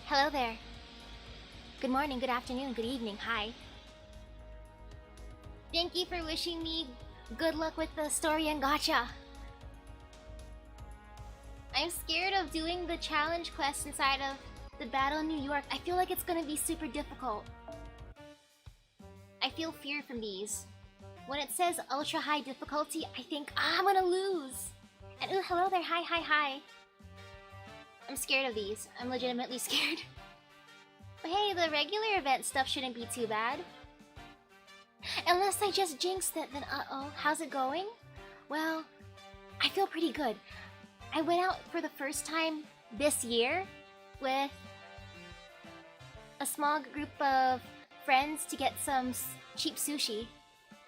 Hello there. Good morning, good afternoon, good evening, hi. Thank you for wishing me good luck with the story and gacha. I'm scared of doing the challenge quest inside of the battle in New York. I feel like it's gonna be super difficult. I feel fear from these. When it says ultra high difficulty, I think, I'm gonna lose. And ooh, hello there, hi. I'm scared of these. I'm legitimately scared. But hey, the regular event stuff shouldn't be too bad. Unless I just jinxed it, then uh-oh. How's it going? Well, I feel pretty good. I went out for the first time this year with a small group of friends to get some cheap sushi.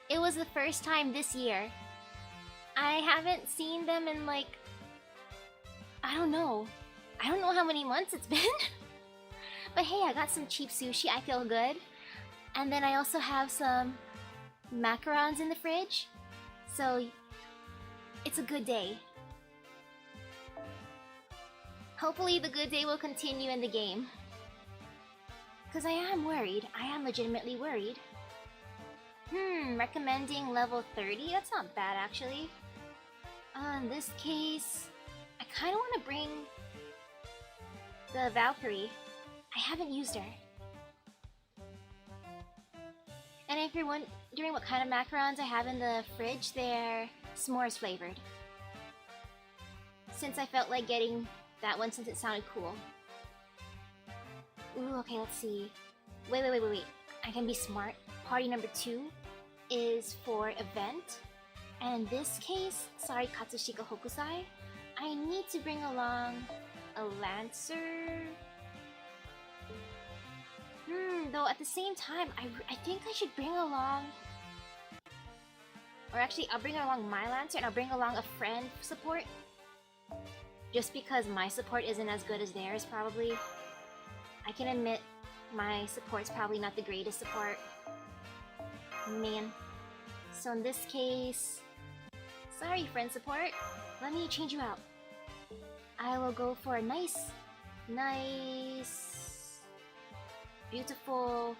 It was the first time this year. I haven't seen them in like... I don't know how many months it's been. But hey, I got some cheap sushi, I feel good. And then I also have some macarons in the fridge. So, it's a good day. Hopefully the good day will continue in the game. Because I am worried. I am legitimately worried. Recommending level 30? That's not bad actually. In this case, I kind of want to bring the Valkyrie. I haven't used her. And if you're wondering what kind of macarons I have in the fridge, they're s'mores flavored. Since I felt like getting that one since it sounded cool. Ooh, okay, let's see. Wait. I can be smart. Party number 2 is for event. And in this case, sorry Katsushika Hokusai, I need to bring along a Lancer. Though at the same time, I think I should bring along... Or actually, I'll bring along my Lancer and I'll bring along a friend support. Just because my support isn't as good as theirs, probably. I can admit, my support's probably not the greatest support. Man. So in this case... Sorry, friend support. Let me change you out. I will go for a nice... beautiful...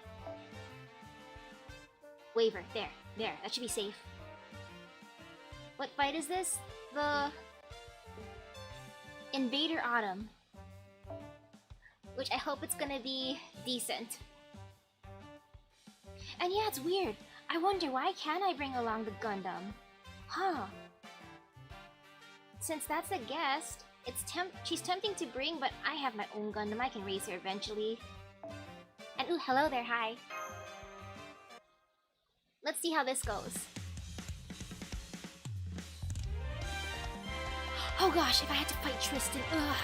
Waver. There. That should be safe. What fight is this? The... Invader Autumn. Which I hope it's gonna be decent. And yeah, it's weird. I wonder why can't I bring along the Gundam? Huh. Since that's a guest, she's tempting to bring, but I have my own Gundam. I can raise her eventually. And ooh, hello there, hi. Let's see how this goes. Oh gosh, if I had to fight Tristan, ugh.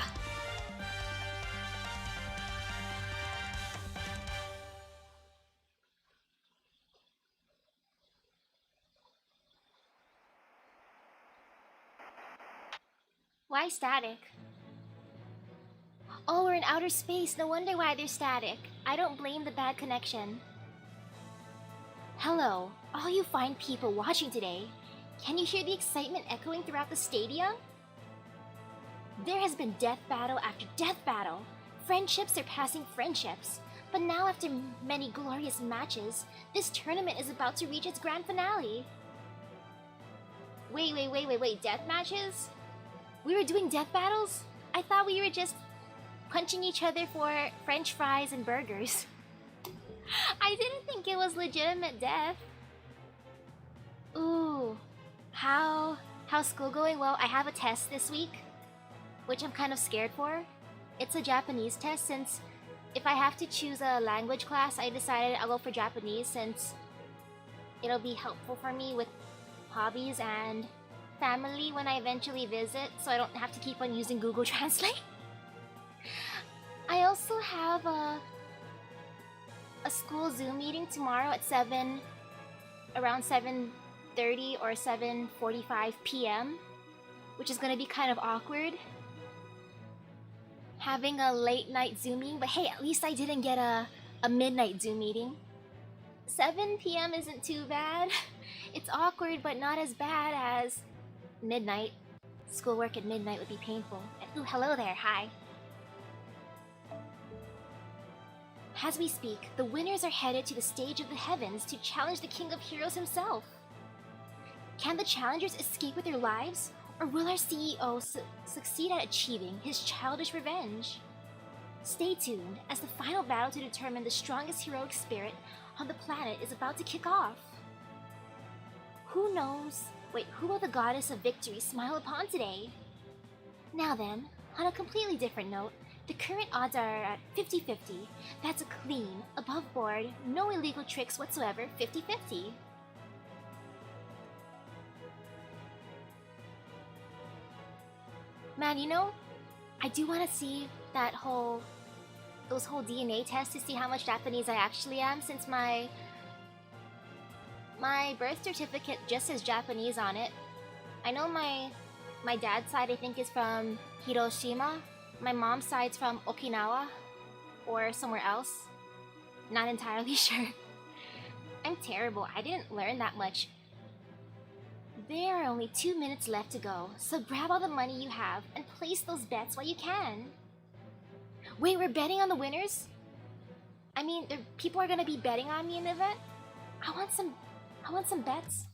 Why static? Oh, we're in outer space. No wonder why they're static. I don't blame the bad connection. Hello, all you fine people watching today. Can you hear the excitement echoing throughout the stadium? There has been death battle after death battle. Friendships surpassing friendships. But now after many glorious matches, this tournament is about to reach its grand finale. Wait, death matches? We were doing death battles? I thought we were just punching each other for french fries and burgers. I didn't think it was legitimate death. Ooh, how's school going? Well, I have a test this week, which I'm kind of scared for. It's a Japanese test. Since if I have to choose a language class, I decided I'll go for Japanese since it'll be helpful for me with hobbies and family when I eventually visit, so I don't have to keep on using Google Translate. I also have a school Zoom meeting tomorrow at around 7:30 or 7:45 p.m. which is gonna be kind of awkward. Having a late night Zoom meeting, but hey, at least I didn't get a midnight Zoom meeting. 7 p.m. isn't too bad. It's awkward, but not as bad as midnight. Schoolwork at midnight would be painful. And ooh, hello there, hi. As we speak, the winners are headed to the stage of the heavens to challenge the King of Heroes himself. Can the challengers escape with their lives, or will our CEO succeed at achieving his childish revenge? Stay tuned, as the final battle to determine the strongest heroic spirit on the planet is about to kick off. Who knows? Wait, who will the goddess of victory smile upon today? Now then, on a completely different note, the current odds are at 50-50. That's a clean, above board, no illegal tricks whatsoever, 50-50. Man, you know, I do want to see those whole DNA tests to see how much Japanese I actually am, since my birth certificate just says Japanese on it. I know my dad's side, I think, is from Hiroshima. My mom's side's from Okinawa or somewhere else. Not entirely sure. I'm terrible. I didn't learn that much. There are only 2 minutes left to go, so grab all the money you have and place those bets while you can. Wait, we're betting on the winners? I mean, people are gonna be betting on me in the event? I want some bets.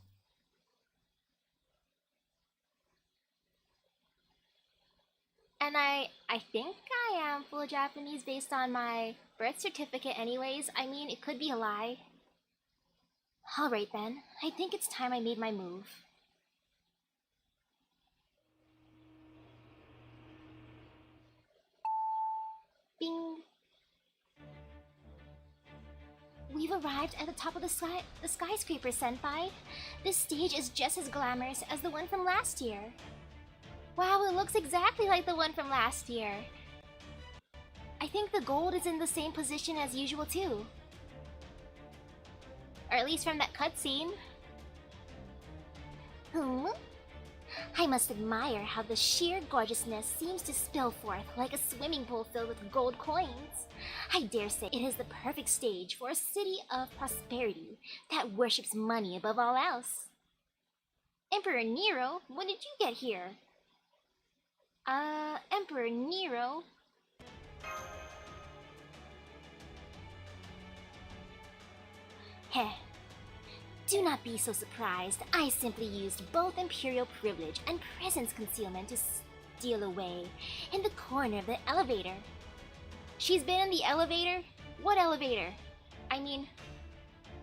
And I think I am full Japanese based on my birth certificate anyways. I mean, it could be a lie. Alright then, I think it's time I made my move. Bing! We've arrived at the top of the skyscraper, Senpai. This stage is just as glamorous as the one from last year. Wow, it looks exactly like the one from last year. I think the gold is in the same position as usual too. Or at least from that cutscene. I must admire how the sheer gorgeousness seems to spill forth like a swimming pool filled with gold coins. I dare say it is the perfect stage for a city of prosperity that worships money above all else. Emperor Nero, when did you get here? Emperor Nero? Heh. Do not be so surprised. I simply used both Imperial Privilege and Presence Concealment to steal away in the corner of the elevator. She's been in the elevator? What elevator? I mean,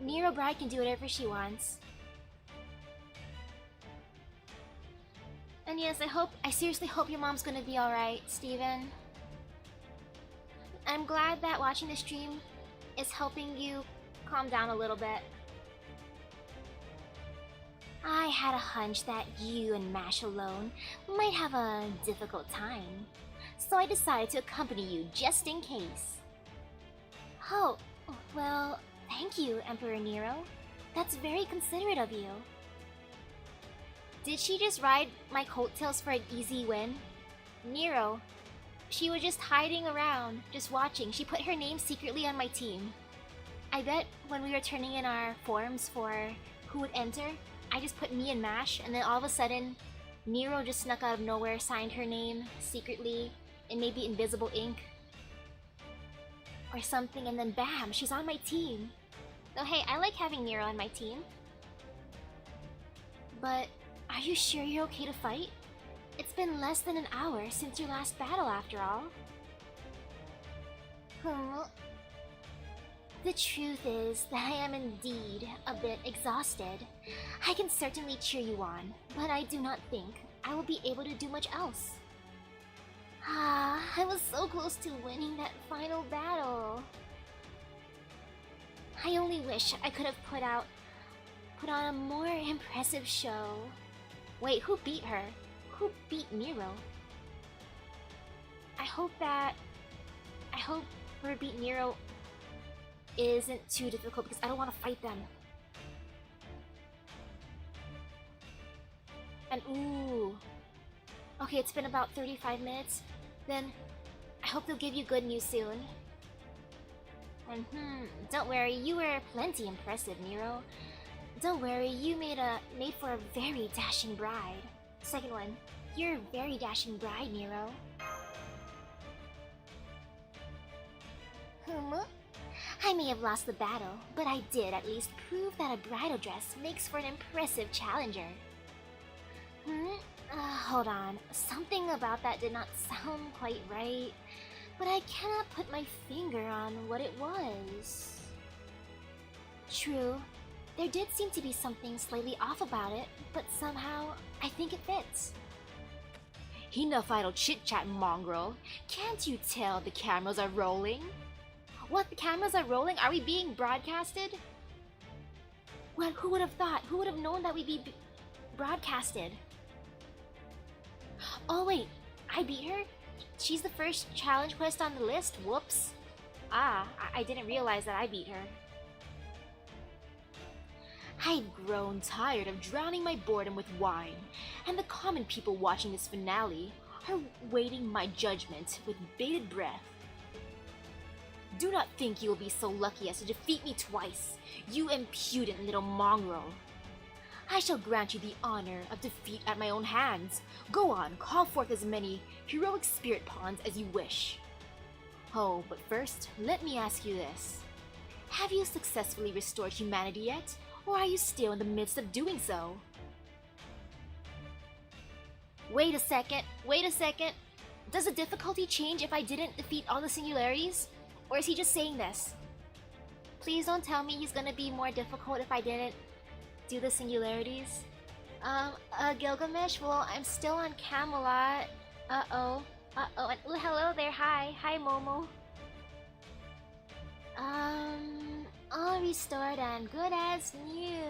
Nero Bride can do whatever she wants. And yes, I seriously hope your mom's gonna be alright, Steven. I'm glad that watching the stream is helping you calm down a little bit. I had a hunch that you and Mash alone might have a difficult time, so I decided to accompany you just in case. Oh, well, thank you, Emperor Nero. That's very considerate of you. Did she just ride my coattails for an easy win? Nero, she was just hiding around, just watching. She put her name secretly on my team. I bet when we were turning in our forms for who would enter, I just put me and Mash, and then all of a sudden, Nero just snuck out of nowhere, signed her name secretly in maybe invisible ink or something, and then bam, she's on my team. So hey, I like having Nero on my team. But are you sure you're okay to fight? It's been less than an hour since your last battle, after all. The truth is that I am indeed a bit exhausted. I can certainly cheer you on, but I do not think I will be able to do much else. I was so close to winning that final battle. I only wish I could have put on a more impressive show. Wait, who beat her? Who beat Nero? I hope her beat Nero isn't too difficult, because I don't want to fight them. And ooh. Okay, it's been about 35 minutes. Then I hope they'll give you good news soon. And don't worry, you were plenty impressive, Nero. Don't worry, you made for a very dashing bride. Second one, you're a very dashing bride, Nero. I may have lost the battle, but I did at least prove that a bridal dress makes for an impressive challenger. Hold on. Something about that did not sound quite right, but I cannot put my finger on what it was. True, there did seem to be something slightly off about it, but somehow I think it fits. Enough idle chit-chat, mongrel. Can't you tell the cameras are rolling? What, the cameras are rolling? Are we being broadcasted? Well, who would have thought? Who would have known that we'd be broadcasted? Oh wait, I beat her? She's the first challenge quest on the list? Whoops. I didn't realize that I beat her. I've grown tired of drowning my boredom with wine, and the common people watching this finale are waiting my judgment with bated breath. Do not think you will be so lucky as to defeat me twice, you impudent little mongrel. I shall grant you the honor of defeat at my own hands. Go on, call forth as many heroic spirit pawns as you wish. Oh, but first, let me ask you this. Have you successfully restored humanity yet, or are you still in the midst of doing so? Wait a second. Does the difficulty change if I didn't defeat all the singularities? Or is he just saying this? Please don't tell me he's gonna be more difficult if I didn't do the singularities. Gilgamesh, well, I'm still on Camelot. Uh-oh. And hello there, hi. Hi, Momo. All restored and good as new.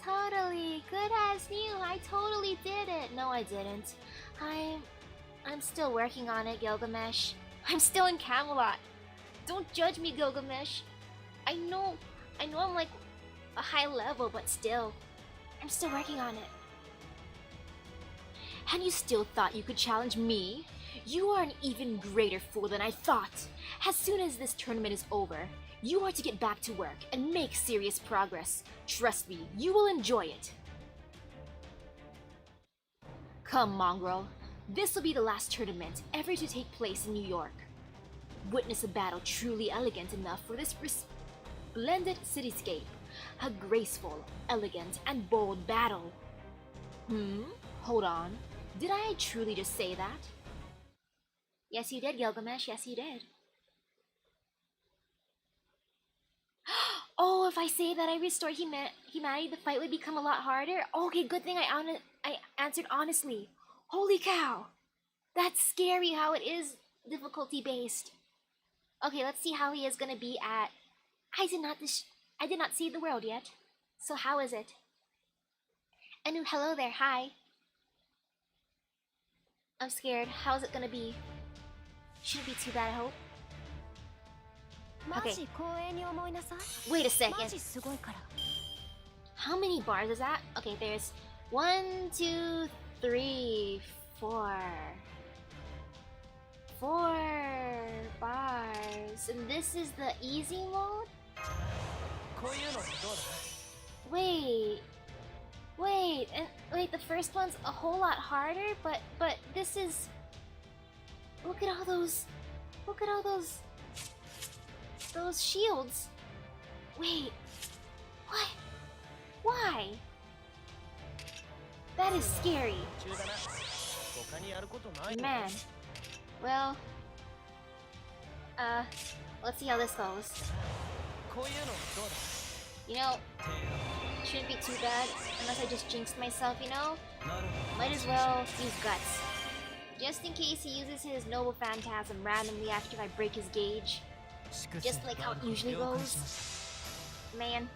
Totally, good as new. I totally did it. No, I didn't. I'm still working on it, Gilgamesh. I'm still in Camelot. Don't judge me, Gilgamesh. I know I'm like a high level, but still, I'm still working on it. And you still thought you could challenge me? You are an even greater fool than I thought. As soon as this tournament is over, you are to get back to work and make serious progress. Trust me, you will enjoy it. Come, mongrel. This will be the last tournament ever to take place in New York. Witness a battle truly elegant enough for this splendid cityscape. A graceful, elegant, and bold battle. Hold on. Did I truly just say that? Yes, you did, Gilgamesh. Yes, you did. Oh, if I say that I restored humanity, the fight would become a lot harder? Okay, good thing I answered honestly. Holy cow! That's scary how it is difficulty-based. Okay, let's see how he is gonna be at... I did not see the world yet. So how is it? And hello there, hi. I'm scared. How's it gonna be? Shouldn't be too bad, I hope. Okay. Wait a second. How many bars is that? Okay, there's 1, 2, 3, 4. 4 bars. And this is the easy mode? Wait, the first one's a whole lot harder, but this is... Look at all those shields. Wait, what? Why? That is scary. Man. Well, let's see how this goes. You know, shouldn't be too bad unless I just jinxed myself, you know? Might as well use guts. Just in case he uses his noble phantasm randomly after I break his gauge. Just like how it usually goes. Man.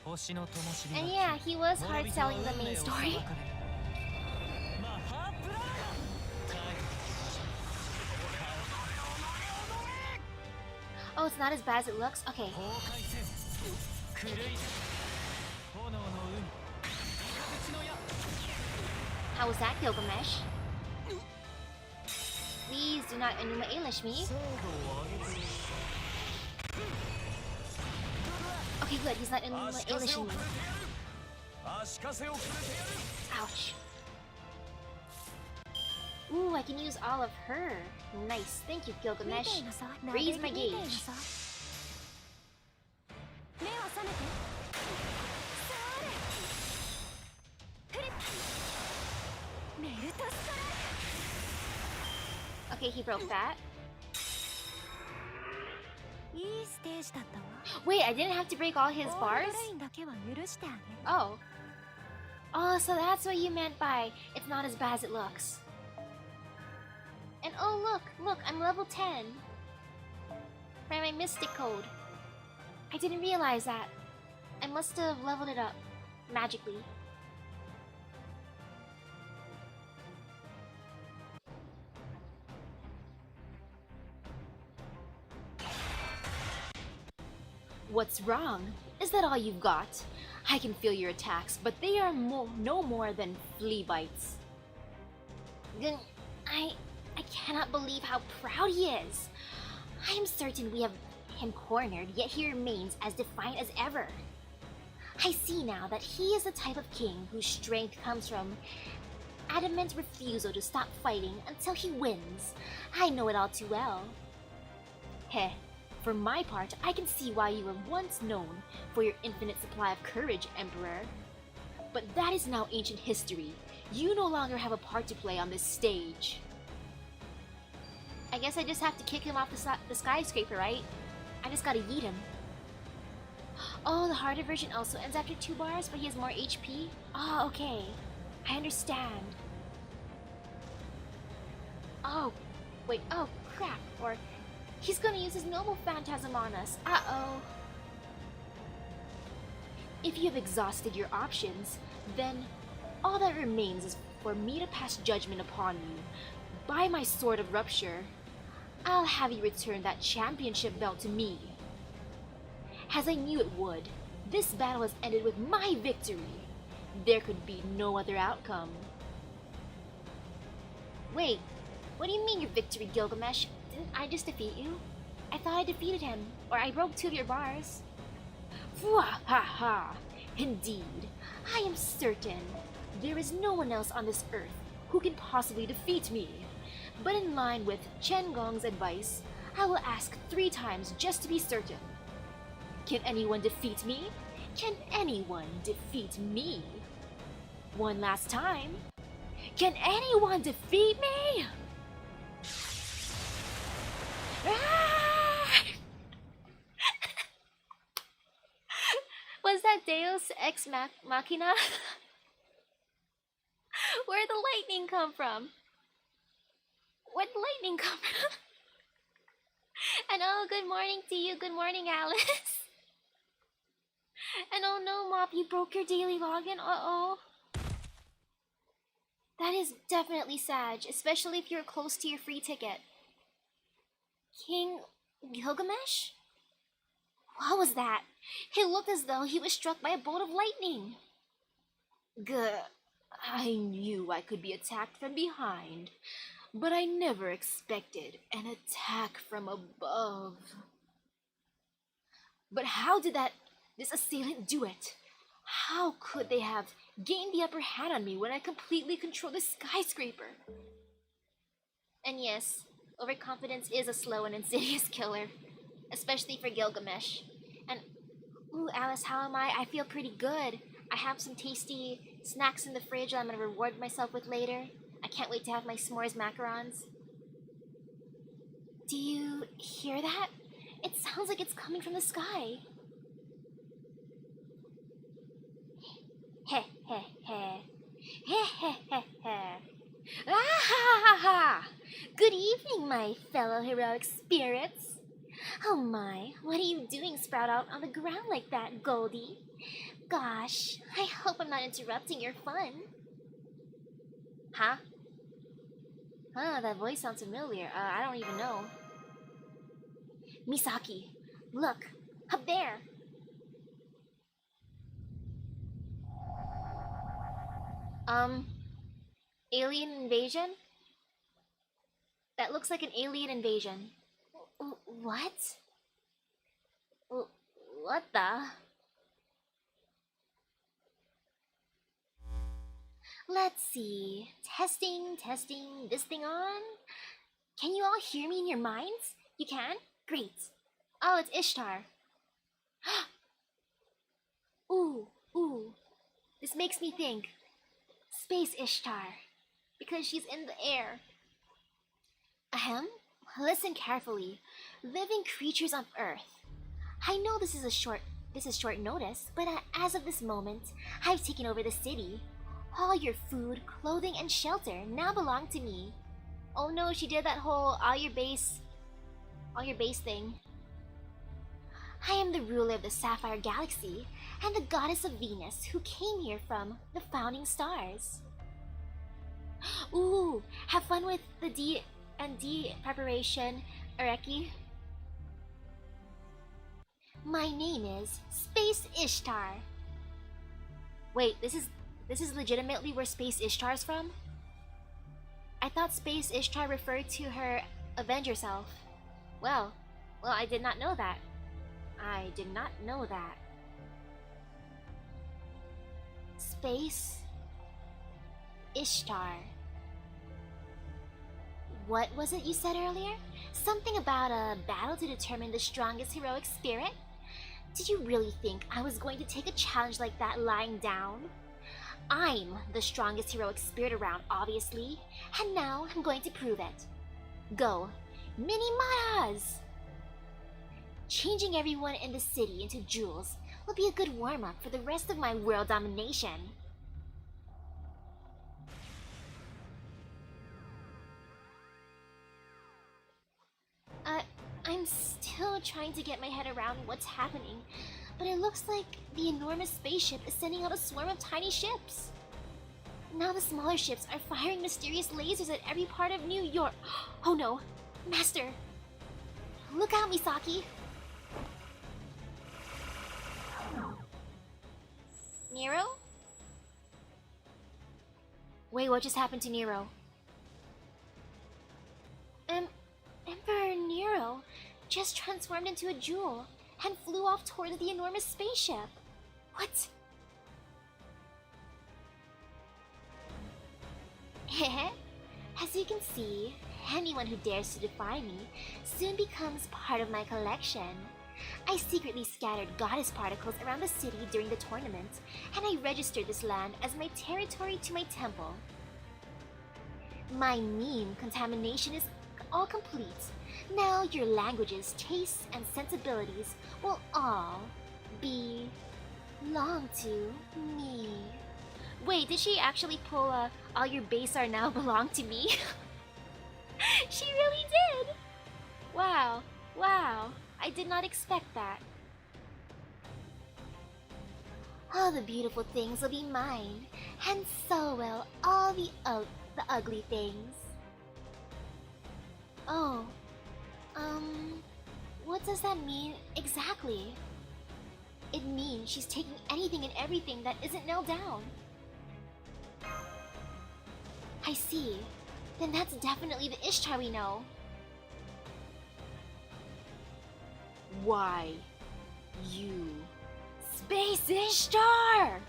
And yeah, he was hard selling the main story. Oh, it's not as bad as it looks? Okay. How was that, Gilgamesh? Please do not Enuma Elish me. Okay, good. He's not Enuma Elishing me. Ouch. Ooh, I can use all of her. Nice, thank you, Gilgamesh. Raise my gauge. Okay, he broke that. Wait, I didn't have to break all his bars? Oh. Oh, so that's what you meant by it's not as bad as it looks. And oh look, I'm level 10. By my mystic code. I didn't realize that. I must have leveled it up. Magically. What's wrong? Is that all you've got? I can feel your attacks, but they are no more than flea bites. Then I cannot believe how proud he is. I am certain we have him cornered, yet he remains as defiant as ever. I see now that he is the type of king whose strength comes from adamant refusal to stop fighting until he wins. I know it all too well. Heh. For my part, I can see why you were once known for your infinite supply of courage, Emperor. But that is now ancient history. You no longer have a part to play on this stage. I guess I just have to kick him off the skyscraper, right? I just gotta yeet him. Oh, the harder version also ends after 2 bars, but he has more HP? Oh, okay. I understand. Oh, wait, oh crap, or he's gonna use his noble phantasm on us. Uh-oh. If you have exhausted your options, then all that remains is for me to pass judgment upon you. By my sword of rupture, I'll have you return that championship belt to me. As I knew it would, this battle has ended with my victory. There could be no other outcome. Wait, what do you mean your victory, Gilgamesh? Didn't I just defeat you? I thought I defeated him, or I broke 2 of your bars. Fwa-ha-ha! Indeed, I am certain there is no one else on this earth who can possibly defeat me. But in line with Chen Gong's advice, I will ask 3 times just to be certain. Can anyone defeat me? Can anyone defeat me? One last time. Can anyone defeat me? Ah! Was that Deus Ex Machina? Where'd the lightning come from? Where'd the lightning come from? And oh, good morning to you. Good morning, Alice. And oh no, Mop, you broke your daily login. Uh-oh. That is definitely sad, especially if you're close to your free ticket. King Gilgamesh? What was that? It looked as though he was struck by a bolt of lightning. Gah. I knew I could be attacked from behind, but I never expected an attack from above. But how did this assailant do it? How could they have gained the upper hand on me when I completely control the skyscraper? And yes, overconfidence is a slow and insidious killer, especially for Gilgamesh. And, ooh, Alice, how am I? I feel pretty good. I have some tasty snacks in the fridge that I'm gonna reward myself with later. I can't wait to have my s'mores macarons. Do you hear that? It sounds like it's coming from the sky. Heh heh heh. Heh heh heh heh. Ah ha ha ha! Good evening, my fellow heroic spirits. Oh my, what are you doing sprout out on the ground like that, Goldie? Gosh, I hope I'm not interrupting your fun. Huh? Huh, that voice sounds familiar. I don't even know. Misaki, look, up there. Alien invasion? That looks like an alien invasion. What? What the? Let's see. Testing, testing, this thing on? Can you all hear me in your minds? You can? Great. Oh, it's Ishtar. Ooh, ooh. This makes me think. Space Ishtar. Because she's in the air. Ahem. Listen carefully. Living creatures on Earth. I know this is short notice, but as of this moment, I've taken over the city. All your food, clothing, and shelter now belong to me. Oh no, she did that whole all your base thing. I am the ruler of the Sapphire Galaxy and the goddess of Venus who came here from the founding stars. Ooh, have fun with the D&D preparation, Areki. My name is Space Ishtar. Wait, this is legitimately where Space Ishtar's from? I thought Space Ishtar referred to her Avenger self. Well, I did not know that. I did not know that. Space Ishtar. What was it you said earlier? Something about a battle to determine the strongest heroic spirit? Did you really think I was going to take a challenge like that lying down? I'm the strongest heroic spirit around, obviously, and now I'm going to prove it. Go, Mini Manas! Changing everyone in the city into jewels will be a good warm-up for the rest of my world domination. I'm still trying to get my head around what's happening, but it looks like the enormous spaceship is sending out a swarm of tiny ships. Now the smaller ships are firing mysterious lasers at every part of New York. Oh no, Master! Look out, Misaki! Nero? Wait, what just happened to Nero? Emperor Nero just transformed into a jewel and flew off towards the enormous spaceship. What? As you can see, anyone who dares to defy me soon becomes part of my collection. I secretly scattered goddess particles around the city during the tournament, and I registered this land as my territory to my temple. My meme contamination is all complete. Now your languages, tastes, and sensibilities will all belong to me. Wait, did she actually pull all your base are now belong to me? She really did! Wow, wow, I did not expect that. All the beautiful things will be mine, and so will all the ugly things. Oh, what does that mean exactly? It means she's taking anything and everything that isn't nailed down. I see. Then that's definitely the Ishtar we know. Why, you... Space Ishtar!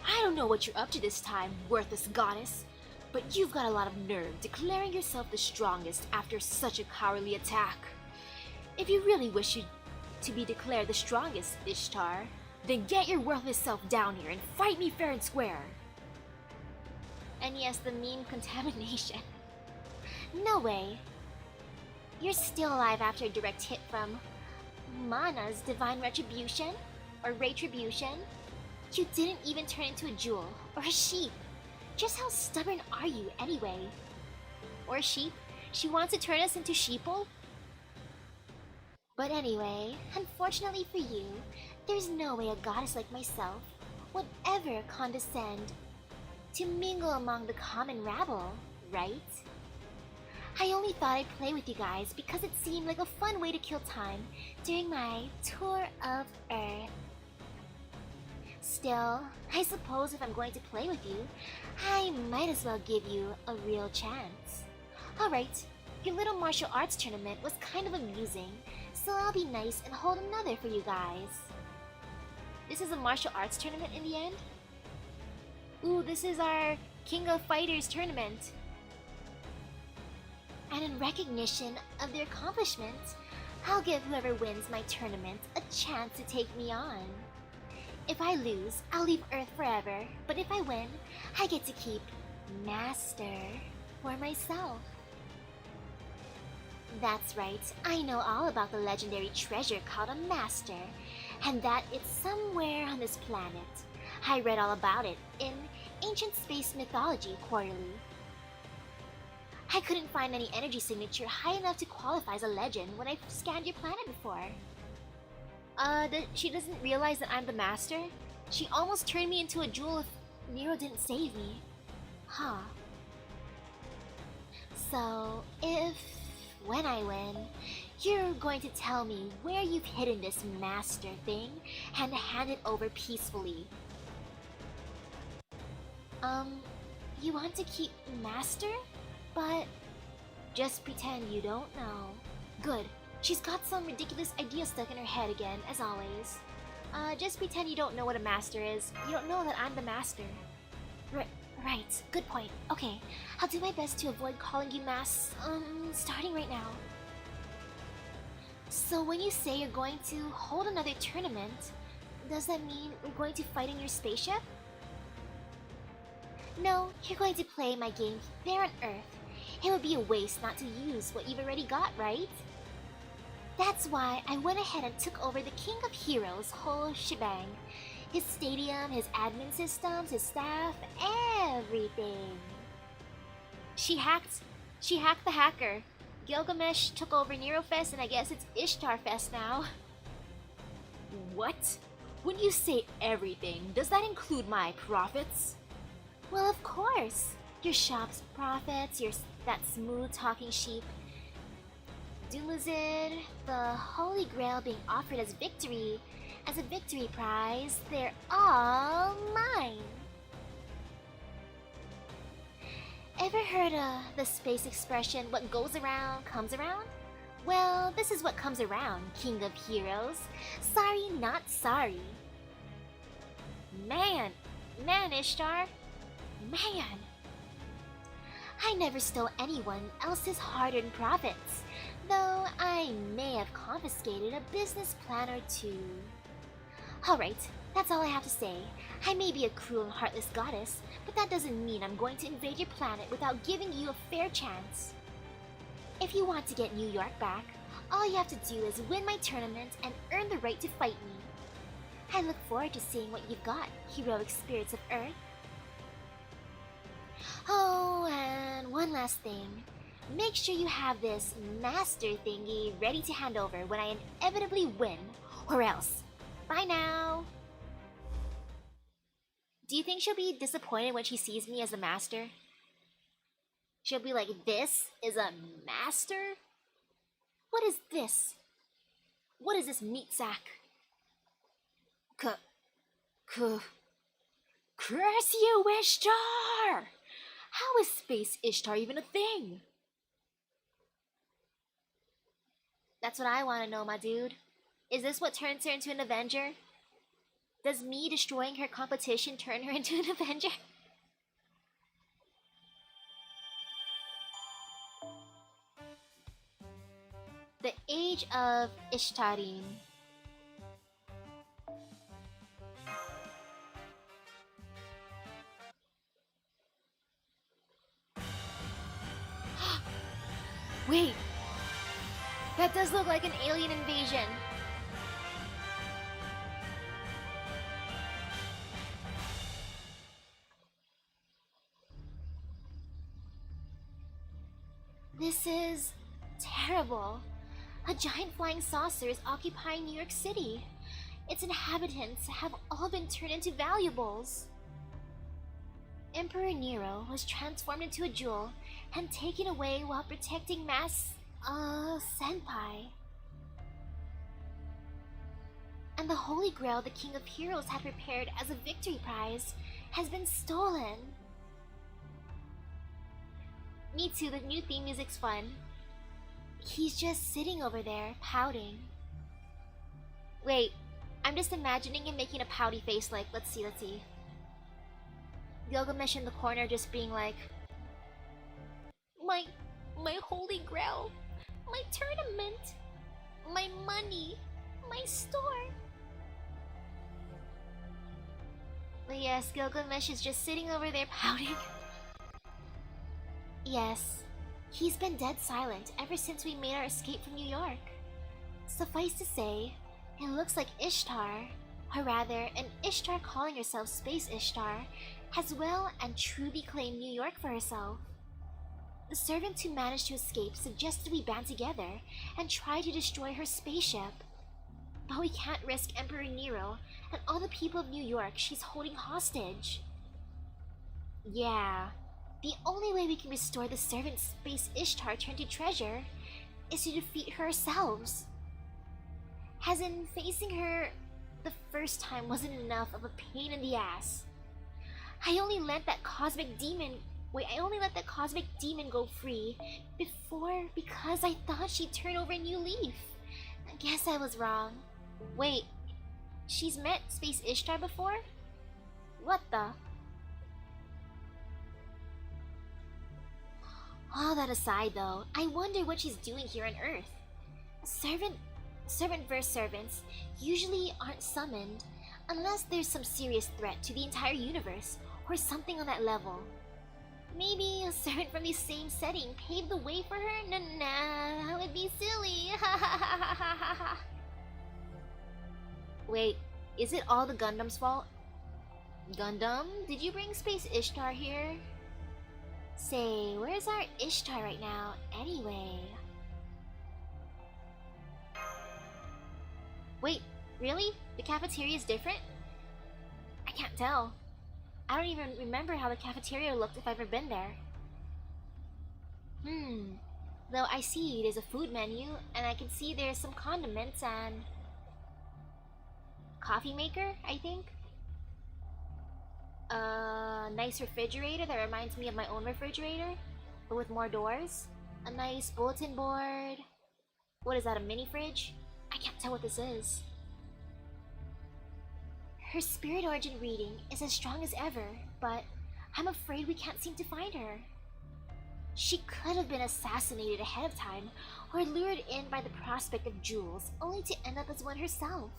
I don't know what you're up to this time, worthless goddess, but you've got a lot of nerve declaring yourself the strongest after such a cowardly attack. If you really wish to be declared the strongest, Ishtar, then get your worthless self down here and fight me fair and square. And yes, the meme contamination. No way. You're still alive after a direct hit from Mana's divine retribution? Or retribution? You didn't even turn into a jewel or a sheep. Just how stubborn are you anyway? Or a sheep? She wants to turn us into sheeple? But anyway, unfortunately for you, there's no way a goddess like myself would ever condescend to mingle among the common rabble, right? I only thought I'd play with you guys because it seemed like a fun way to kill time during my tour of Earth. Still, I suppose if I'm going to play with you, I might as well give you a real chance. Alright, your little martial arts tournament was kind of amusing, so I'll be nice and hold another for you guys. This is a martial arts tournament in the end? Ooh, this is our King of Fighters tournament. And in recognition of their accomplishments, I'll give whoever wins my tournament a chance to take me on. If I lose, I'll leave Earth forever, but if I win, I get to keep Master for myself. That's right, I know all about the legendary treasure called a Master, and that it's somewhere on this planet. I read all about it in Ancient Space Mythology Quarterly. I couldn't find any energy signature high enough to qualify as a legend when I scanned your planet before. She doesn't realize that I'm the master? She almost turned me into a jewel if Nero didn't save me. Huh. So, when I win, you're going to tell me where you've hidden this master thing and hand it over peacefully. You want to keep master? But just pretend you don't know. Good. She's got some ridiculous idea stuck in her head again, as always. Just pretend you don't know what a master is. You don't know that I'm the master. Right. Good point. Okay, I'll do my best to avoid calling you starting right now. So when you say you're going to hold another tournament, does that mean we're going to fight in your spaceship? No, you're going to play my game there on Earth. It would be a waste not to use what you've already got, right? That's why I went ahead and took over the King of Heroes' whole shebang. His stadium, his admin systems, his staff, everything. She hacked the hacker. Gilgamesh took over Nerofest, and I guess it's Ishtar Fest now. What? When you say everything, does that include my profits? Well, of course. Your shop's profits, that smooth-talking sheep. Dumuzid, the Holy Grail being offered as a victory prize, they're all mine. Ever heard the space expression, what goes around comes around? Well, this is what comes around, King of Heroes. Sorry, not sorry. Man, Ishtar. Man. I never stole anyone else's hard-earned profits, though I may have confiscated a business plan or two. Alright, that's all I have to say. I may be a cruel and heartless goddess, but that doesn't mean I'm going to invade your planet without giving you a fair chance. If you want to get New York back, all you have to do is win my tournament and earn the right to fight me. I look forward to seeing what you've got, heroic spirits of Earth. Oh, and one last thing. Make sure you have this master thingy ready to hand over when I inevitably win, or else. Bye now! Do you think she'll be disappointed when she sees me as a master? She'll be like, this is a master? What is this? What is this meat sack? Curse you, Ishtar! How is Space Ishtar even a thing? That's what I want to know, my dude. Is this what turns her into an Avenger? Does me destroying her competition turn her into an Avenger? The Age of Ishtarim. Wait! That does look like an alien invasion. This is terrible. A giant flying saucer is occupying New York City. Its inhabitants have all been turned into valuables. Emperor Nero was transformed into a jewel and taken away while protecting Senpai. And the Holy Grail the King of Heroes had prepared as a victory prize has been stolen. Me too, the new theme music's fun. He's just sitting over there, pouting. Wait, I'm just imagining him making a pouty face like, let's see. Gilgamesh in the corner just being like, My holy grail, my tournament, my money, my store. But yes, Gilgamesh is just sitting over there pouting. Yes, he's been dead silent ever since we made our escape from New York. Suffice to say, it looks like Ishtar, or rather, an Ishtar calling herself Space Ishtar, has well and truly claimed New York for herself. The servant who managed to escape suggested we band together and try to destroy her spaceship. But we can't risk Emperor Nero and all the people of New York she's holding hostage. Yeah, the only way we can restore the servant Space Ishtar turned to treasure is to defeat her ourselves. As in, facing her the first time wasn't enough of a pain in the ass. I only let that cosmic demon go free because I thought she'd turn over a new leaf. I guess I was wrong. Wait, she's met Space Ishtar before? What the? All that aside though, I wonder what she's doing here on Earth. Servant versus servants usually aren't summoned unless there's some serious threat to the entire universe or something on that level. Maybe a servant from the same setting paved the way for her? Nah, that would be silly. Wait, is it all the Gundam's fault? Gundam, did you bring Space Ishtar here? Say, where's our Ishtar right now, anyway? Wait, really? The cafeteria is different? I can't tell. I don't even remember how the cafeteria looked if I've ever been there. Though I see there's a food menu, and I can see there's some condiments and... coffee maker, I think? A nice refrigerator that reminds me of my own refrigerator, but with more doors. A nice bulletin board. What is that, a mini fridge? I can't tell what this is. Her spirit origin reading is as strong as ever, but I'm afraid we can't seem to find her. She could have been assassinated ahead of time, or lured in by the prospect of jewels, only to end up as one herself.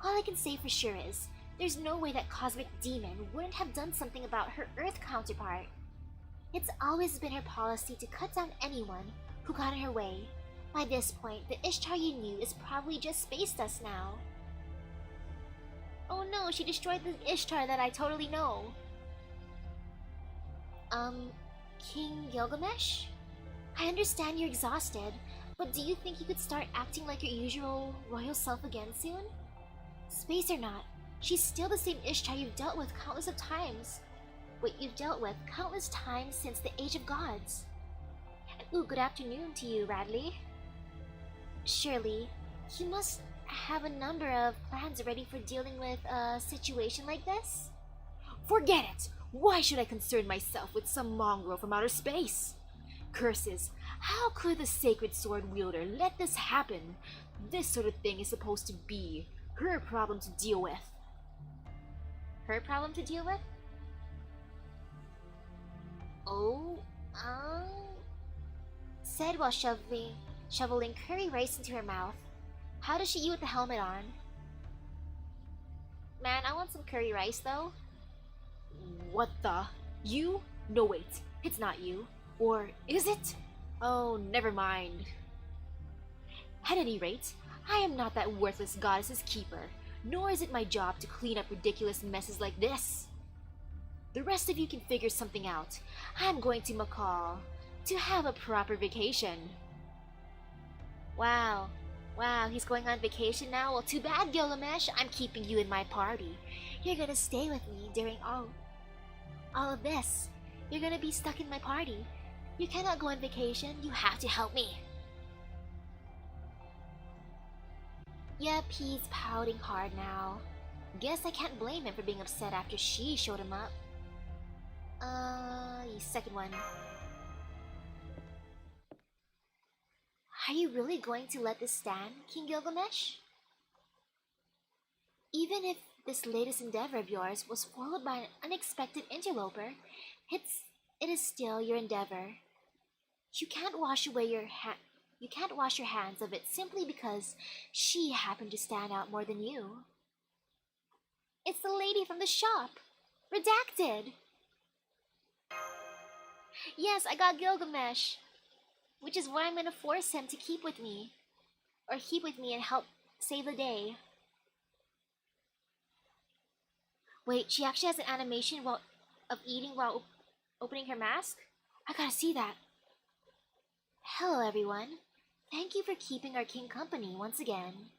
All I can say for sure is, there's no way that cosmic demon wouldn't have done something about her Earth counterpart. It's always been her policy to cut down anyone who got in her way. By this point, the Ishtar you knew is probably just space dust now. Oh no, she destroyed the Ishtar that I totally know. King Gilgamesh? I understand you're exhausted, but do you think you could start acting like your usual royal self again soon? Space or not, she's still the same Ishtar you've dealt with countless of times. You've dealt with countless times since the Age of Gods. Ooh, good afternoon to you, Radley. Surely, you must have a number of plans ready for dealing with a situation like this? Forget it! Why should I concern myself with some mongrel from outer space? Curses, how could the sacred sword wielder let this happen? This sort of thing is supposed to be her problem to deal with. Her problem to deal with? Oh, said while shoveling curry rice into her mouth. How does she eat with the helmet on? Man, I want some curry rice though. What the? You? No wait, it's not you. Or is it? Oh, never mind. At any rate, I am not that worthless goddess's keeper, nor is it my job to clean up ridiculous messes like this. The rest of you can figure something out. I'm going to Macau to have a proper vacation. Wow, he's going on vacation now? Well, too bad, Gilgamesh. I'm keeping you in my party. You're gonna stay with me during all of this. You're gonna be stuck in my party. You cannot go on vacation. You have to help me. Yep, he's pouting hard now. Guess I can't blame him for being upset after she showed him up. Second one. Are you really going to let this stand, King Gilgamesh? Even if this latest endeavor of yours was followed by an unexpected interloper, it is still your endeavor. You can't wash away you can't wash your hands of it simply because she happened to stand out more than you. It's the lady from the shop! Redacted! Yes, I got Gilgamesh! Which is why I'm gonna force him to keep with me. Or keep with me and help save the day. Wait, she actually has an animation of eating while opening her mask? I gotta see that. Hello, everyone. Thank you for keeping our king company once again.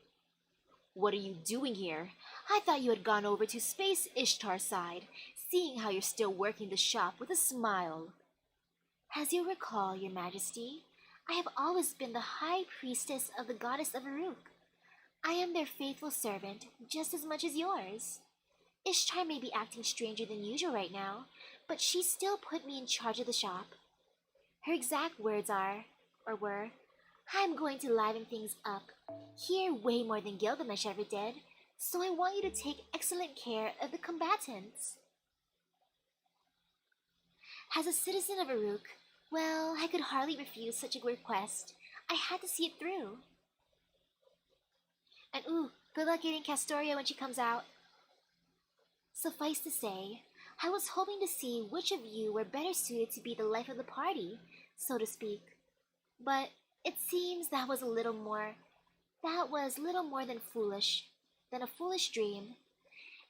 What are you doing here? I thought you had gone over to Space Ishtar's side, seeing how you're still working the shop with a smile. As you recall, Your Majesty, I have always been the High Priestess of the Goddess of Uruk. I am their faithful servant, just as much as yours. Ishtar may be acting stranger than usual right now, but she still put me in charge of the shop. Her exact words were, I'm going to liven things up, here way more than Gilgamesh ever did, so I want you to take excellent care of the combatants. As a citizen of Uruk, well, I could hardly refuse such a request. I had to see it through. And ooh, good luck getting Castoria when she comes out. Suffice to say, I was hoping to see which of you were better suited to be the life of the party, so to speak. But it seems that was little more than a foolish dream.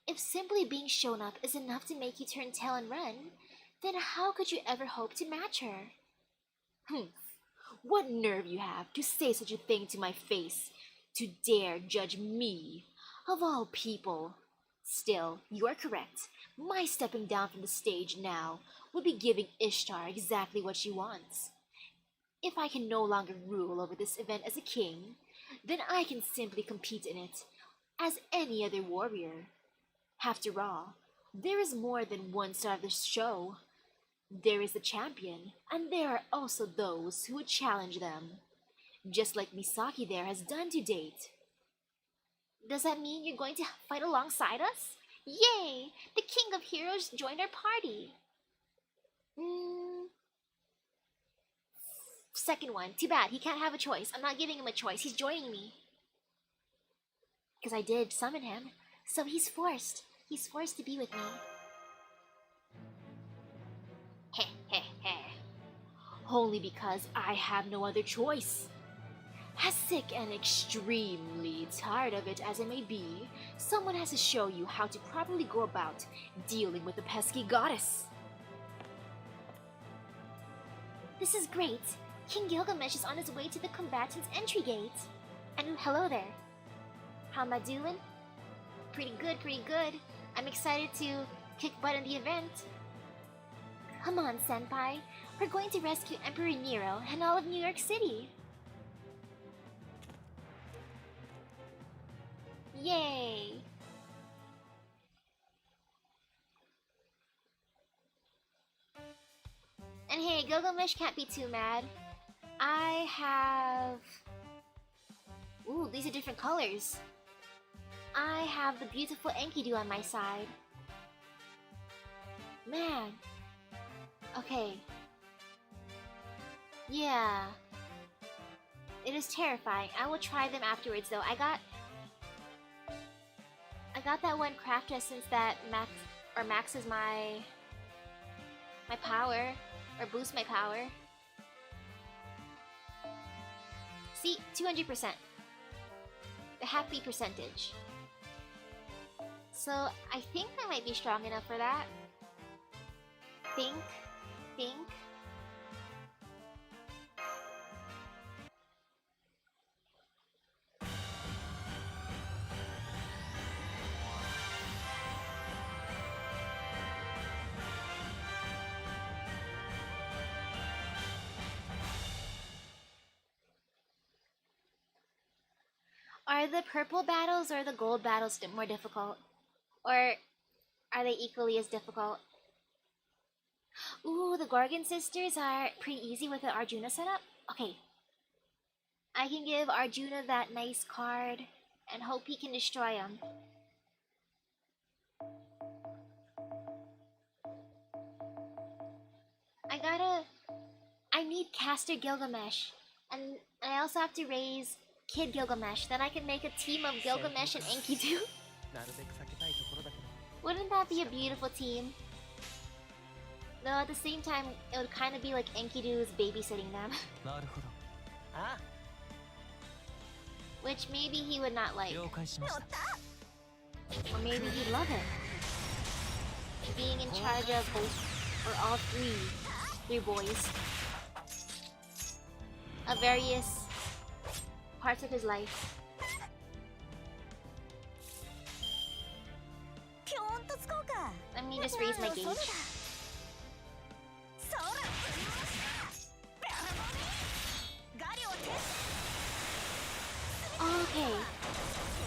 If simply being shown up is enough to make you turn tail and run, then how could you ever hope to match her? Humph, what nerve you have to say such a thing to my face, to dare judge me, of all people. Still, you are correct. My stepping down from the stage now would be giving Ishtar exactly what she wants. If I can no longer rule over this event as a king, then I can simply compete in it as any other warrior. After all, there is more than one star of the show. There is the champion, and there are also those who would challenge them, just like Misaki there has done to date. Does that mean you're going to fight alongside us? Yay! The King of Heroes joined our party! Second one. Too bad. He can't have a choice. I'm not giving him a choice. He's joining me. Because I did summon him. So he's forced. He's forced to be with me. Heh heh heh. Only because I have no other choice. As sick and extremely tired of it as I may be, someone has to show you how to properly go about dealing with the pesky goddess. This is great. King Gilgamesh is on his way to the combatant's entry gate. And hello there. How am I doing? Pretty good, pretty good. I'm excited to kick butt in the event. Come on, Senpai. We're going to rescue Emperor Nero and all of New York City. Yay! And hey, Gilgamesh can't be too mad. I have... Ooh, these are different colors. I have the beautiful Enkidu on my side. Man. Okay. Yeah. It is terrifying. I will try them afterwards though. I got that one craft essence that maxes my power, or boosts my power. See, 200%. The happy percentage. So I think I might be strong enough for that. Think. Are the purple battles or the gold battles more difficult? Or are they equally as difficult? Ooh, the Gorgon sisters are pretty easy with the Arjuna setup. Okay. I can give Arjuna that nice card and hope he can destroy him. I need Caster Gilgamesh. And I also have to raise Kid Gilgamesh. Then I can make a team of Gilgamesh and Enkidu. Wouldn't that be a beautiful team? Though at the same time, it would kind of be like Enkidu's babysitting them. Which maybe he would not like. Or maybe he'd love it. Being in charge of both, or all three boys. Of various parts of his life. Let me just raise my gauge. Okay.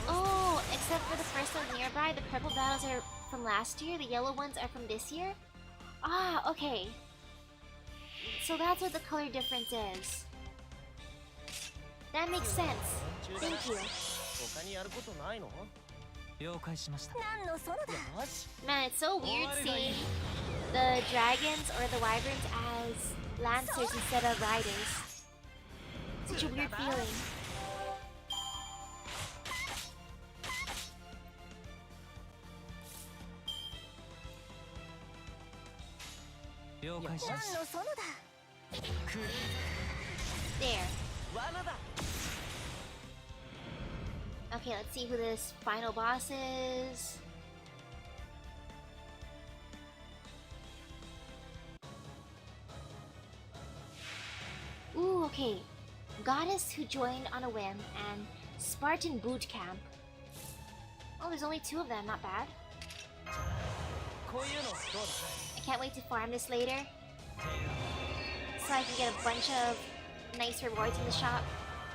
Oh, except for the first one nearby, the purple battles are from last year, the yellow ones are from this year? Ah, okay. So that's what the color difference is. That makes sense. Thank you. Man, it's so weird seeing the dragons or the wyverns as lancers instead of riders. Such a weird feeling. There. Okay, let's see who this final boss is. Ooh, okay. Goddess who joined on a whim and Spartan boot camp. Oh, there's only 2 of them, not bad. I can't wait to farm this later, so I can get a bunch of nice rewards in the shop.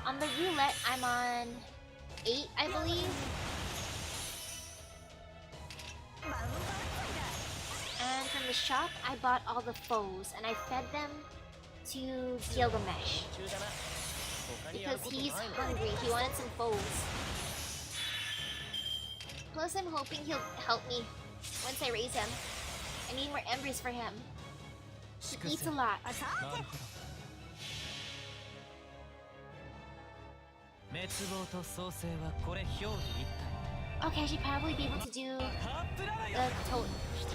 On the roulette, I'm on 8, I believe. And from the shop, I bought all the foes, and I fed them to Gilgamesh. Because he's hungry, he wanted some foes. Plus, I'm hoping he'll help me once I raise him. I need more embers for him. He eats a lot. Okay, I should probably be able to do the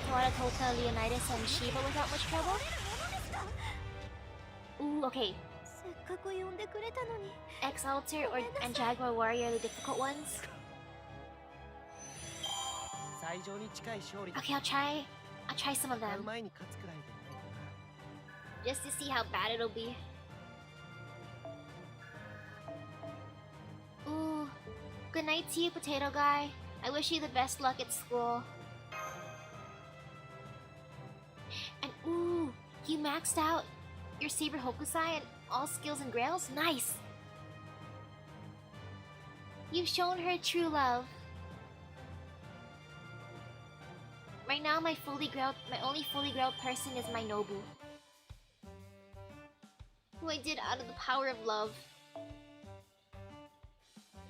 Tawara Tota, Leonidas, and Shiva without much trouble. Ooh, okay. X-Alter and Jaguar Warrior are the difficult ones. Okay, I'll try some of them. Just to see how bad it'll be. Ooh, good night to you, potato guy. I wish you the best luck at school. And ooh, you maxed out your Saber Hokusai and all skills and grails? Nice! You've shown her true love. Right now, my only fully growled person is my Nobu, who I did out of the power of love.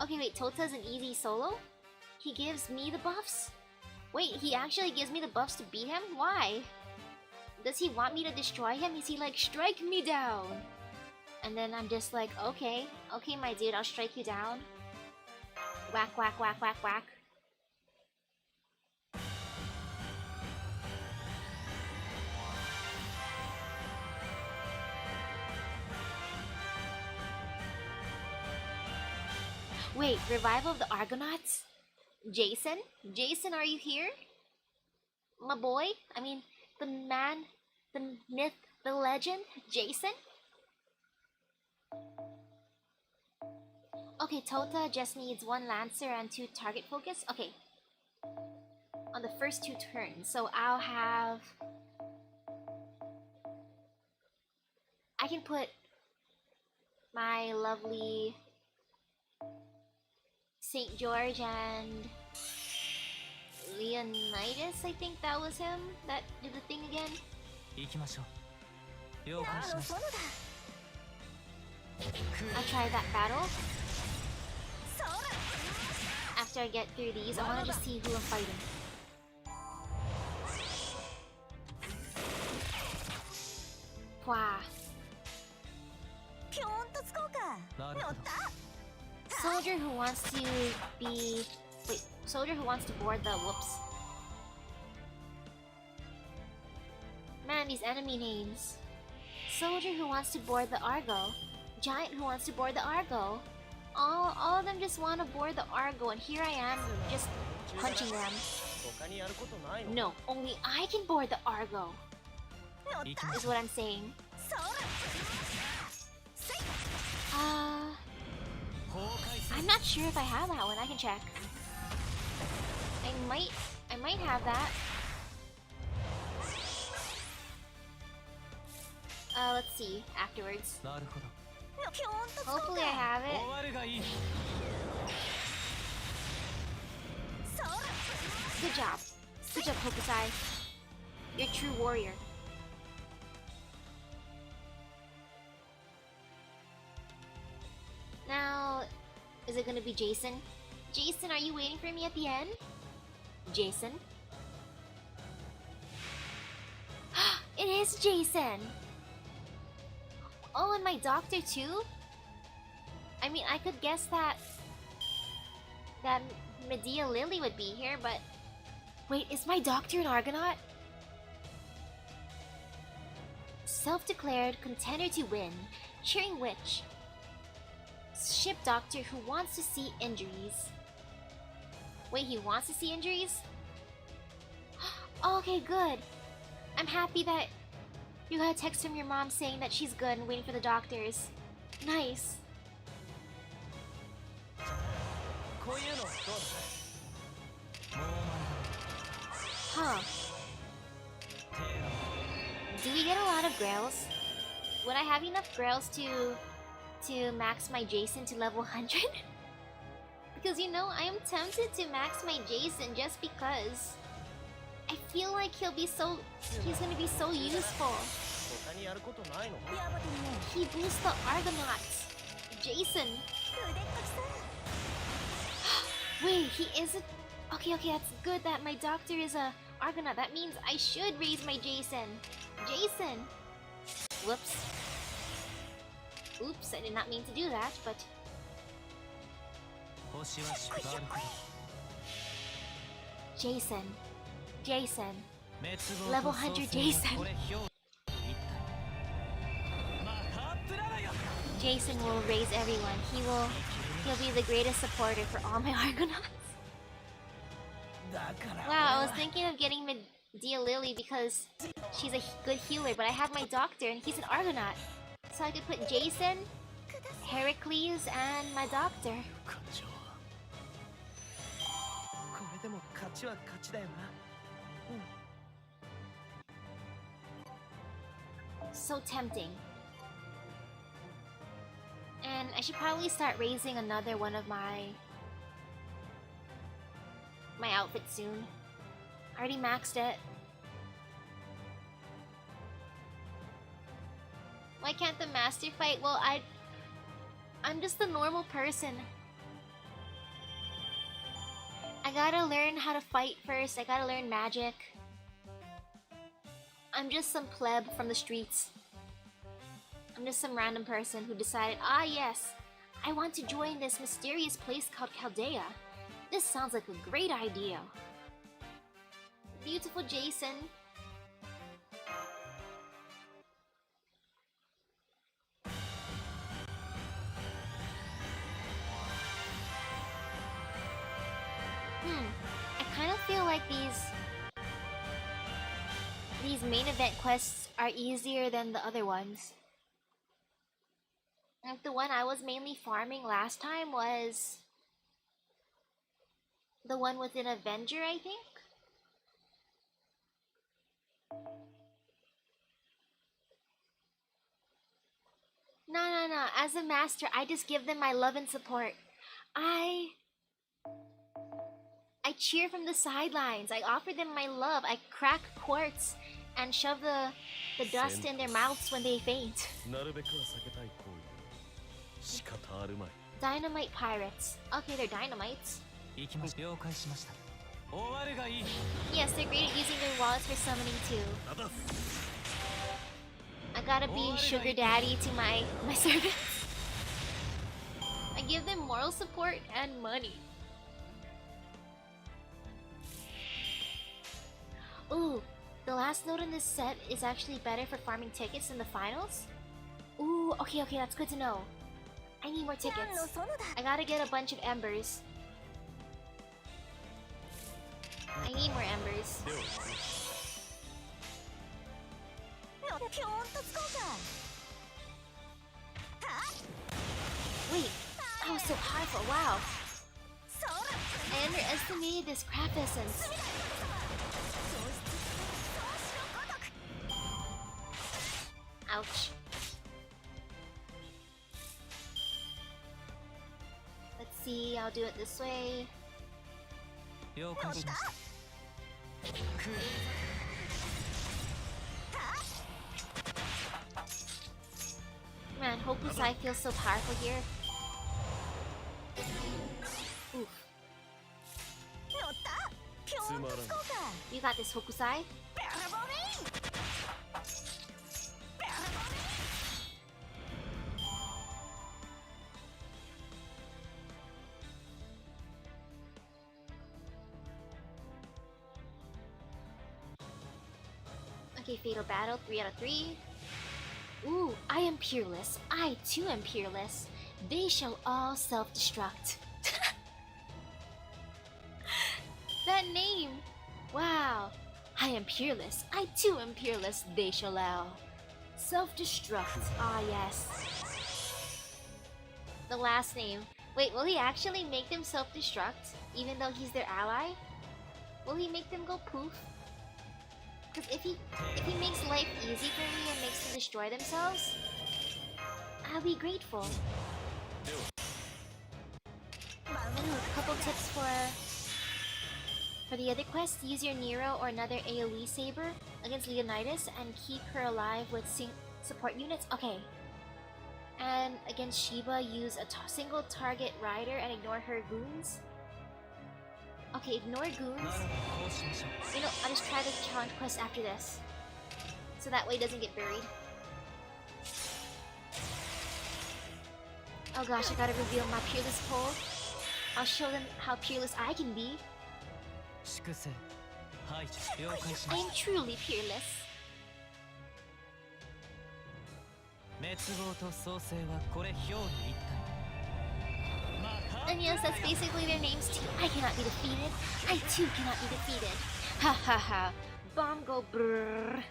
Okay, wait, Tota's an easy solo? He gives me the buffs? Wait, he actually gives me the buffs to beat him? Why? Does he want me to destroy him? Is he like, strike me down? And then I'm just like, okay, my dude, I'll strike you down. Whack, whack, whack, whack, whack. Wait, Revival of the Argonauts? Jason? Jason, are you here? My boy? I mean, the man, the myth, the legend? Jason? Okay, Tota just needs 1 Lancer and 2 target focus. Okay. On the first 2 turns, so I'll have... I can put my lovely St. George and Leonidas, I think that was him that did the thing again. I'll try that battle. After I get through these, I want to just see who I'm fighting. Qua. Soldier who wants to be... Wait, soldier who wants to board the... Whoops. Man, these enemy names. Soldier who wants to board the Argo. Giant who wants to board the Argo. All of them just want to board the Argo, and here I am just punching them. No, only I can board the Argo. Is what I'm saying. I'm not sure if I have that one. I can check. I might have that. Let's see afterwards. Hopefully I have it. Good job. Good job, Hokusai. You're a true warrior. Now, is it gonna be Jason? Jason, are you waiting for me at the end? Jason? It is Jason! Oh, and my doctor too? I mean, I could guess that Medea Lily would be here, but... Wait, is my doctor an Argonaut? Self-declared contender to win, cheering witch. Ship doctor who wants to see injuries. Wait, he wants to see injuries? Okay, good. I'm happy that you got a text from your mom saying that she's good and waiting for the doctors. Nice. Huh. Do we get a lot of grails? Would I have enough grails to max my Jason to level 100? Because you know, I am tempted to max my Jason just because I feel like he's gonna be so useful. He boosts the Argonauts. Jason. Wait, he isn't. Okay, that's good that my doctor is a Argonaut. That means I should raise my Jason. Jason. Whoops. Oops, I did not mean to do that, but... Jason. Level 100 Jason. Jason will raise everyone. He'll be the greatest supporter for all my Argonauts. Wow, I was thinking of getting Medea Lily because she's a good healer, but I have my doctor and he's an Argonaut. So I could put Jason, Heracles, and my doctor. So tempting. And I should probably start raising another one of my outfits soon. I already maxed it. Why can't the master fight? Well, I'm just a normal person. I gotta learn how to fight first. I gotta learn magic. I'm just some pleb from the streets. I'm just some random person who decided, ah yes, I want to join this mysterious place called Chaldea. This sounds like a great idea. Beautiful Jason. I kind of feel like these main event quests are easier than the other ones. Like the one I was mainly farming last time was the one with an Avenger, I think? No. As a master, I just give them my love and support. I cheer from the sidelines. I offer them my love. I crack quartz and shove the dust in their mouths when they faint. Dynamite pirates. Okay, they're dynamites. Yes, they're great at using their wallets for summoning too. I gotta be a sugar daddy to my servants. I give them moral support and money. Ooh, the last note in this set is actually better for farming tickets than the finals? Ooh, okay, that's good to know. I need more tickets. I gotta get a bunch of embers. I need more embers. Wait, I was so powerful, wow. I underestimated this craft essence. Ouch. Let's see, I'll do it this way. Man, Hokusai feels so powerful here. Oof. You got this, Hokusai. Okay, Fatal Battle, 3 out of 3. Ooh, I am peerless. I too am peerless. They shall all self-destruct. That name! Wow. I am peerless. I too am peerless. They shall all self-destruct. Ah, yes. The last name. Wait, will he actually make them self-destruct? Even though he's their ally? Will he make them go poof? Because if he makes life easy for me and makes them destroy themselves, I'll be grateful. Ooh, a couple tips for the other quest. Use your Nero or another AoE saber against Leonidas and keep her alive with support units. Okay. And against Shiba, use a single target rider and ignore her goons. Okay, ignore goons. You know, I'll just try the challenge quest after this. So that way it doesn't get buried. Oh gosh, I gotta reveal my peerless pole. I'll show them how peerless I can be. I am truly peerless. And yes, that's basically their names too. I cannot be defeated. I too cannot be defeated. Ha ha ha. Bomb go brrrr.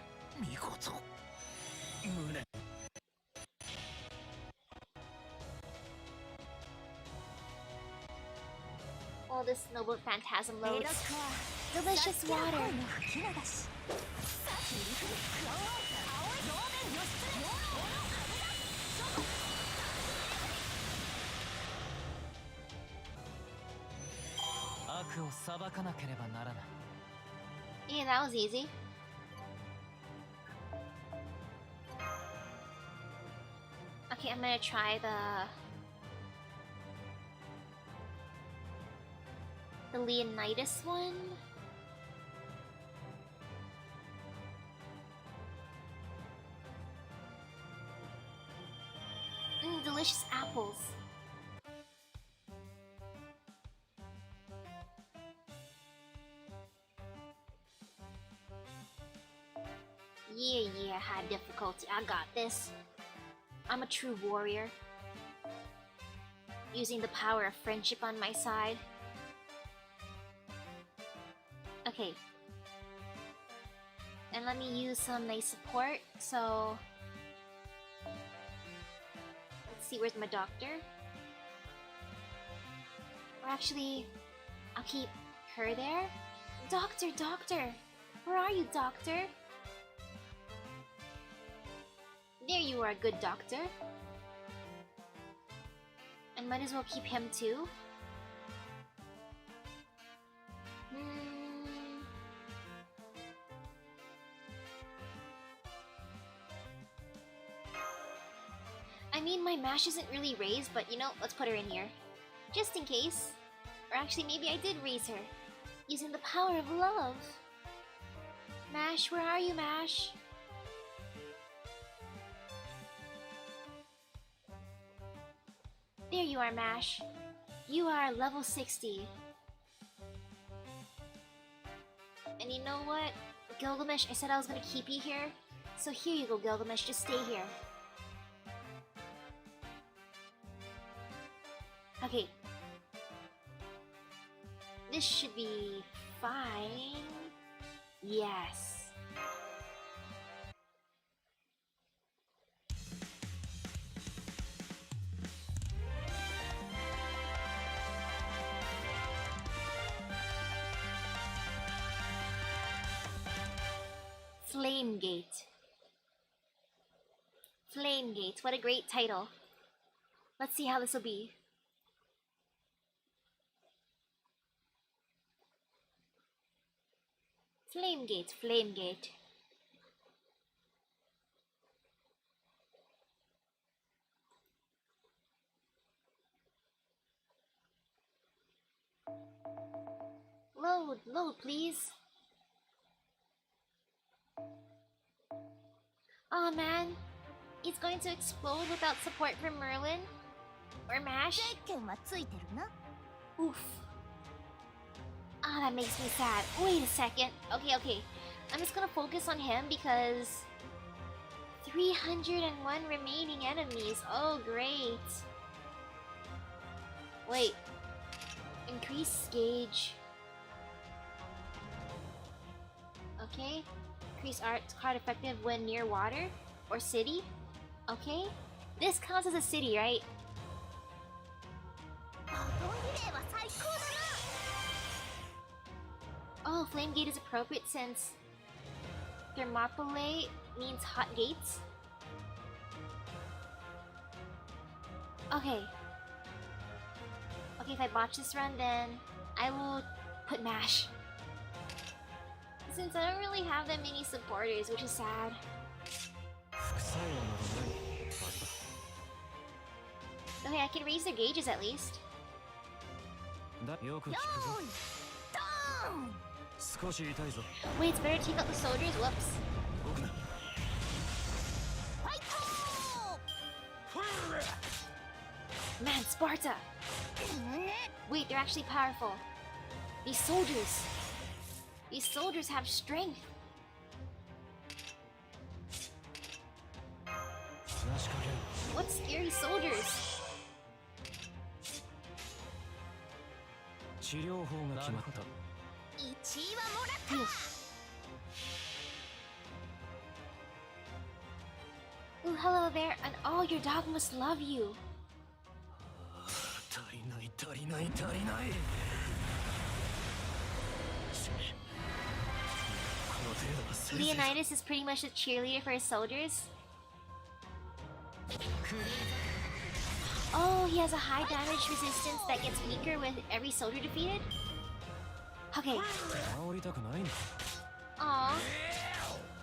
All this noble phantasm loads. Delicious water. Yeah, that was easy. Okay, I'm gonna try the Leonidas one. Delicious apples. Yeah, high difficulty. I got this. I'm a true warrior. Using the power of friendship on my side. Okay. And let me use some nice support, so... Let's see, where's my doctor? Or actually, I'll keep her there. Doctor! Where are you, doctor? There you are, good doctor. And might as well keep him too. I mean, my mash isn't really raised, but you know, let's put her in here. Just in case. Or actually, maybe I did raise her. Using the power of love. Mash, where are you, Mash? here you are, Mash. You are level 60. And you know what? Gilgamesh, I said I was gonna keep you here. So here you go, Gilgamesh, just stay here. Okay. This should be fine. Yes. Flamegate. Flamegate, what a great title. Let's see how this will be. Flamegate, Flamegate. Load, load, please. Aw, man. It's going to explode without support from Merlin? Or Mash? Oof. Ah, that makes me sad. Wait a second. Okay, okay. I'm just gonna focus on him because 301 remaining enemies. Oh, great. Wait. Increase gauge. Okay. Increase art card effective when near water or city. Okay. This counts as a city, right? Oh, Flamegate is appropriate since Thermopylae means hot gates. Okay. Okay, if I botch this run, then I will put Mash. Since I don't really have that many supporters, which is sad. Okay, I can raise their gauges at least. Wait, it's better to take out the soldiers? Whoops. Man, Sparta! Wait, they're actually powerful. These soldiers have strength. What scary soldiers? Ooh, hello there, and oh, your dog must love you. Leonidas is pretty much a cheerleader for his soldiers. Oh, he has a high damage resistance that gets weaker with every soldier defeated? Okay. Aww.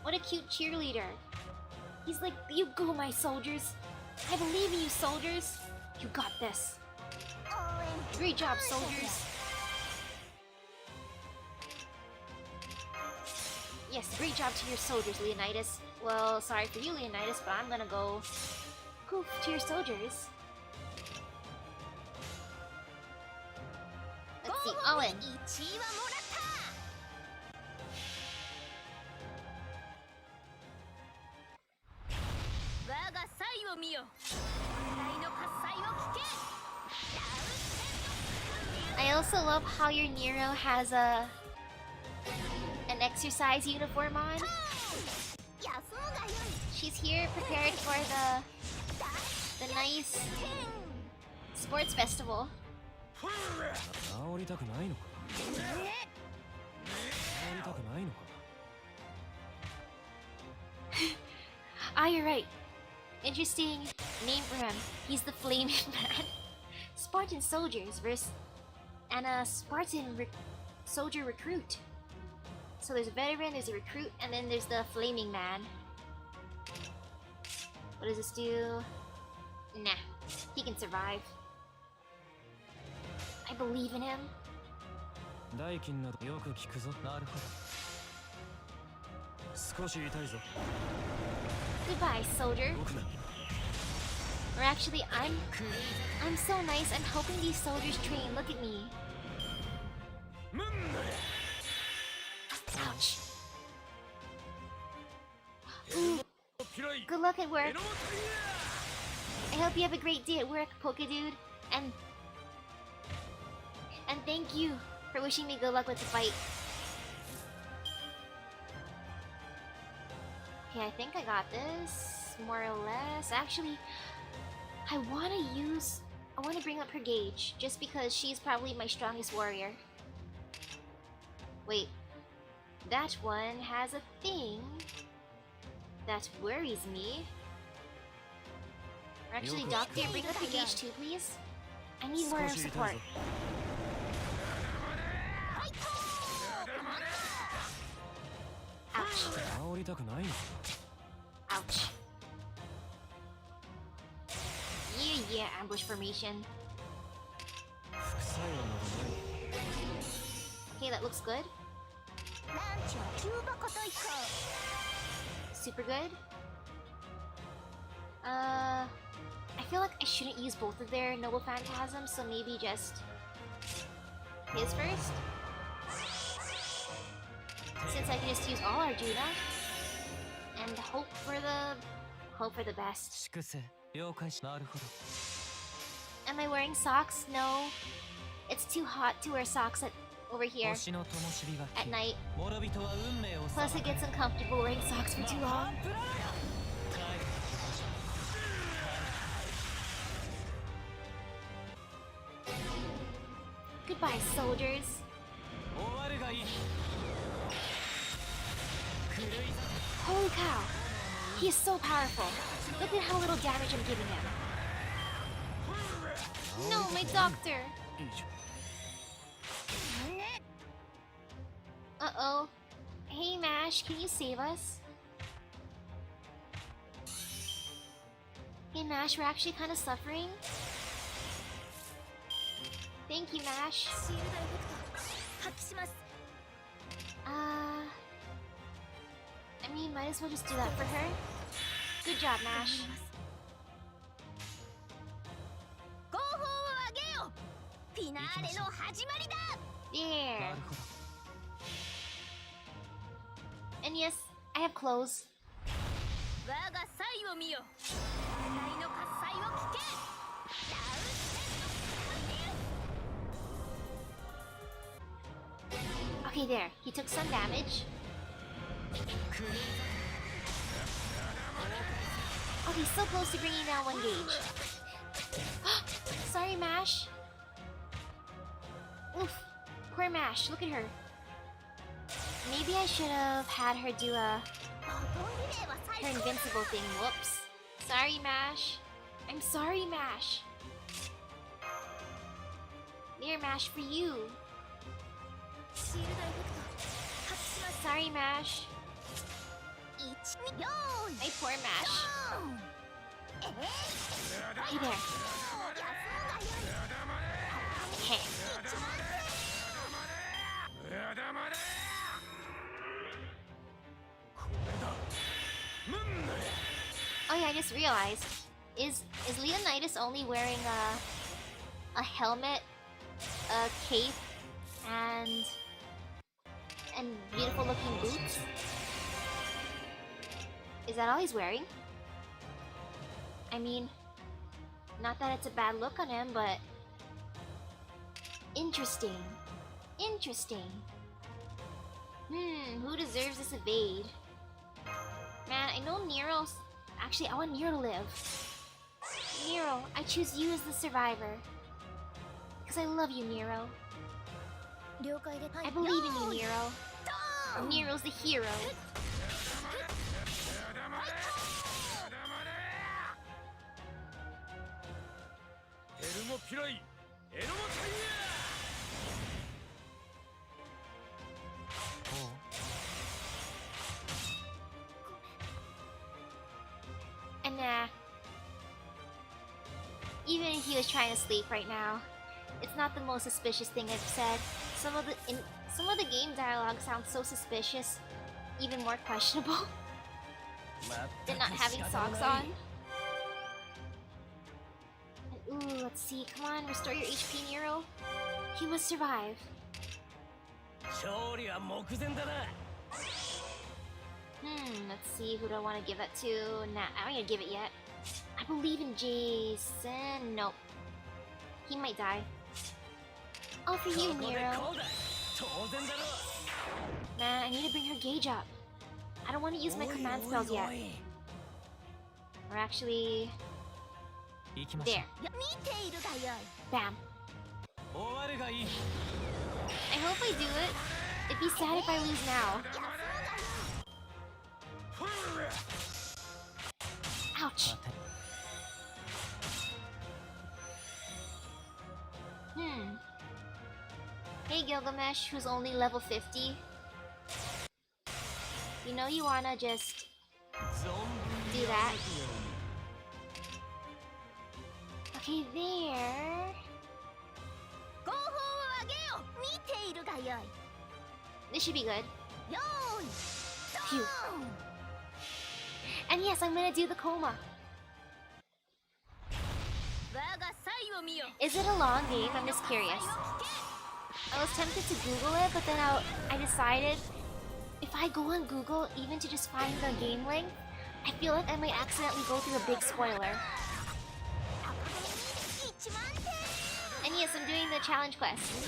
What a cute cheerleader. He's like, you go, my soldiers. I believe in you, soldiers. You got this. Great job, soldiers. Yes, great job to your soldiers, Leonidas. Well, sorry for you, Leonidas, but I'm gonna go poof to your soldiers. Let's see, Owen. I also love how your Nero has an exercise uniform on. She's here prepared for the nice sports festival. Ah, you're right. Interesting name for him. He's the Flaming Man. Spartan soldiers versus and a Spartan soldier recruit. So there's a veteran, there's a recruit, and then there's the Flaming Man. What does this do? Nah, he can survive. I believe in him. Goodbye, soldier. Or actually, I'm so nice. I'm helping these soldiers train. Look at me. Ouch. Ooh. Good luck at work. I hope you have a great day at work, Poke Dude. And thank you for wishing me good luck with the fight. Okay, I think I got this, more or less. Actually, I want to bring up her gauge, just because she's probably my strongest warrior. Wait, that one has a thing that worries me. Or actually, Doctor, bring up the gauge too, please. I need more support. Ouch. Ouch. Yeah, ambush formation. Okay, that looks good. Super good. I feel like I shouldn't use both of their Noble Phantasms, so maybe just his first. Since I can just use all Arjuna and hope for the best. Am I wearing socks? No. It's too hot to wear socks over here at night. Plus it gets uncomfortable wearing socks for too long. Goodbye, soldiers. Holy cow! He is so powerful. Look at how little damage I'm giving him. No, my doctor! Uh-oh. Hey, Mash, can you save us? Hey, Mash, we're actually kind of suffering. Thank you, Mash. I mean, might as well just do that for her. Good job, Mash. There. And yes, I have clothes. Okay, there. He took some damage. Oh, he's so close to bringing down one gauge. Sorry, Mash. Oof. Poor Mash. Look at her. Maybe I should have had her do her invincible thing. Whoops. Sorry, Mash. I'm sorry, Mash. There, Mash, for you. Sorry, Mash. My poor Mash. Hey there. Okay. Oh yeah, I just realized. Is Leonidas only wearing a helmet, a cape, and beautiful looking boots? Is that all he's wearing? I mean, not that it's a bad look on him, but interesting. Interesting. Who deserves this evade? Man, I know Nero's... Actually, I want Nero to live. Nero, I choose you as the survivor. Because I love you, Nero. I believe in you, Nero. Nero's the hero. And even if he was trying to sleep right now, it's not the most suspicious thing I've said. Some of the game dialogue sounds so suspicious, even more questionable than not having socks on. Ooh, let's see. Come on, restore your HP, Nero. He must survive. Let's see. Who do I want to give it to? Nah, I don't gonna give it yet. I believe in Jason. Nope. He might die. All for you, Nero. Man, I need to bring her gauge up. I don't want to use my command spells yet. Or actually... There. Bam. I hope I do it. It'd be sad if I lose now. Ouch. Hey Gilgamesh, who's only level 50. You know you wanna just do that. Okay, there. This should be good. Phew. And yes, I'm gonna do the coma. Is it a long game? I'm just curious. I was tempted to Google it, but then I decided if I go on Google even to just find the game link, I feel like I might accidentally go through a big spoiler. And yes, I'm doing the challenge quest.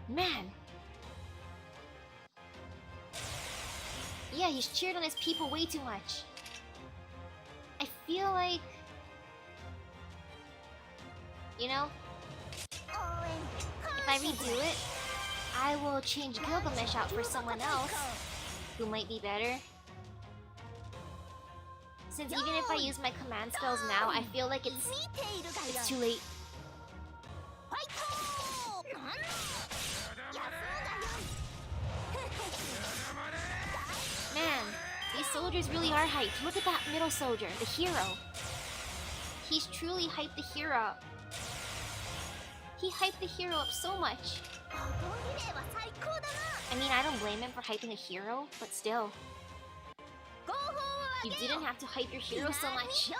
Man. Yeah, he's cheered on his people way too much. I feel like... You know? If I redo it, I will change Gilgamesh out for someone else who might be better. Since even if I use my command spells now, I feel like it's too late. Man, these soldiers really are hyped. Look at that middle soldier, the hero. He's truly hyped the hero up. He hyped the hero up so much. I mean, I don't blame him for hyping a hero, but still. You didn't have to hype your hero so much.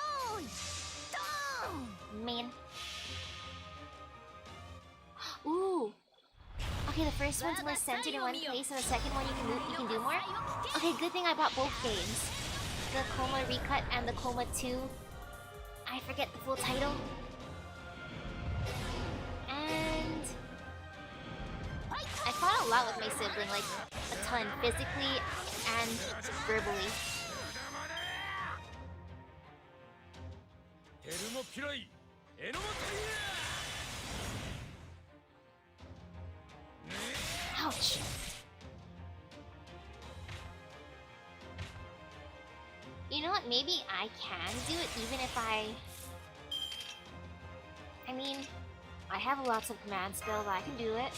Man. Ooh. Okay, the first one's more centered in one place, and the second one you can do more. Okay, good thing I bought both games. The Coma Recut and the Coma 2. I forget the full title. And I fought a lot with my sibling, like a ton, physically and verbally. Ouch. You know what, maybe I can do it even if I mean, I have lots of command spells, I can do it.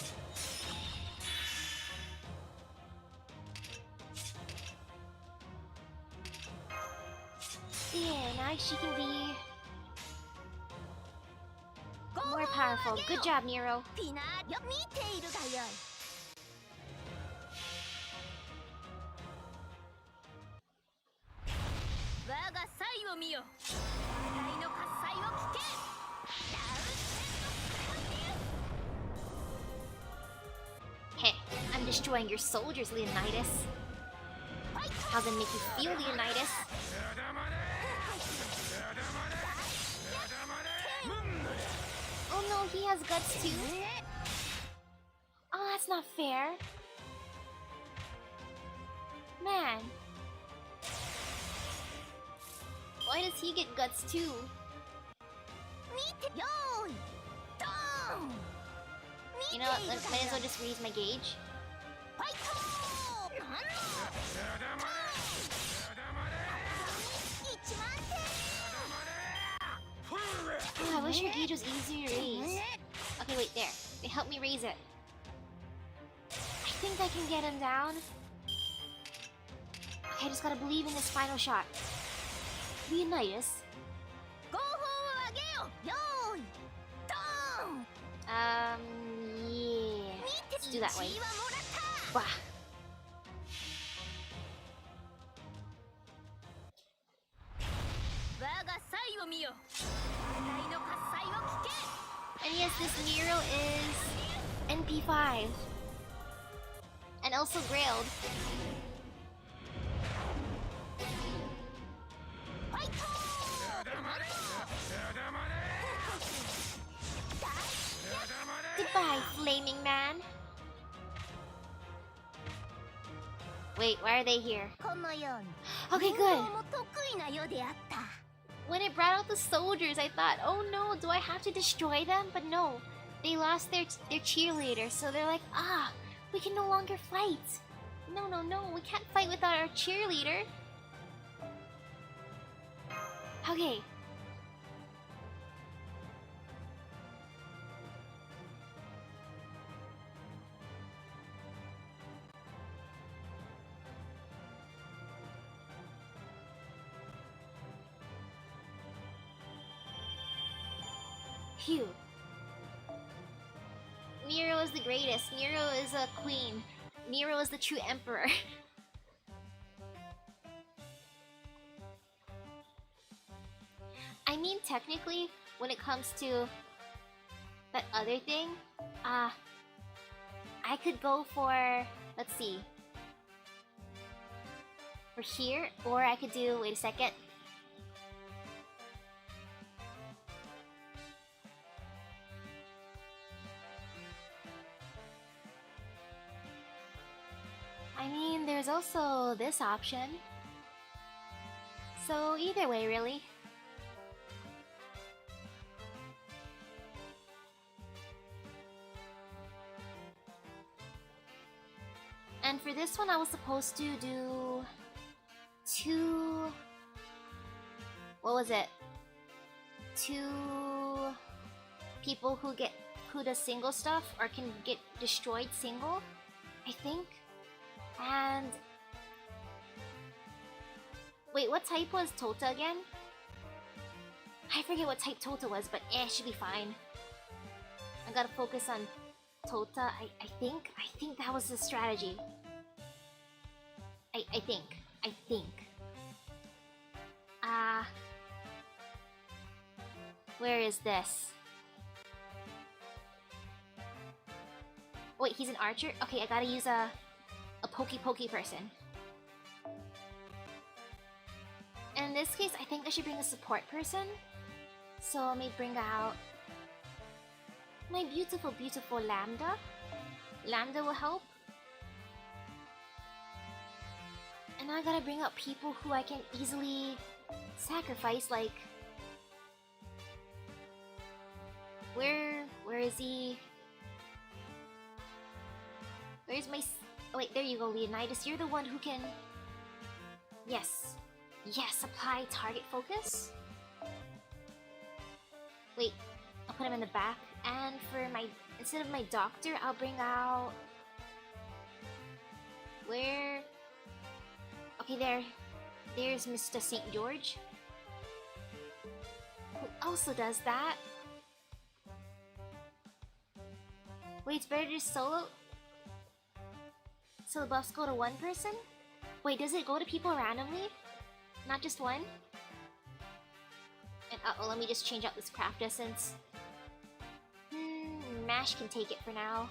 Yeah, now she can be more powerful. Good job, Nero. Hey, I'm destroying your soldiers, Leonidas. How's it make you feel, Leonidas? Oh no, he has guts too? Oh, that's not fair. Man. Why does he get guts too? You know what, might as well just raise my gauge. Oh, I wish your gauge was easier to raise. Okay, wait, there. They helped me raise it. I think I can get him down. Okay, I just gotta believe in this final shot. Leonidas. Yeah. Let's do that way. Bah. And yes, this Nero is NP5. And also Grailed. Goodbye, flaming man. Wait, why are they here? Okay, good. When it brought out the soldiers, I thought, oh no, do I have to destroy them? But no, they lost their cheerleader, so they're like, we can no longer fight. No, we can't fight without our cheerleader. Okay. Phew. Nero is the greatest. Nero is a queen. Nero is the true emperor. I mean, technically, when it comes to that other thing, I could go for, let's see, for here, or I could do, wait a second. I mean, there's also this option. So either way, really. And for this one, I was supposed to do 2... What was it? 2 people who does single stuff or can get destroyed single, I think. And wait, what type was Tota again? I forget what type Tota was, but it should be fine. I gotta focus on Tota. I think that was the strategy. I think. Where is this? Wait, he's an archer? Okay, I gotta use a pokey person. And in this case, I think I should bring a support person. So let me bring out my beautiful Lambda. Lambda will help. And I gotta bring out people who I can easily sacrifice, like... Where is he? Where's my... Oh wait, there you go, Leonidas. You're the one who can... Yes, apply target focus. Wait, I'll put him in the back. And for my... Instead of my doctor, I'll bring out... Where... Okay, there's Mr. St. George, who also does that. Wait, it's better to solo? So the buffs go to one person? Wait, does it go to people randomly? Not just one? And let me just change out this craft essence. Mash can take it for now.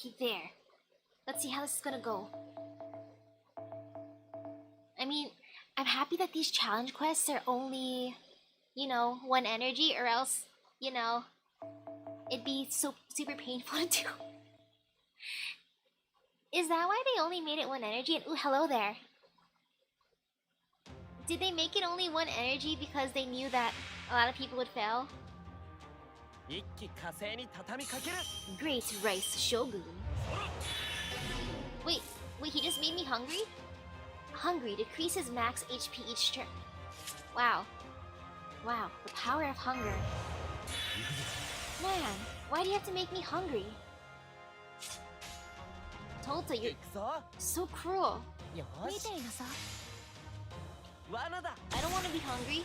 Okay, there. Let's see how this is gonna go. I mean, I'm happy that these challenge quests are only, you know, 1 energy, or else, you know, it'd be so super painful to do. Is that why they only made it 1 energy? And ooh, hello there. Did they make it only 1 energy because they knew that a lot of people would fail? Great rice shogun. Wait, he just made me hungry? Hungry decreases max HP each turn. Wow, the power of hunger. Man, why do you have to make me hungry? Tota, you're so cruel. I don't want to be hungry.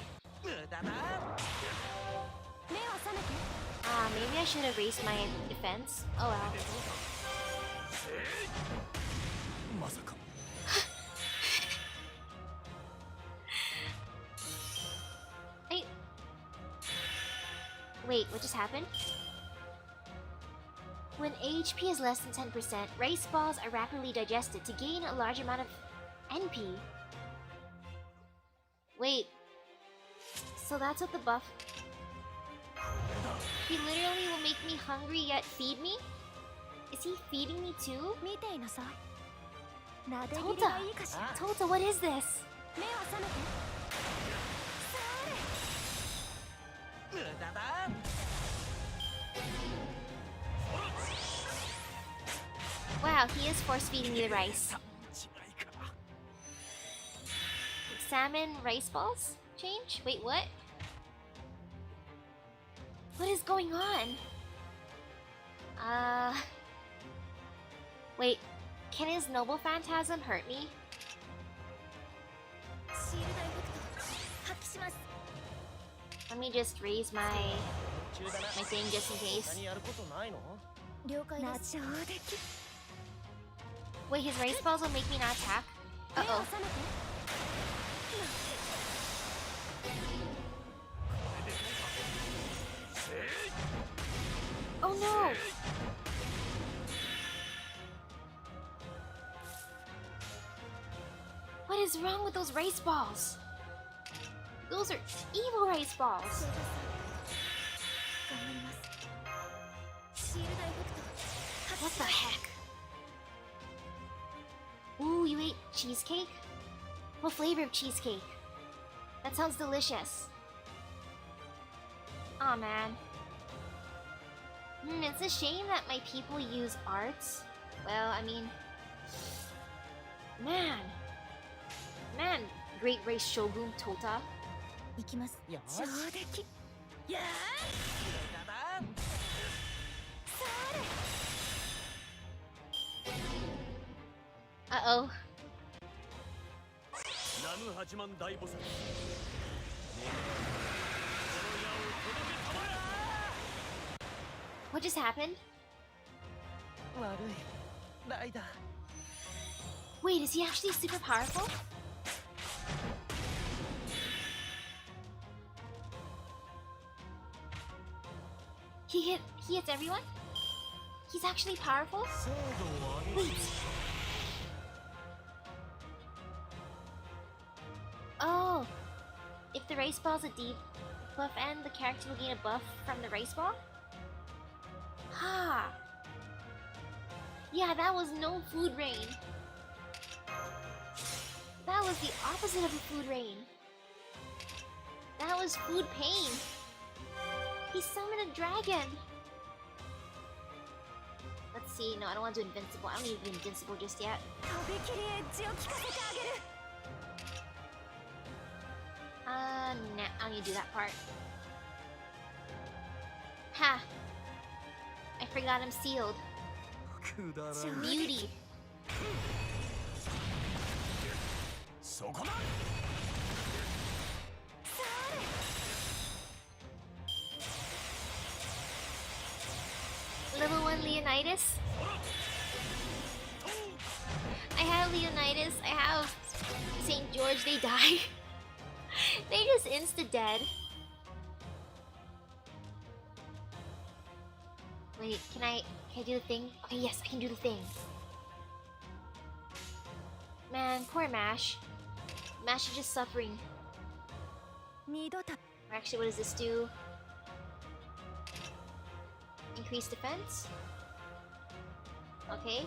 Maybe I should have raised my defense. Oh well. Wait, what just happened? When AHP is less than 10%, rice balls are rapidly digested to gain a large amount of NP. Wait, so that's what the buff... He literally will make me hungry yet feed me? Is he feeding me too? Tota! Tota, what is this? Wow, he is force feeding me the rice. Salmon rice balls? Change? Wait, what? What is going on? Wait, can his noble phantasm hurt me? Let me just raise my thing just in case. Wait, his rice balls will make me not attack? Uh-oh. Oh no! What is wrong with those rice balls? Those are evil rice balls! What the heck? Ooh, you ate cheesecake? What flavor of cheesecake? That sounds delicious. Aw, man. It's a shame that my people use arts. Well, I mean... Man, Great Race Shogun Tota. Uh-oh. What just happened? Wait, is he actually super powerful? He hits everyone? He's actually powerful? Wait. Oh, if the rice ball's a debuff and the character will gain a buff from the rice ball? Ha! Yeah, that was no food rain. That was the opposite of a food rain. That was food pain. He summoned a dragon. Let's see. No, I don't want to do invincible. I don't need to be invincible just yet. Nah, I don't need to do that part. Ha! I forgot I'm sealed. Beauty. Level 1 Leonidas. I have Leonidas. I have St. George. They die. They just insta-dead. Wait, can I do the thing? Okay, yes, I can do the thing. Man, poor Mash. Mash is just suffering. Or actually, what does this do? Increase defense? Okay.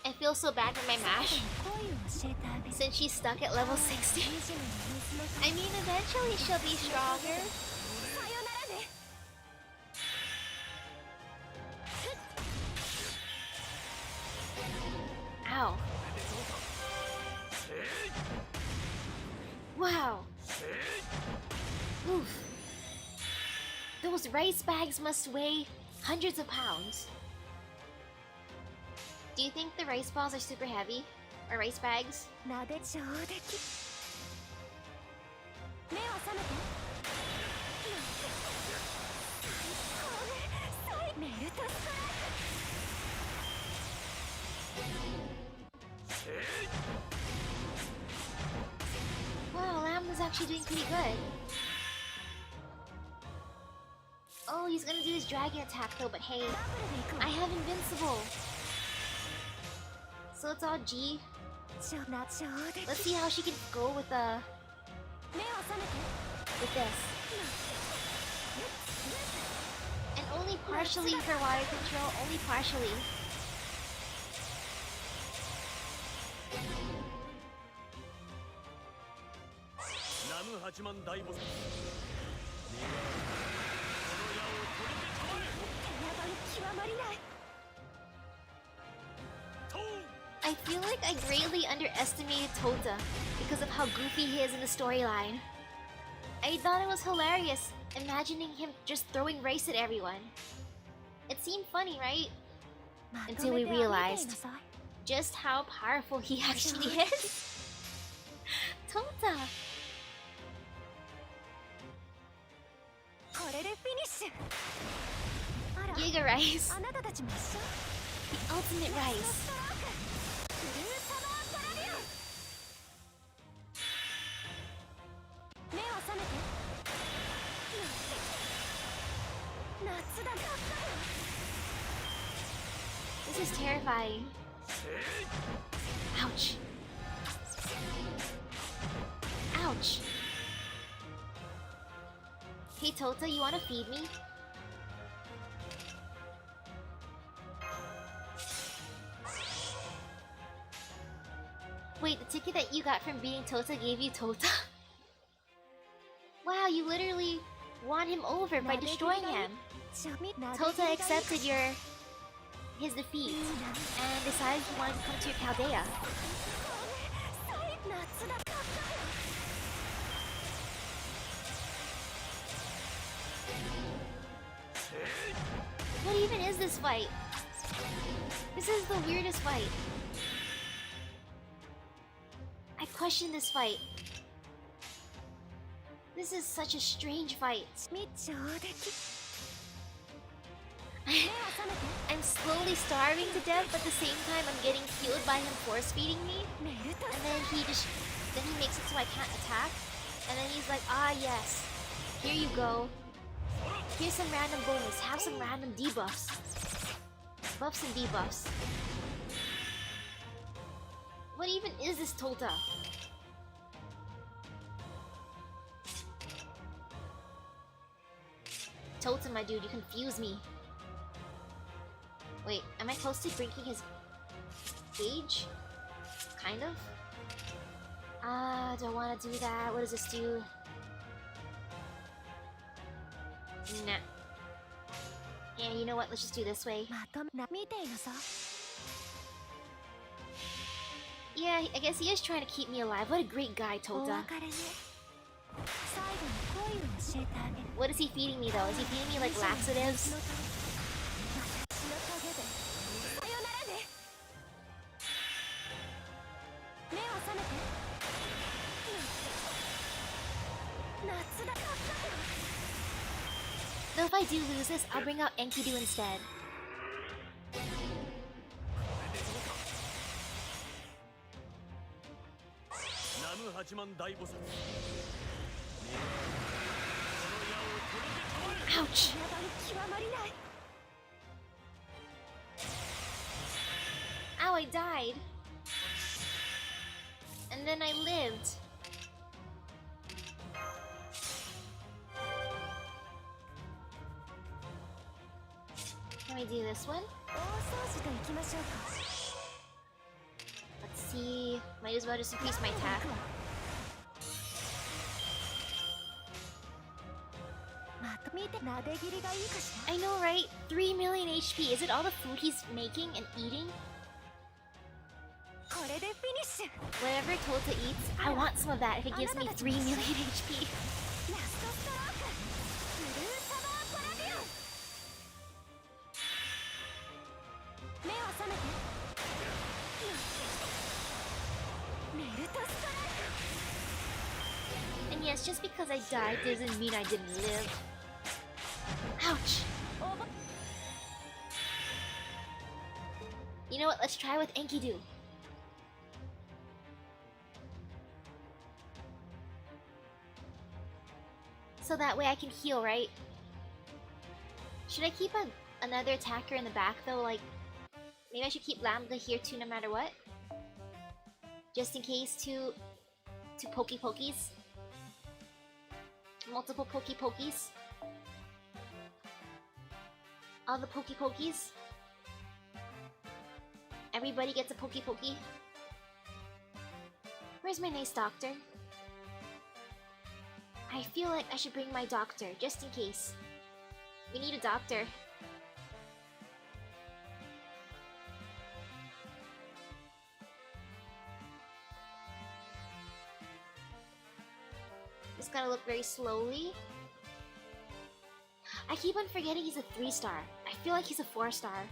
I feel so bad for my Mash, since she's stuck at level 60. I mean, eventually she'll be stronger. Those rice bags must weigh hundreds of pounds. Do you think the rice balls are super heavy? Or rice bags? Wow, Lamb was actually doing pretty good. Oh, he's gonna do his dragon attack though, but hey, I have invincible. So it's all G. Let's see how she can go with this. And only partially for water control, only partially. I feel like I greatly underestimated Tota because of how goofy he is in the storyline. I thought it was hilarious, imagining him just throwing rice at everyone. It seemed funny, right? Until we realized just how powerful he actually is. Tota! Giga Rice. The ultimate rice. This is terrifying. Ouch. Ouch. Hey Tota, you wanna feed me? Wait, the ticket that you got from beating Tota gave you Tota? Wow, you literally won him over by destroying him. Tota accepted his defeat and decided he wanted to come to your Chaldea. What even is this fight? This is the weirdest fight. I question this fight. This is such a strange fight. I'm slowly starving to death, but at the same time I'm getting fueled by him force feeding me. And then he makes it so I can't attack. And then he's like, ah yes, here you go. Here's some random bonus, have some random debuffs. Buffs and debuffs. What even is this Tota? Tota, my dude, you confuse me. Wait, am I close to breaking his cage? Kind of? Don't wanna do that. What does this do? Nah. Yeah, you know what? Let's just do this way. Yeah, I guess he is trying to keep me alive. What a great guy, Tota. What is he feeding me though? Is he feeding me like laxatives? Though if I do lose this, I'll bring out Enkidu instead. Ouch! Ow, I died. And then I lived. Can we do this one? Let's see. Might as well just increase my attack. I know, right? 3 million HP. Is it all the food he's making and eating? Whatever Tota eats, I want some of that if it gives me 3 million HP. guess just because I died doesn't mean I didn't live. Ouch! You know what? Let's try with Enkidu. So that way I can heal, right? Should I keep another attacker in the back though? Like, maybe I should keep Lambda here too no matter what? Just in case to pokey pokies? Multiple pokey pokies? All the pokey pokies? Everybody gets a pokey pokey? Where's my nice doctor? I feel like I should bring my doctor, just in case. We need a doctor. Just gotta look very slowly. I keep on forgetting he's a 3-star. I feel like he's a 4-star.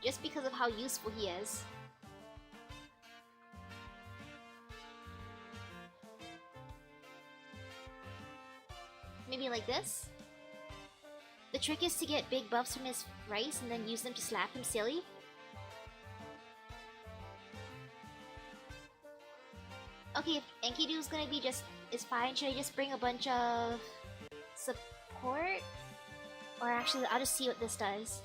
Just because of how useful he is. Maybe like this? The trick is to get big buffs from his rice and then use them to slap him silly. Okay, if Enkidu's gonna be is fine, should I just bring a bunch of support? Or actually, I'll just see what this does.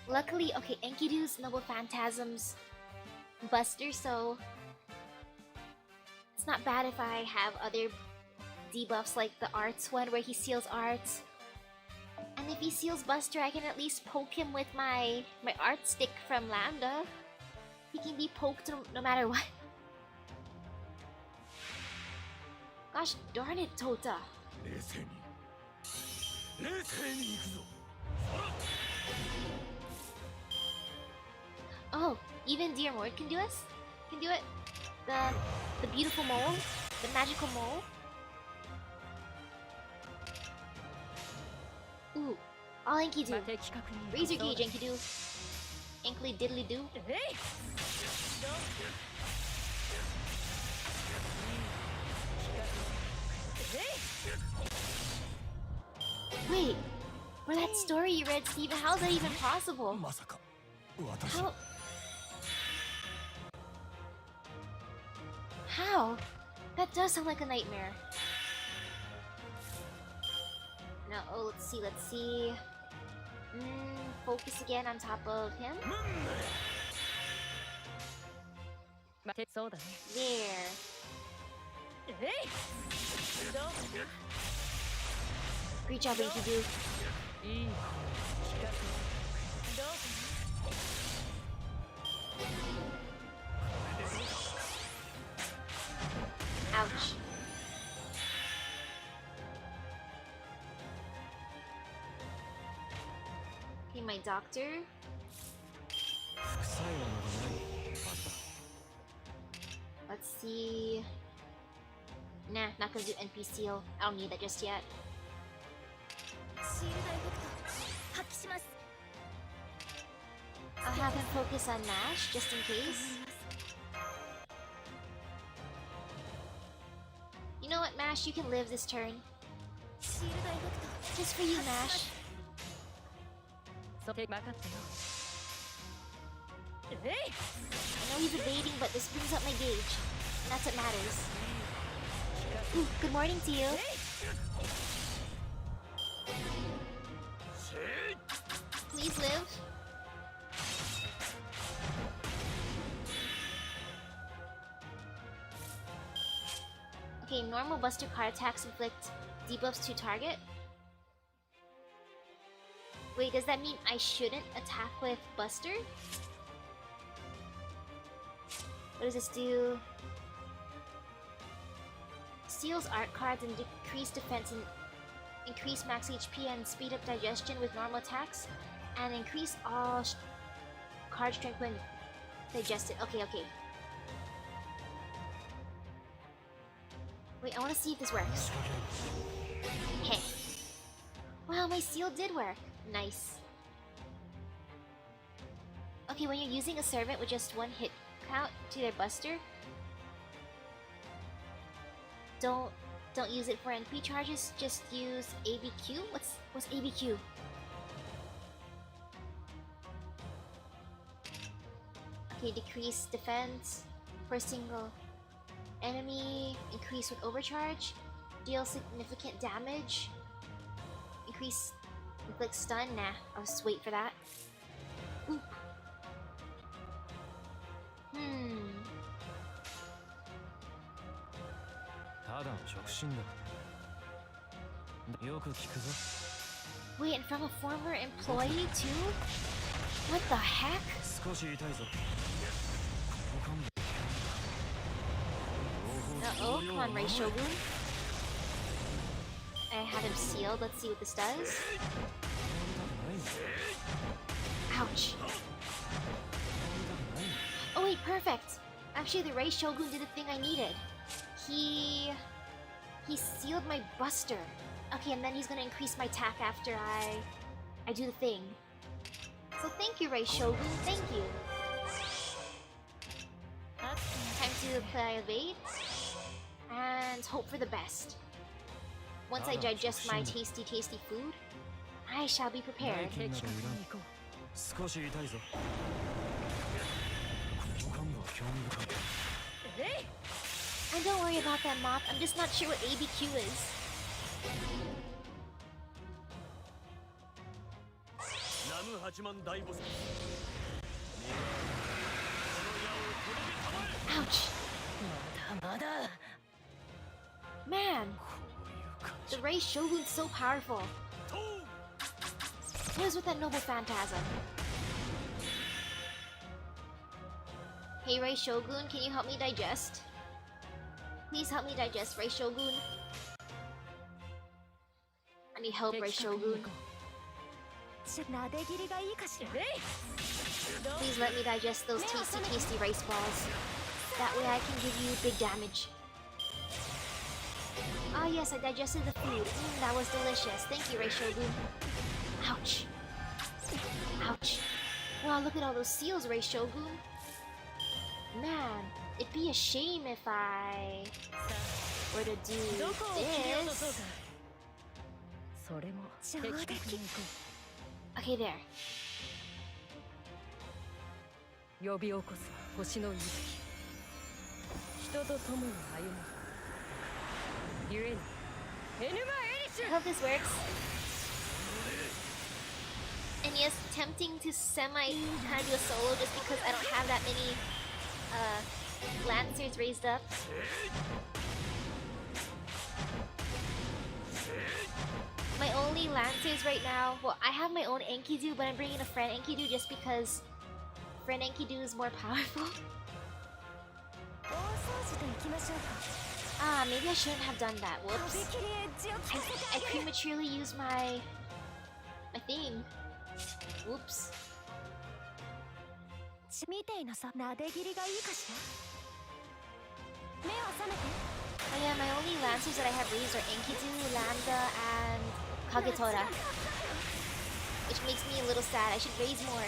Luckily, okay, Enkidu's Noble Phantasm's Buster, so it's not bad if I have other debuffs like the arts one where he seals arts. And if he seals Buster, I can at least poke him with my art stick from Lambda. He can be poked no matter what. Gosh darn it, Tota. Oh, even Dear Mord can do it? The beautiful mole? The magical mole? Ooh, all Enkidu. Raise your gauge, Enkidu. Inkly diddly do. Wait, for that story you read, Steven, how's that even possible? How? That does sound like a nightmare. No, oh, let's see. Focus again on top of him. There. Great job, Enkidu. Ouch. Okay, my doctor. Let's see. Nah, not gonna do NP seal. I don't need that just yet. I'll have him focus on Nash, just in case. You know what, Mash? You can live this turn. Just for you, Mash. I know he's evading, but this brings up my gauge. And that's what matters. Ooh, good morning to you. Please live. Okay, normal Buster card attacks inflict debuffs to target. Wait, does that mean I shouldn't attack with Buster? What does this do? Steals art cards and decrease defense and increase max HP and speed up digestion with normal attacks, and increase all card strength when digested. Okay. Wait, I want to see if this works. Hey. Wow, my seal did work. Nice. Okay, when you're using a servant with just one hit count to their buster, don't use it for NP charges, just use ABQ? What's ABQ? Okay, decrease defense for a single enemy, increase with overcharge, deal significant damage, increase inflict stun. Nah, I'll just wait for that. Oop. Wait, and from a former employee too? What the heck? Uh-oh, come on, Ray Shogun. I have him sealed. Let's see what this does. Ouch. Oh wait, perfect! Actually, the Ray Shogun did the thing I needed. He sealed my buster. Okay, and then he's gonna increase my attack after I do the thing. So thank you, Ray Shogun. Thank you. Time to apply evade and hope for the best. Once I digest my tasty food, I shall be prepared. And don't worry about that, Mop. I'm just not sure what ABQ is. Ouch. Man, the Ray Shogun's so powerful. What is with that noble phantasm? Hey Ray Shogun, can you help me digest? Please help me digest, Ray Shogun. I need help, Ray Shogun. Please let me digest those tasty rice balls. That way I can give you big damage. Ah yes, I digested the food. That was delicious. Thank you, Ray Shogun. Ouch. Ouch. Wow, look at all those seals, Ray Shogun. Man, it'd be a shame if I were to do this. Okay, there. I hope this works. And yes, tempting to kind of do a solo just because I don't have that many Lancers raised up. My only Lancers right now, well, I have my own Enkidu, but I'm bringing a friend Enkidu just because friend Enkidu is more powerful. Ah, maybe I shouldn't have done that. Whoops. I prematurely used my thing. Whoops. Oh yeah, my only Lancers that I have raised are Enkidu, Lambda, and Kagetora. Which makes me a little sad. I should raise more.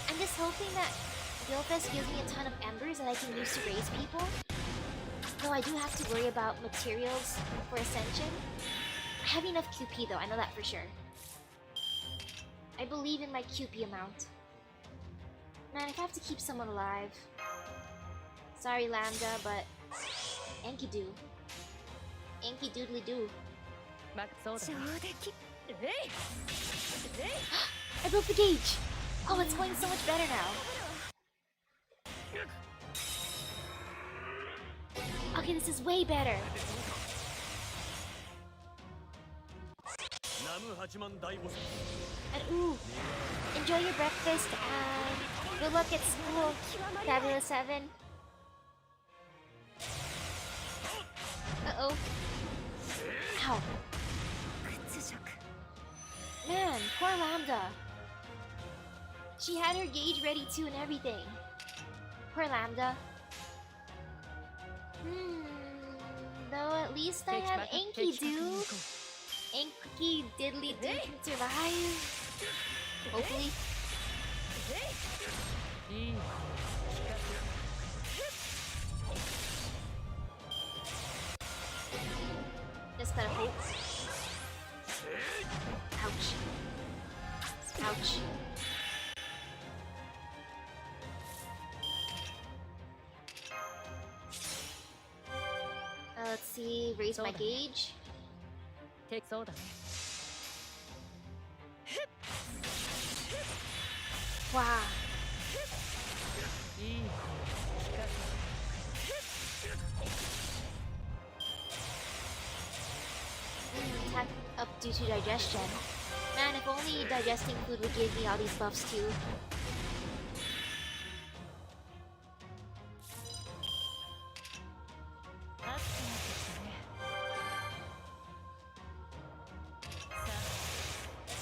I'm just hoping that Guildfest gives me a ton of embers that I can use to raise people. Though I do have to worry about materials for Ascension. I have enough QP though, I know that for sure. I believe in my QP amount. Man, if I have to keep someone alive. Sorry Lambda, but Enkidu. Enkidoodly-doo. I broke the gauge! Oh, it's going so much better now. Okay, this is way better. And ooh, enjoy your breakfast and good luck at school, Fabulous 7. Uh-oh. Ow. Man, poor Lambda. She had her gauge ready too and everything. Poor Lambda. Though at least I have Enkidu. Enki Diddly-Doo can survive. Hopefully. see, raise my gauge. Take soda. Wow. Attack up due to digestion. Man, if only digesting food would give me all these buffs too.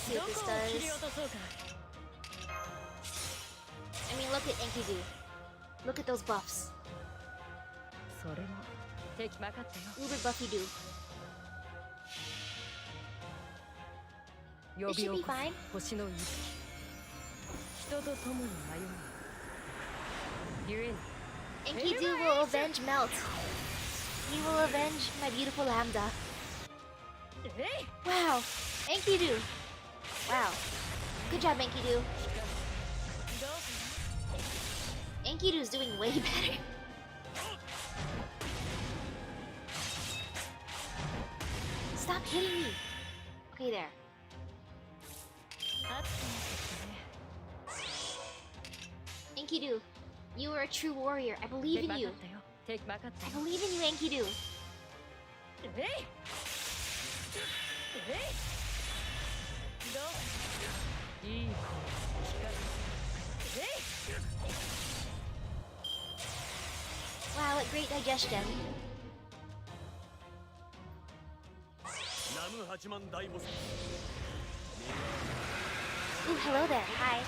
Let's see what this does. I mean, look at Enkidu. Look at those buffs. Uber Buffy do. This should be fine. Enkidu will avenge Melt. He will avenge my beautiful Lambda. Wow, Enkidu. Wow. Good job, Enkidu. Enkidu's doing way better. Stop hitting me. Okay, there. Enkidu, you are a true warrior. I believe in you. I believe in you, Enkidu. Wow, what great digestion. Ooh, hello there. Hi.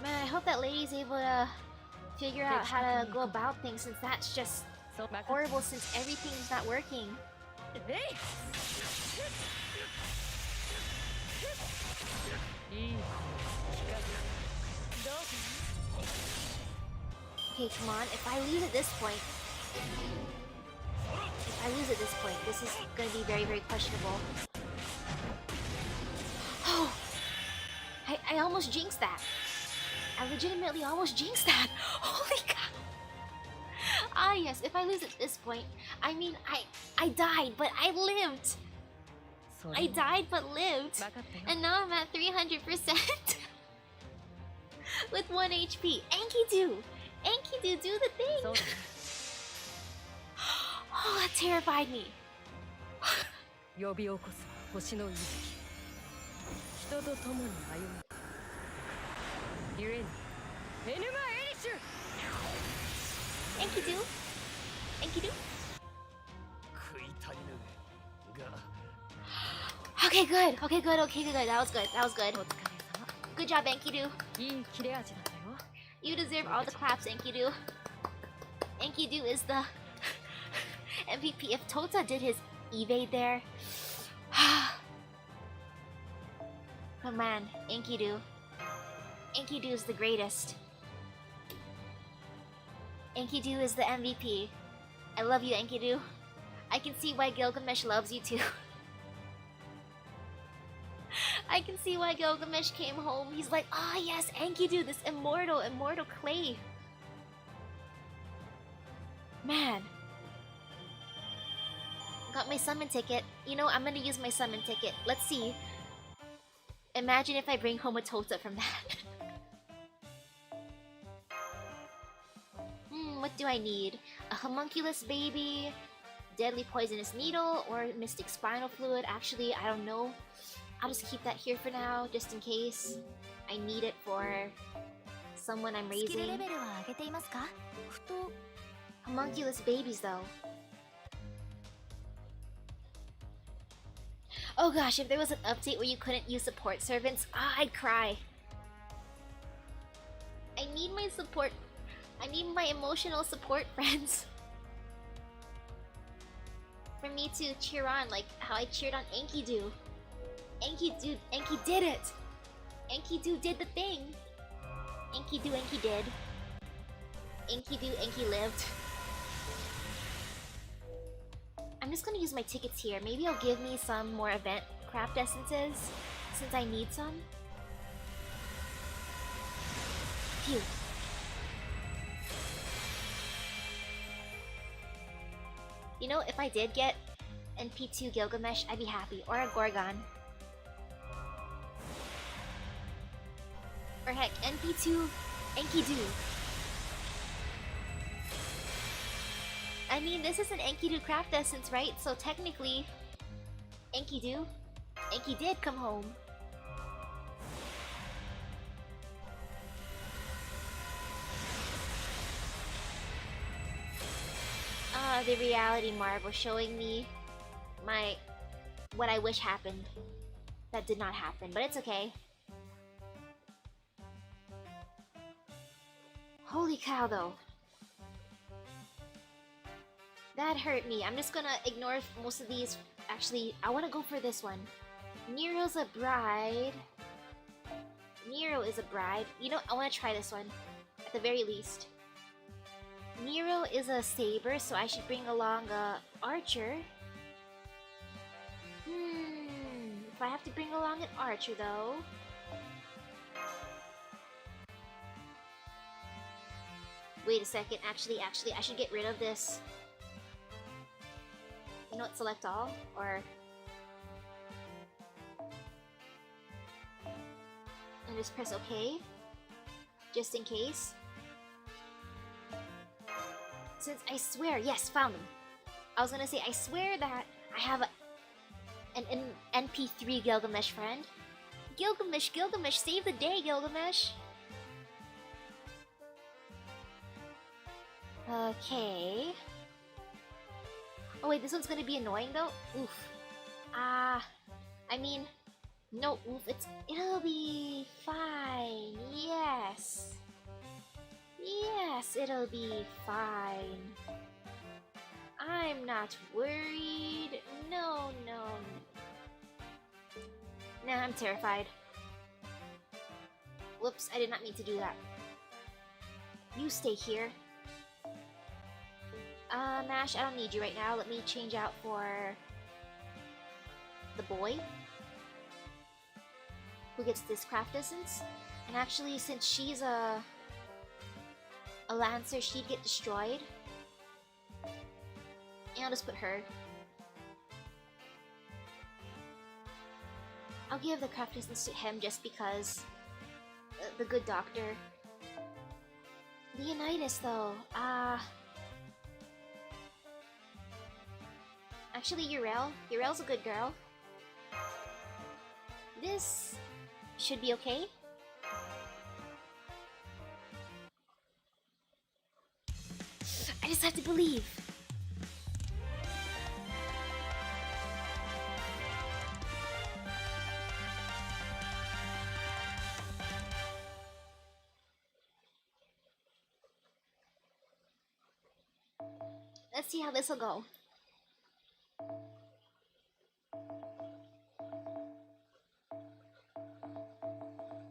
Man, I hope that lady's able to figure out how to go about things, since that's just horrible since everything's not working. Okay, come on. If I lose at this point... this is gonna be very, very questionable. Oh! I almost jinxed that. I legitimately almost jinxed that. Holy cow! Ah yes, if I lose at this point, I mean, I died, but I lived. I died but lived. And now I'm at 300% with 1 HP. Enkidu! Enkidu, do the thing! Oh, that terrified me. Enkidu? Enkidu? Okay, good. Okay, good. Okay, good. That was good. That was good. Good job, Enkidu. You deserve all the claps, Enkidu. Enkidu is the MVP. If Tota did his evade there... Come on, Enkidu. Enkidu is the greatest. Enkidu is the MVP. I love you, Enkidu. I can see why Gilgamesh loves you too. I can see why Gilgamesh came home. He's like, ah yes, Enkidu, this immortal clay. Man. Got my summon ticket. You know, I'm gonna use my summon ticket. Let's see. Imagine if I bring home a Tota from that. What do I need? A homunculus baby, deadly poisonous needle, or mystic spinal fluid? Actually, I don't know. I'll just keep that here for now, just in case I need it for someone I'm raising. Homunculus babies, though. Oh gosh, if there was an update where you couldn't use support servants, I'd cry. I need my support. I need my emotional support friends. For me to cheer on like how I cheered on Enkidu. Enki did it! Enkidu did the thing! Enki did. Enki lived. I'm just gonna use my tickets here. Maybe it'll give me some more event craft essences, since I need some. Phew. You know, if I did get NP2 Gilgamesh, I'd be happy. Or a Gorgon. Or heck, NP2 Enkidu. I mean, this is an Enkidu craft essence, right? So technically, Enki did come home. The reality marble showing me what I wish happened. That did not happen, but it's okay. Holy cow, though. That hurt me. I'm just gonna ignore most of these. Actually, I want to go for this one. Nero's a bride. Nero is a bride. You know, I want to try this one. At the very least. Nero is a saber, so I should bring along a archer. If I have to bring along an archer, though... Wait a second. Actually, I should get rid of this. You know what? Select all? Or... and just press OK. Just in case. Since I swear, yes, found them. I was gonna say, I swear that I have an NP3 Gilgamesh friend. Gilgamesh, save the day, Gilgamesh! Okay. Oh wait, this one's gonna be annoying though? Oof. I mean, no, oof, it'll be fine, yes. Yes, it'll be fine. I'm not worried. No. Nah, I'm terrified. Whoops, I did not mean to do that. You stay here. Nash, I don't need you right now. Let me change out for... the boy. Who gets this craft essence. And actually, since she's a Lancer, she'd get destroyed. And I'll just put her. I'll give the craft essence to him just because... the good doctor. Leonidas, though. Actually, Urel's a good girl. This should be okay. I just have to believe. Let's see how this will go.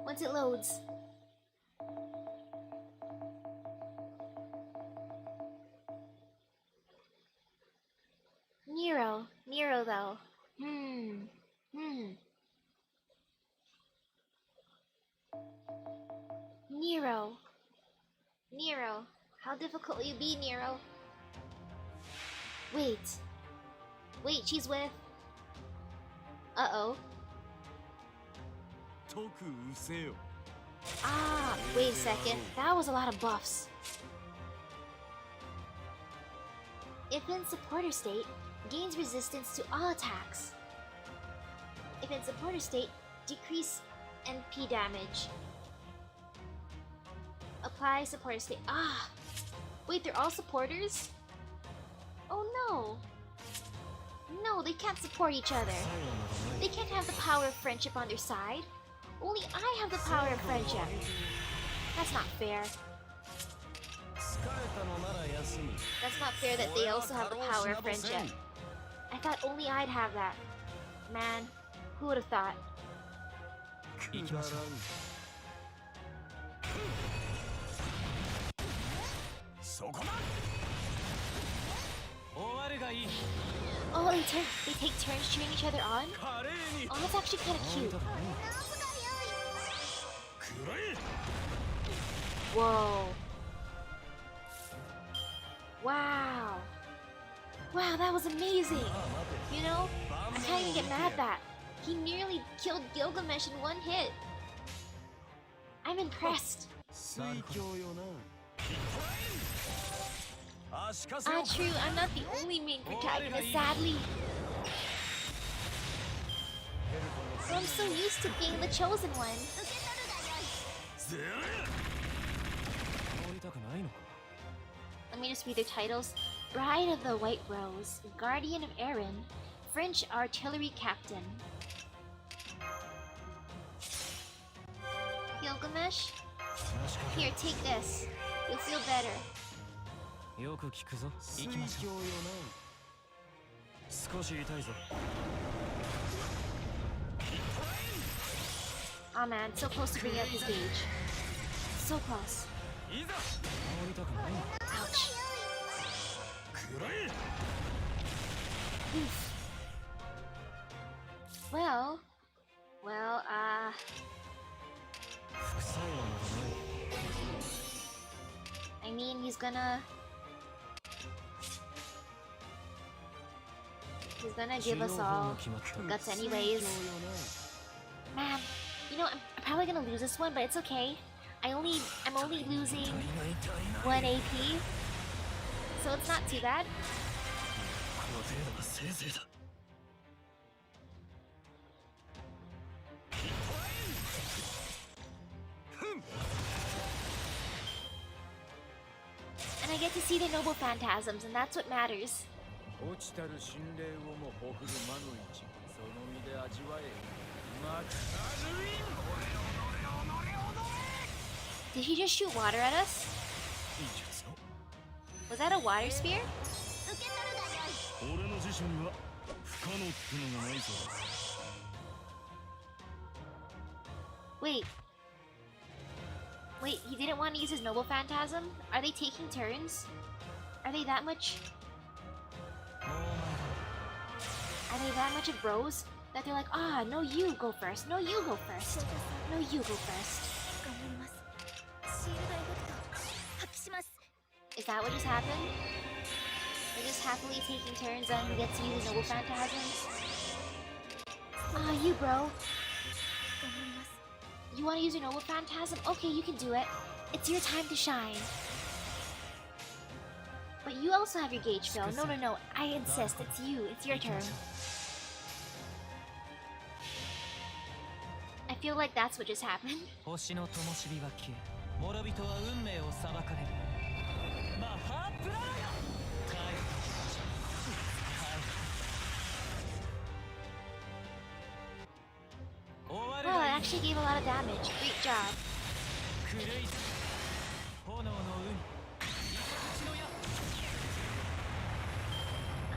Once it loads. Nero though. Nero. How difficult will you be, Nero? Wait, she's with... Uh-oh. Wait a second. That was a lot of buffs. If in supporter state, gains resistance to all attacks. If in supporter state, decrease NP damage. Apply supporter state. Wait, they're all supporters? Oh no! No, they can't support each other. They can't have the power of friendship on their side. Only I have the power of friendship. That's not fair. That's not fair that they also have the power of friendship. I thought only I'd have that. Man, who would have thought? Oh, they take turns cheering each other on? Oh, that's actually kind of cute. Whoa. Wow. Wow, that was amazing. You know, I can't even get mad at that. He nearly killed Gilgamesh in one hit. I'm impressed. True, I'm not the only main protagonist, sadly. So I'm so used to being the chosen one. Let me just read their titles. Bride of the White Rose, Guardian of Erin, French Artillery Captain. Gilgamesh? Here, take this. You'll feel better. Aw man, so close to bringing out his gauge. So close. Ouch. Oof. Well, I mean, he's gonna give us all guts anyways. Man, you know, I'm probably gonna lose this one, but it's okay. I'm only losing 1 AP, so it's not too bad. And I get to see the noble phantasms, and that's what matters. Did he just shoot water at us? Was that a water spear? Wait, he didn't want to use his noble phantasm? Are they taking turns? Are they that much of bros that they're like, ah, no, you go first, no, you go first, no, you go first. Is that what just happened? They're just happily taking turns on who gets to use noble phantasms? Ah, you bro. You want to use your noble phantasm? Okay, you can do it. It's your time to shine. But you also have your gauge fill. No, I insist. It's you. It's your turn. I feel like that's what just happened. Well, it actually gave a lot of damage. Great job.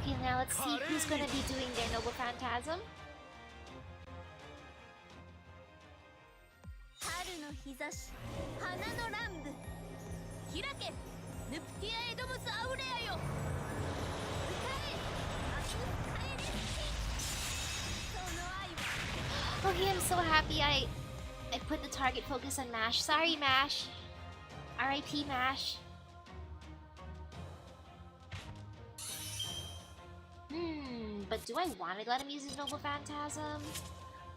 Okay, now let's see who's gonna be doing their noble phantasm. Okay, I'm so happy I put the target focus on MASH. Sorry, MASH. R.I.P. MASH. But do I want to let him use his noble phantasm?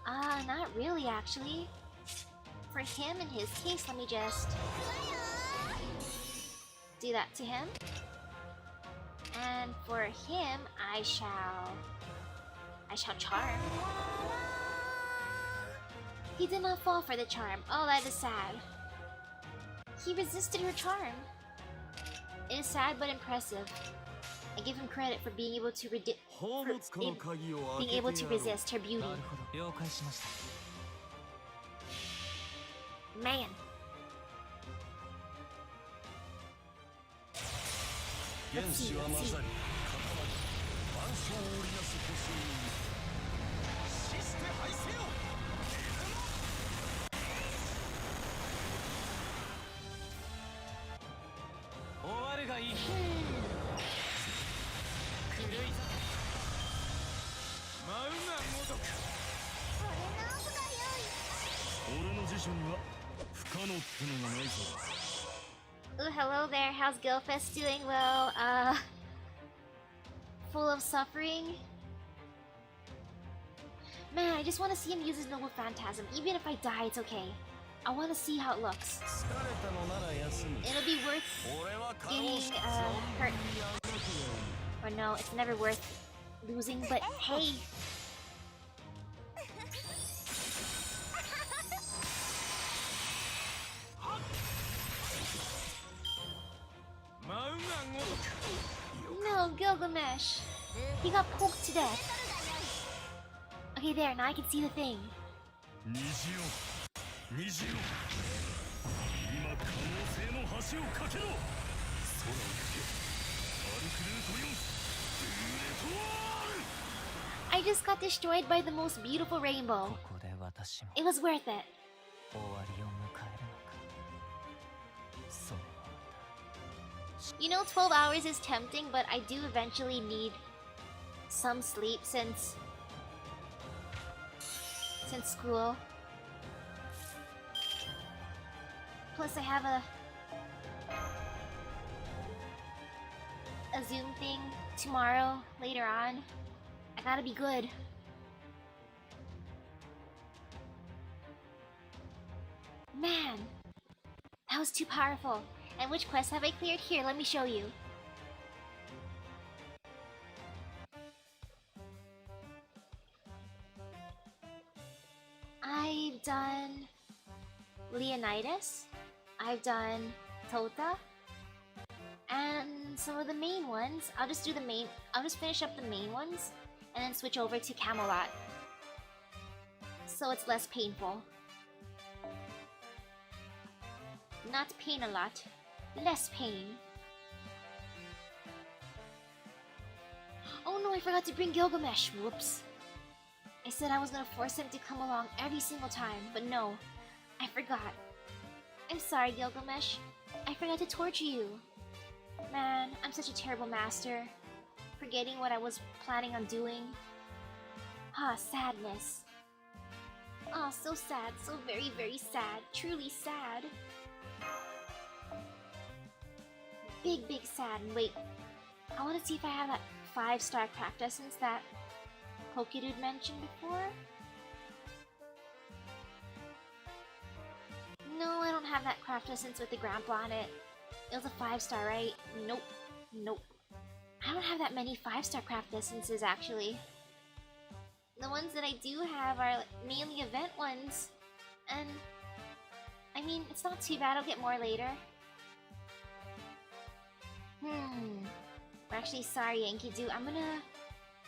Not really, actually. For him, in his case, let me just do that to him. And for him, I shall charm. He did not fall for the charm. Oh, that is sad. He resisted her charm. It is sad but impressive. I give him credit for being able to resist her beauty. Man. Let's see. Ooh, hello there. How's Gilfest doing? Well, full of suffering. Man, I just want to see him use his noble phantasm. Even if I die, it's okay. I want to see how it looks. It'll be worth getting hurt. Or no, it's never worth losing, but hey. No, Gilgamesh. He got poked to death. Okay, there, now I can see the thing. I just got destroyed by the most beautiful rainbow. It was worth it. You know, 12 hours is tempting, but I do eventually need some sleep since school. Plus I have a Zoom thing tomorrow, later on. I gotta be good. Man, that was too powerful. And which quest have I cleared? Here, let me show you. I've done Leonidas, I've done Tota, and some of the main ones. I'll just finish up the main ones, and then switch over to Camelot. So it's less painful. Not pain a lot, less pain. Oh no, I forgot to bring Gilgamesh, whoops. I said I was gonna force him to come along every single time, but no, I forgot. I'm sorry, Gilgamesh. I forgot to torture you. Man, I'm such a terrible master. Forgetting what I was planning on doing. Ah, sadness. Ah, so sad, so very, very sad. Truly sad. Big, big sad. Wait, I want to see if I have that 5-star craft essence that Pokedude mentioned before. No, I don't have that craft essence with the grandpa on it. It was a 5-star, right? Nope. Nope. I don't have that many 5-star craft essences, actually. The ones that I do have are mainly event ones. And, I mean, it's not too bad. I'll get more later. Actually, sorry, Enkidu. I'm gonna,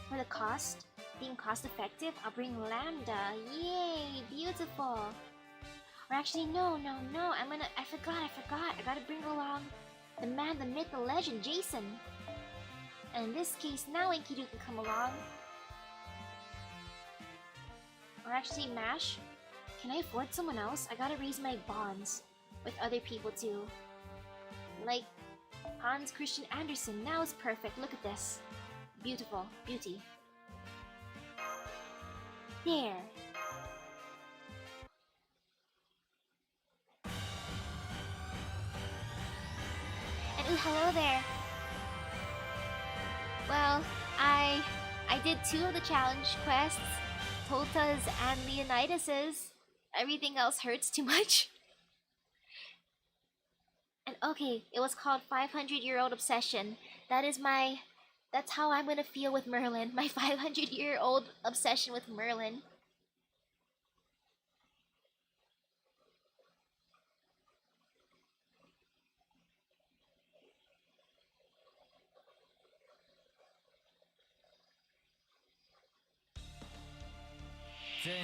for the cost, being cost effective, I'll bring Lambda. Yay, beautiful. Or actually, no. I forgot. I gotta bring along the man, the myth, the legend, Jason. And in this case, now Enkidu can come along. Or actually, Mash. Can I afford someone else? I gotta raise my bonds with other people too. Like Hans Christian Andersen. Now it's perfect. Look at this. Beautiful. Beauty. There. And ooh, hello there. Well, I did 2 of the challenge quests. Tota's and Leonidas's. Everything else hurts too much. And okay, it was called 500-year-old obsession. That's how I'm gonna feel with Merlin. My 500-year-old obsession with Merlin.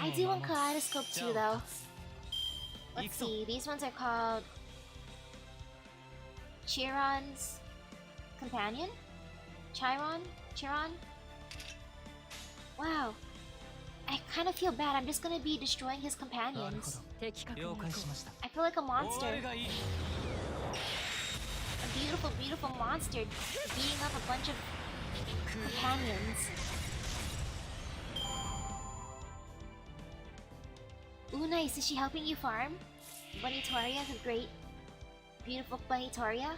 I do want Kaleidoscope too, though. Let's see, these ones are called Chiron's Companion? Chiron? Wow. I kind of feel bad. I'm just gonna be destroying his companions. I feel like a monster. A beautiful, beautiful monster beating up a bunch of companions. Ooh, nice. Is she helping you farm? Bunny Torias are great. beautiful Bahitoria,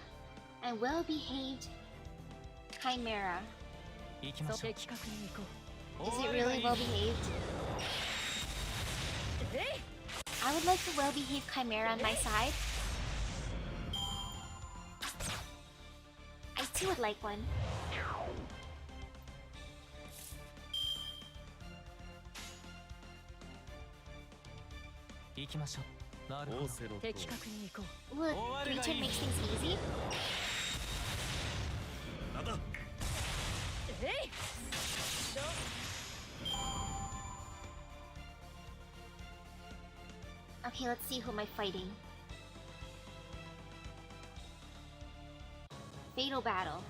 and well-behaved Chimera. Is it really well-behaved? I would like the well-behaved Chimera on my side. I too would like one. Look, 3-turn makes things easy. Okay, let's see who am I fighting. Fatal battle.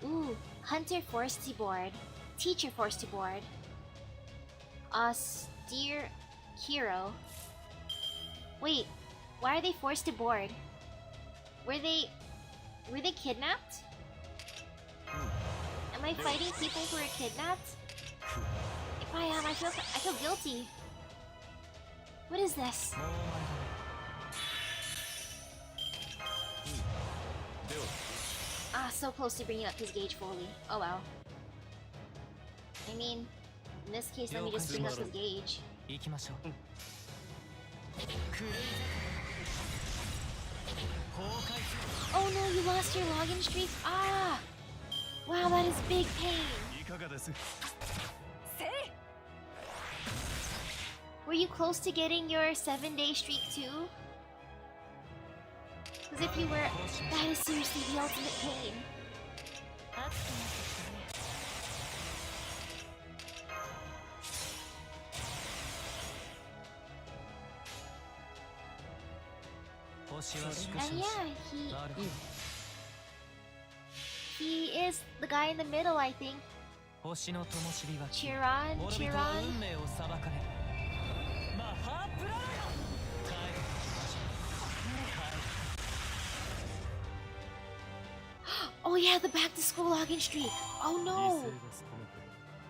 Ooh, Hunter forced to board. Teacher forced to board. Austere hero. Wait, why are they forced to board? Were they kidnapped? Am I fighting people who are kidnapped? If I am, I feel guilty. What is this? Ah, so close to bringing up his gauge fully. Oh well. I mean, in this case, let me just bring up his gauge. Oh no, you lost your login streak? Ah! Wow, that is big pain. Were you close to getting your 7-day streak too? Because if you were, that is seriously the ultimate pain. And yeah, he is the guy in the middle, I think. Chiron. Oh yeah, the back to school login streak. Oh no.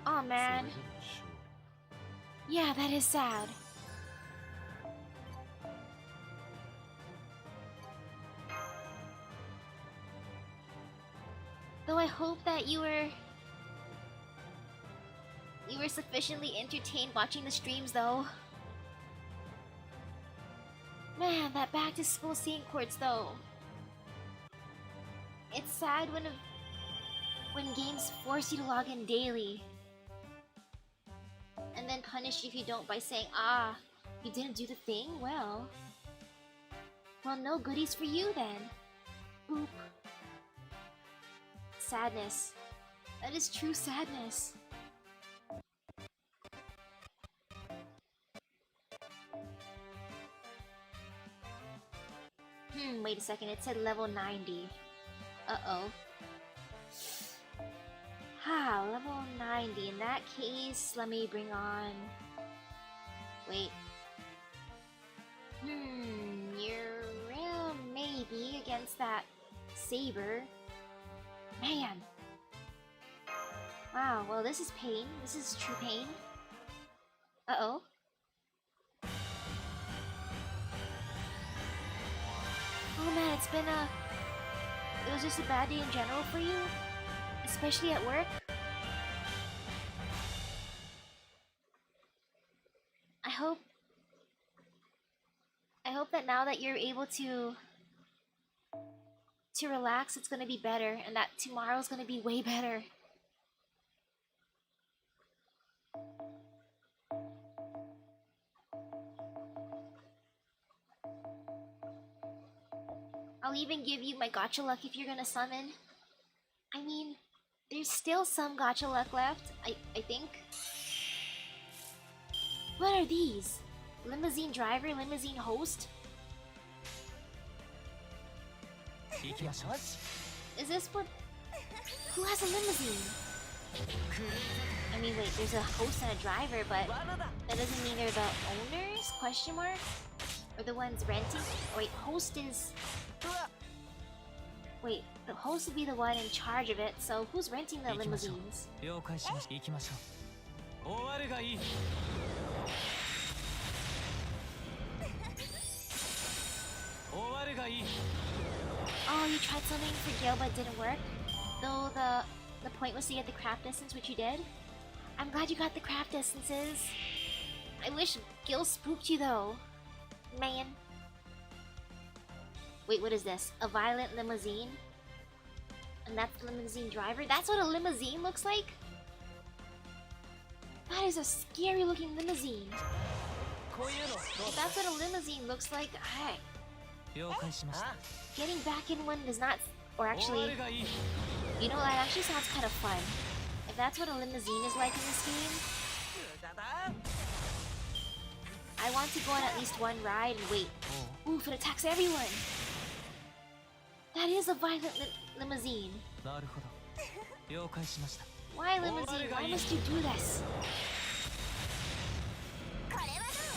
Oh man. Yeah, that is sad. Though I hope that you were sufficiently entertained watching the streams though. Man, that back to school scene courts though. It's sad when games force you to log in daily and then punish you if you don't by saying, ah, you didn't do the thing? Well, no goodies for you then. Boop. Sadness. That is true sadness. Wait a second, it said level 90. Uh-oh. Level 90. In that case, let me bring on... Wait. You're maybe against that Saber. Man! Wow, well this is pain. This is true pain. Uh-oh. Oh man, it was just a bad day in general for you? Especially at work? I hope that now that you're able to relax, it's gonna be better, and that tomorrow's gonna be way better. I'll even give you my gacha luck if you're gonna summon. I mean, there's still some gacha luck left, I think. What are these? Limousine driver, limousine host? Is this what... Who has a limousine? I mean, wait, there's a host and a driver, but that doesn't mean they're the owners? Question mark? Or the ones renting? Oh, wait, host is... Wait, the host would be the one in charge of it, so who's renting the limousines? Oh, you tried something for Gil but it didn't work? Though the point was to get the craft essence, which you did? I'm glad you got the craft essences. I wish Gil spooked you though. Man. Wait, what is this? A violent limousine? And that's the limousine driver? That's what a limousine looks like? That is a scary looking limousine. If that's what a limousine looks like, getting back in one does not... Or actually... You know, that actually sounds kind of fun. If that's what a limousine is like in this game... I want to go on at least one ride and wait. Oof, it attacks everyone! That is a violent limousine. Why limousine? Why must you do this?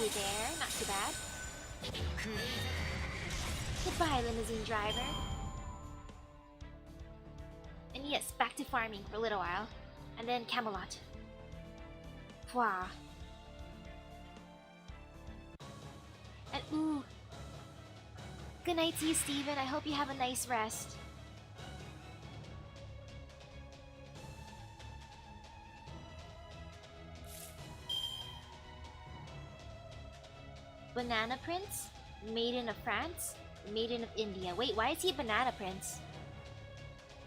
Okay there, not too bad. Goodbye, limousine driver. And yes, back to farming for a little while. And then Camelot. Wow. And ooh. Good night to you, Steven. I hope you have a nice rest. Banana Prince? Maiden of France? Maiden of India. Wait, why is he Banana Prince?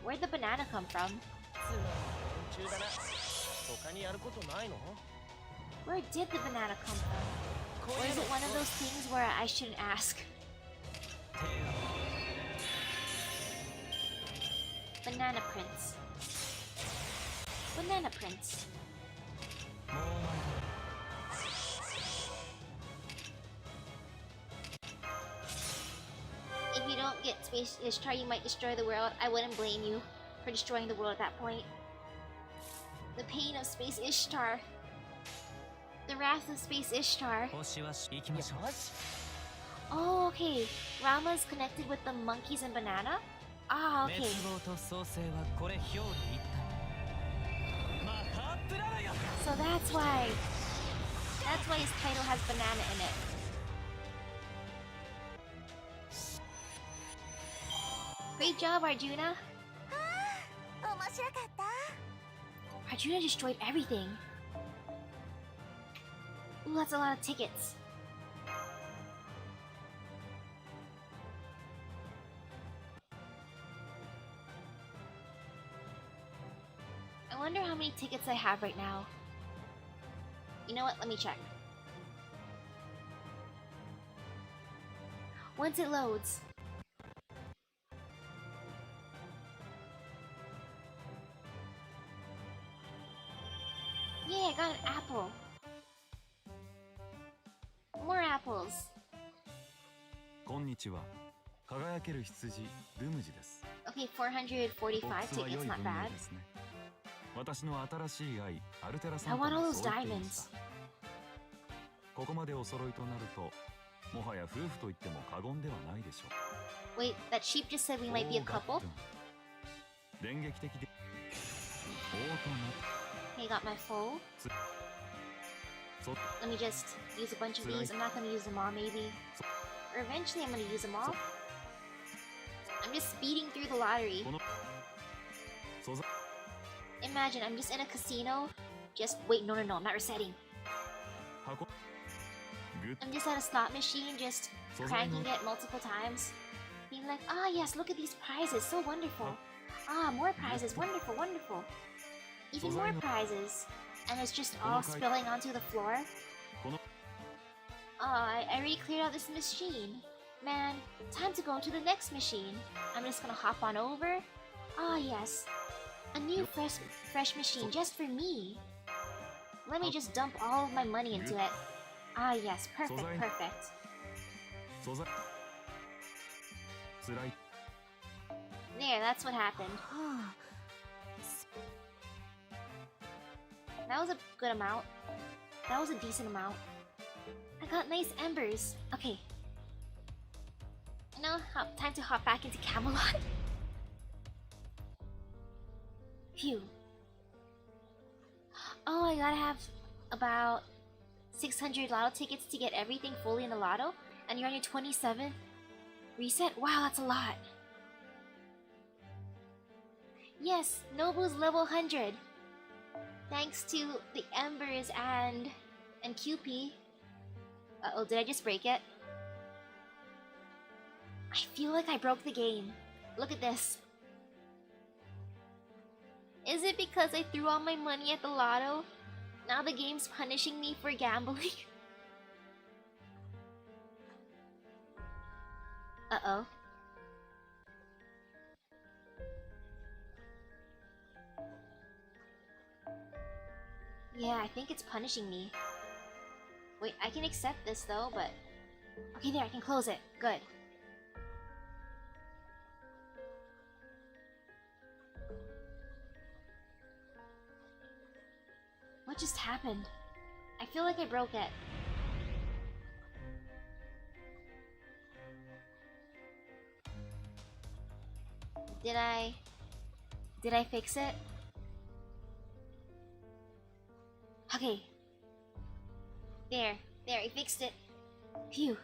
Where'd the banana come from? Where did the banana come from? Or is it one of those things where I shouldn't ask? Banana Prince. Banana Prince. If you don't get Space Ishtar, you might destroy the world. I wouldn't blame you for destroying the world at that point. The pain of Space Ishtar. The wrath of Space Ishtar. Oh, okay. Rama's connected with the monkeys and banana? Ah, okay. So that's why. That's why his title has banana in it. Great job, Arjuna. Arjuna destroyed everything. Ooh, that's a lot of tickets. I wonder how many tickets I have right now. You know what? Let me check. Once it loads. Yeah, I got an apple. More apples. Okay, 445 tickets, not bad. I want all those diamonds. Wait, that sheep just said we might be a couple? Okay, got my full. Let me just use a bunch of these. I'm not gonna use them all, maybe. Or eventually I'm gonna use them all. I'm just speeding through the lottery. Imagine, I'm just in a casino. Just, wait, no, I'm not resetting. I'm just at a slot machine, just cranking it multiple times. Being like, ah yes, look at these prizes, so wonderful. Ah, more prizes, wonderful, wonderful. Even more prizes. And it's just all spilling onto the floor. I already cleared out this machine. Man, time to go to the next machine. I'm just gonna hop on over. Ah yes, a new fresh machine just for me. Let me just dump all of my money into it. Ah yes, perfect, perfect. There, that's what happened. That was a good amount. That was a decent amount. I got nice embers. Okay. Now, time to hop back into Camelot. Phew. Oh, I gotta have about 600 lotto tickets to get everything fully in the lotto. And you're on your 27th reset? Wow, that's a lot. Yes, Nobu's level 100. Thanks to the Embers and QP. Uh-oh, did I just break it? I feel like I broke the game. Look at this. Is it because I threw all my money at the lotto? Now the game's punishing me for gambling? Uh-oh. Yeah, I think it's punishing me. Wait, I can accept this though, but... Okay, there, I can close it. Good. What just happened? I feel like I broke it. Did I fix it? Okay. There, I fixed it. Phew.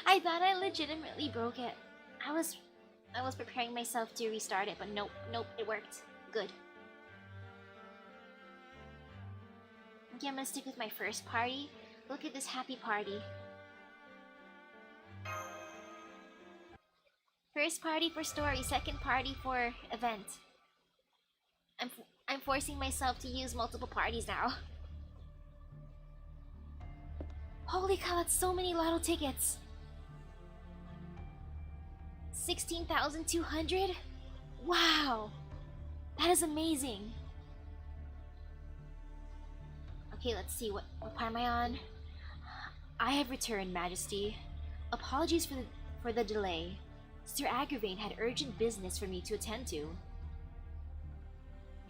I thought I legitimately broke it. I was preparing myself to restart it, but nope, it worked. Good. Okay, I'm gonna stick with my first party. Look at this happy party. First party for story, second party for event. I'm forcing myself to use multiple parties now. Holy cow, that's so many lotto tickets. 16,200? Wow! That is amazing. Okay, let's see, what part am I on? I have returned, Majesty. Apologies for the delay. Sir Agravain had urgent business for me to attend to.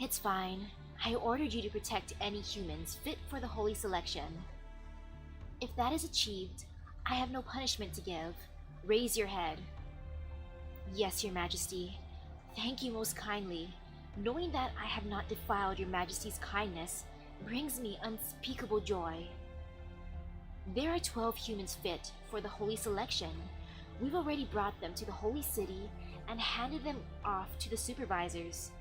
It's fine. I ordered you to protect any humans fit for the holy selection. If that is achieved, I have no punishment to give. Raise your head. Yes, Your Majesty. Thank you most kindly. Knowing that I have not defiled Your Majesty's kindness brings me unspeakable joy. There are 12 humans fit for the holy selection. We've already brought them to the holy city and handed them off to the supervisors.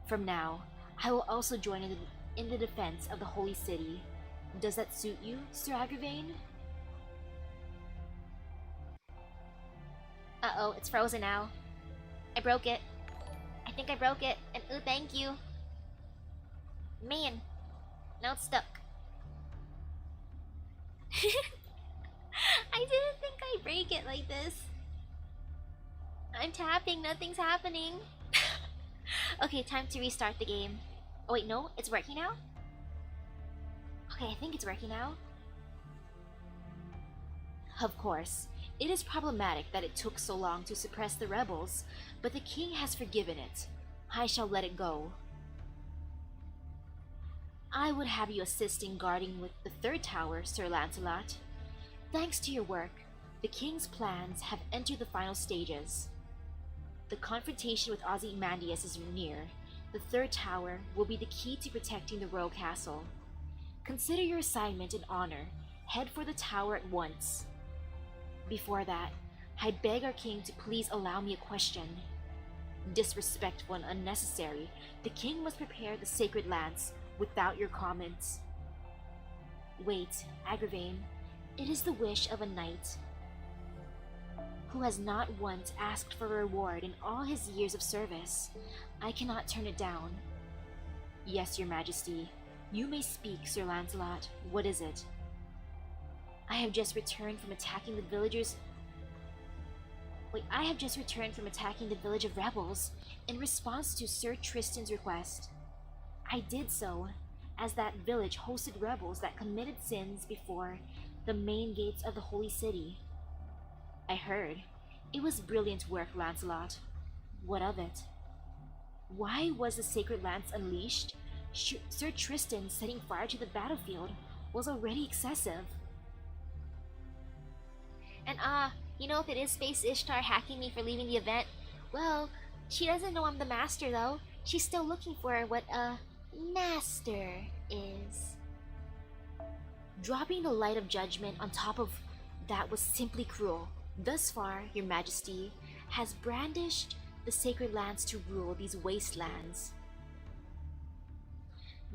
From now, I will also join in the defense of the holy city. Does that suit you, Sir Agravain? Uh-oh, it's frozen now. I broke it. I think I broke it, and ooh, thank you. Man, now it's stuck. I didn't think I'd break it like this. I'm tapping, nothing's happening. Okay, time to restart the game. Oh wait, no, it's working now? Okay, I think it's working now. Of course, it is problematic that it took so long to suppress the rebels, but the king has forgiven it. I shall let it go. I would have you assist in guarding with the third tower, Sir Lancelot. Thanks to your work, the king's plans have entered the final stages. The confrontation with Ozymandias is near. The third tower will be the key to protecting the royal castle. Consider your assignment an honor. Head for the tower at once. Before that, I beg our king to please allow me a question. Disrespectful and unnecessary, the king must prepare the sacred lance without your comments. Wait, Agravain, it is the wish of a knight who has not once asked for a reward in all his years of service. I cannot turn it down. Yes, Your Majesty. You may speak, Sir Lancelot. What is it? I have just returned from attacking the villagers... I have just returned from attacking the village of rebels in response to Sir Tristan's request. I did so, as that village hosted rebels that committed sins before the main gates of the holy city. I heard. It was brilliant work, Lancelot. What of it? Why was the sacred lance unleashed? Sir Tristan setting fire to the battlefield was already excessive. And you know, if it is Space Ishtar hacking me for leaving the event, well, she doesn't know I'm the master though. She's still looking for what a master is. Dropping the light of judgment on top of that was simply cruel. Thus far, Your Majesty, has brandished the sacred lance to rule these wastelands.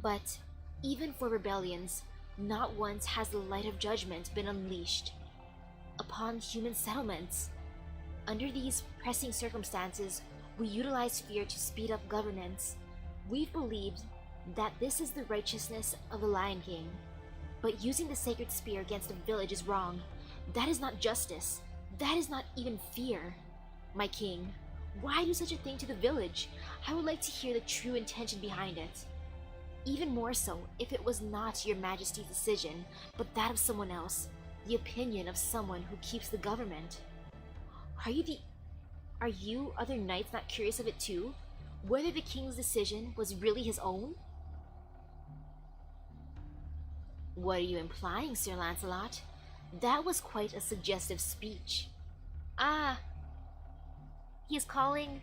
But even for rebellions, not once has the light of judgment been unleashed upon human settlements. Under these pressing circumstances, we utilize fear to speed up governance. We've believed that this is the righteousness of the Lion King. But using the sacred spear against a village is wrong. That is not justice. That is not even fear. My king, why do such a thing to the village? I would like to hear the true intention behind it. Even more so if it was not your majesty's decision, but that of someone else, the opinion of someone who keeps the government. Are you other knights not curious of it too? Whether the king's decision was really his own? What are you implying, Sir Lancelot? That was quite a suggestive speech. Ah, he is calling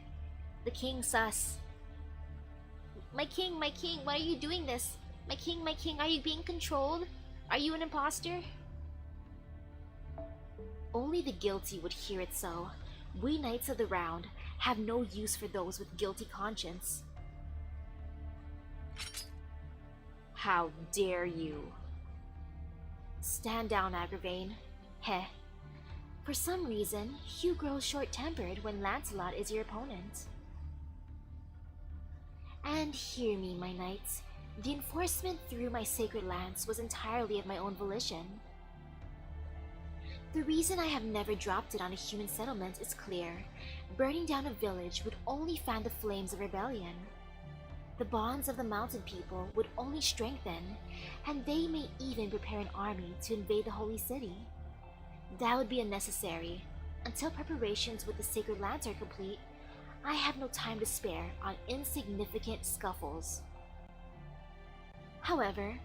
the king sus. My king, why are you doing this? My king, are you being controlled? Are you an imposter? Only the guilty would hear it so. We Knights of the Round have no use for those with guilty conscience. How dare you? Stand down, Agravain. Heh. For some reason, you grow short-tempered when Lancelot is your opponent. And hear me, my knights. The enforcement through my sacred lance was entirely of my own volition. The reason I have never dropped it on a human settlement is clear. Burning down a village would only fan the flames of rebellion. The bonds of the mountain people would only strengthen, and they may even prepare an army to invade the holy city. That would be unnecessary. Until preparations with the sacred lance are complete, I have no time to spare on insignificant scuffles. However,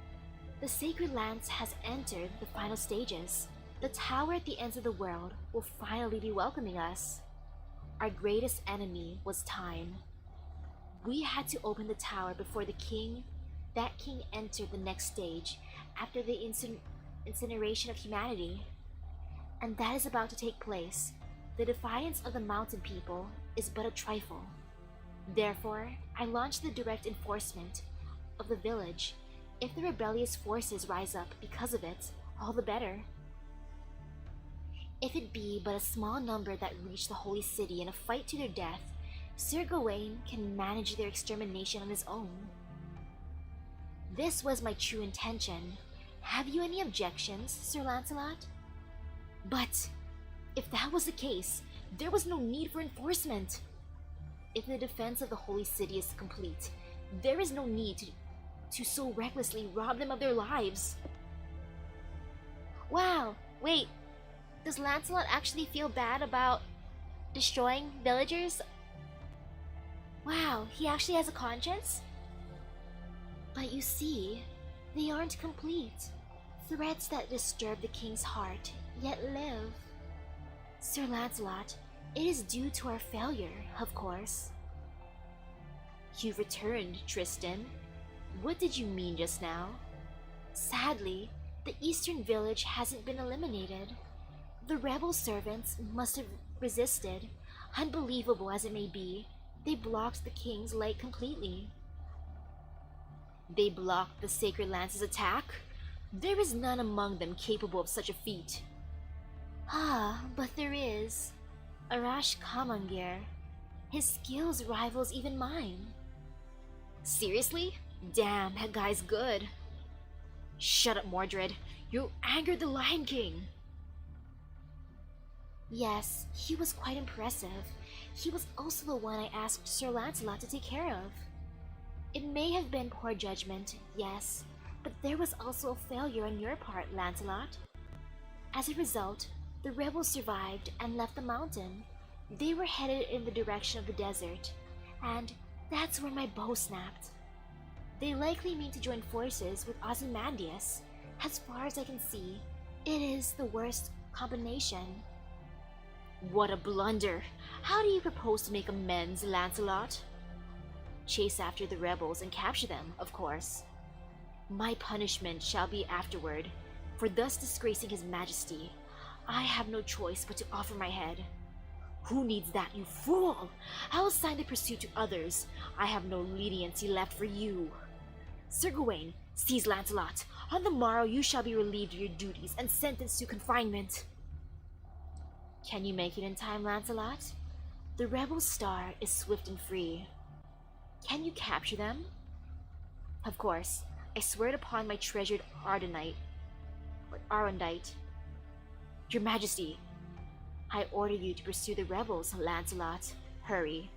the sacred lance has entered the final stages. The tower at the ends of the world will finally be welcoming us. Our greatest enemy was time. We had to open the tower before that king entered the next stage after the incineration of humanity. And that is about to take place. The defiance of the mountain people is but a trifle. Therefore, I launched the direct enforcement of the village. If the rebellious forces rise up because of it, all the better. If it be but a small number that reach the holy city in a fight to their death, Sir Gawain can manage their extermination on his own. This was my true intention. Have you any objections, Sir Lancelot? But if that was the case, there was no need for enforcement. If the defense of the holy city is complete, there is no need to so recklessly rob them of their lives. Wow, wait. Does Lancelot actually feel bad about destroying villagers? Wow, he actually has a conscience? But you see, they aren't complete. Threats that disturb the king's heart, yet live. Sir Lancelot, it is due to our failure, of course. You've returned, Tristan. What did you mean just now? Sadly, the eastern village hasn't been eliminated. The rebel servants must have resisted. Unbelievable as it may be, they blocked the king's light completely. They blocked the sacred lance's attack? There is none among them capable of such a feat. Ah, but there is. Arash Kamangir. His skills rivals even mine. Seriously? Damn, that guy's good. Shut up, Mordred. You angered the Lion King. Yes, he was quite impressive. He was also the one I asked Sir Lancelot to take care of. It may have been poor judgment, yes, but there was also a failure on your part, Lancelot. As a result, the rebels survived and left the mountain. They were headed in the direction of the desert, and that's where my bow snapped. They likely mean to join forces with Ozymandias. As far as I can see, it is the worst combination. What a blunder! How do you propose to make amends, Lancelot? Chase after the rebels and capture them, of course. My punishment shall be afterward, for thus disgracing his majesty. I have no choice but to offer my head. Who needs that, you fool? I will assign the pursuit to others. I have no leniency left for you. Sir Gawain, seize Lancelot. On the morrow you shall be relieved of your duties and sentenced to confinement. Can you make it in time, Lancelot? The rebel star is swift and free. Can you capture them? Of course. I swear it upon my treasured Arondite. Your Majesty, I order you to pursue the rebels, Lancelot. Hurry.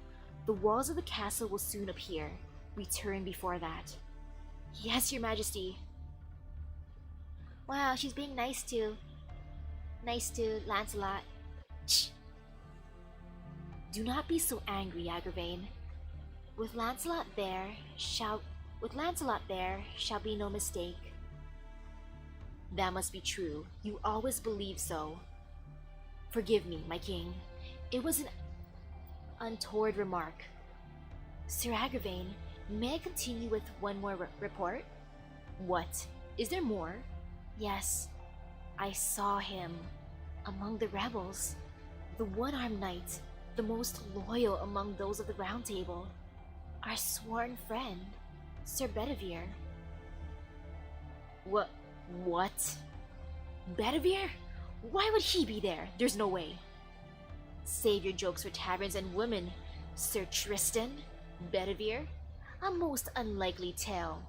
The walls of the castle will soon appear. Return before that. Yes, Your Majesty. Wow, she's being nice to Lancelot. Shh. Do not be so angry, Agravain. With Lancelot there shall be no mistake. That must be true. You always believe so. Forgive me, my king. It was an untoward remark. Sir Agravain, may I continue with one more report? What? Is there more? Yes. I saw him among the rebels. The one-armed knight, the most loyal among those of the Round Table. Our sworn friend, Sir Bedivere. What? Bedivere? Why would he be there? There's no way. Save your jokes for taverns and women, Sir Tristan. Bedivere? A most unlikely tale.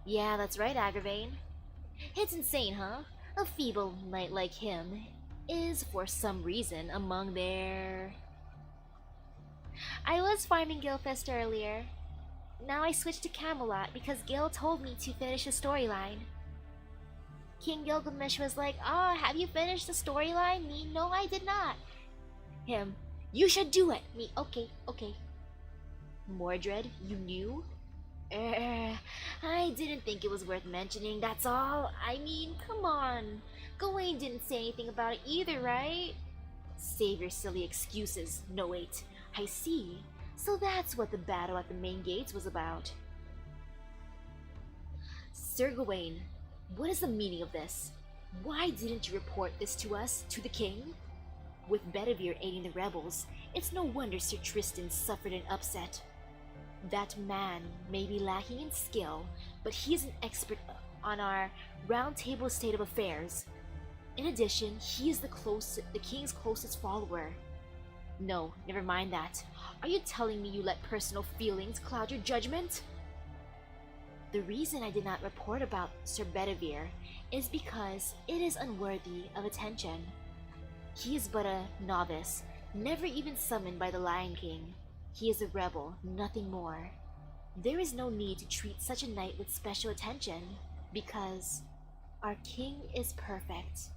Yeah, that's right, Agravain. It's insane, huh? A feeble knight like him is, for some reason, among their... I was farming Gilfest earlier. Now I switched to Camelot because Gil told me to finish the storyline. King Gilgamesh was like, "Ah, have you finished the storyline?" Me, "No, I did not." Him, "You should do it." Me, "Okay, okay." Mordred, you knew? I didn't think it was worth mentioning, that's all. I mean, come on. Gawain didn't say anything about it either, right? Save your silly excuses. No, wait. I see. So that's what the battle at the main gates was about. Sir Gawain, what is the meaning of this? Why didn't you report this to us, to the king? With Bedivere aiding the rebels, it's no wonder Sir Tristan suffered an upset. That man may be lacking in skill, but he is an expert on our Round Table state of affairs. In addition, he is the king's closest follower. No, never mind that. Are you telling me you let personal feelings cloud your judgment? The reason I did not report about Sir Bedivere is because it is unworthy of attention. He is but a novice, never even summoned by the Lion King. He is a rebel, nothing more. There is no need to treat such a knight with special attention, because our king is perfect.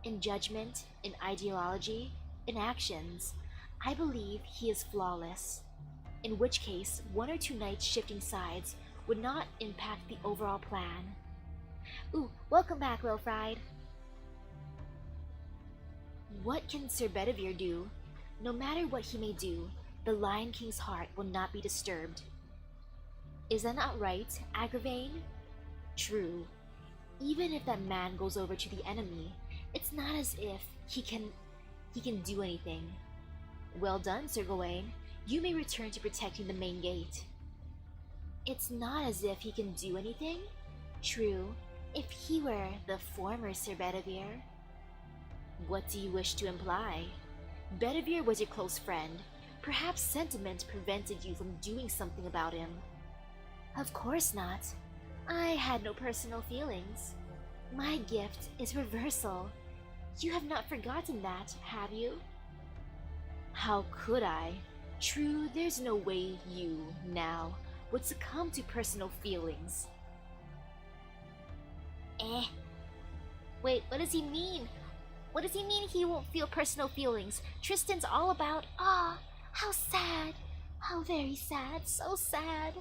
In judgment, in ideology, in actions, I believe he is flawless. In which case, one or two knights shifting sides would not impact the overall plan. Ooh, welcome back, Wilfried. What can Sir Bedivere do? No matter what he may do, the Lion King's heart will not be disturbed. Is that not right, Agravain? True. Even if that man goes over to the enemy, it's not as if he can do anything. Well done, Sir Gawain. You may return to protecting the main gate. It's not as if he can do anything? True, if he were the former Sir Bedivere. What do you wish to imply? Bedivere was your close friend. Perhaps sentiment prevented you from doing something about him. Of course not. I had no personal feelings. My gift is reversal. You have not forgotten that, have you? How could I? True, there's no way you, now, would succumb to personal feelings. Wait, what does he mean? What does he mean he won't feel personal feelings? Tristan's all about, how sad. How very sad, so sad.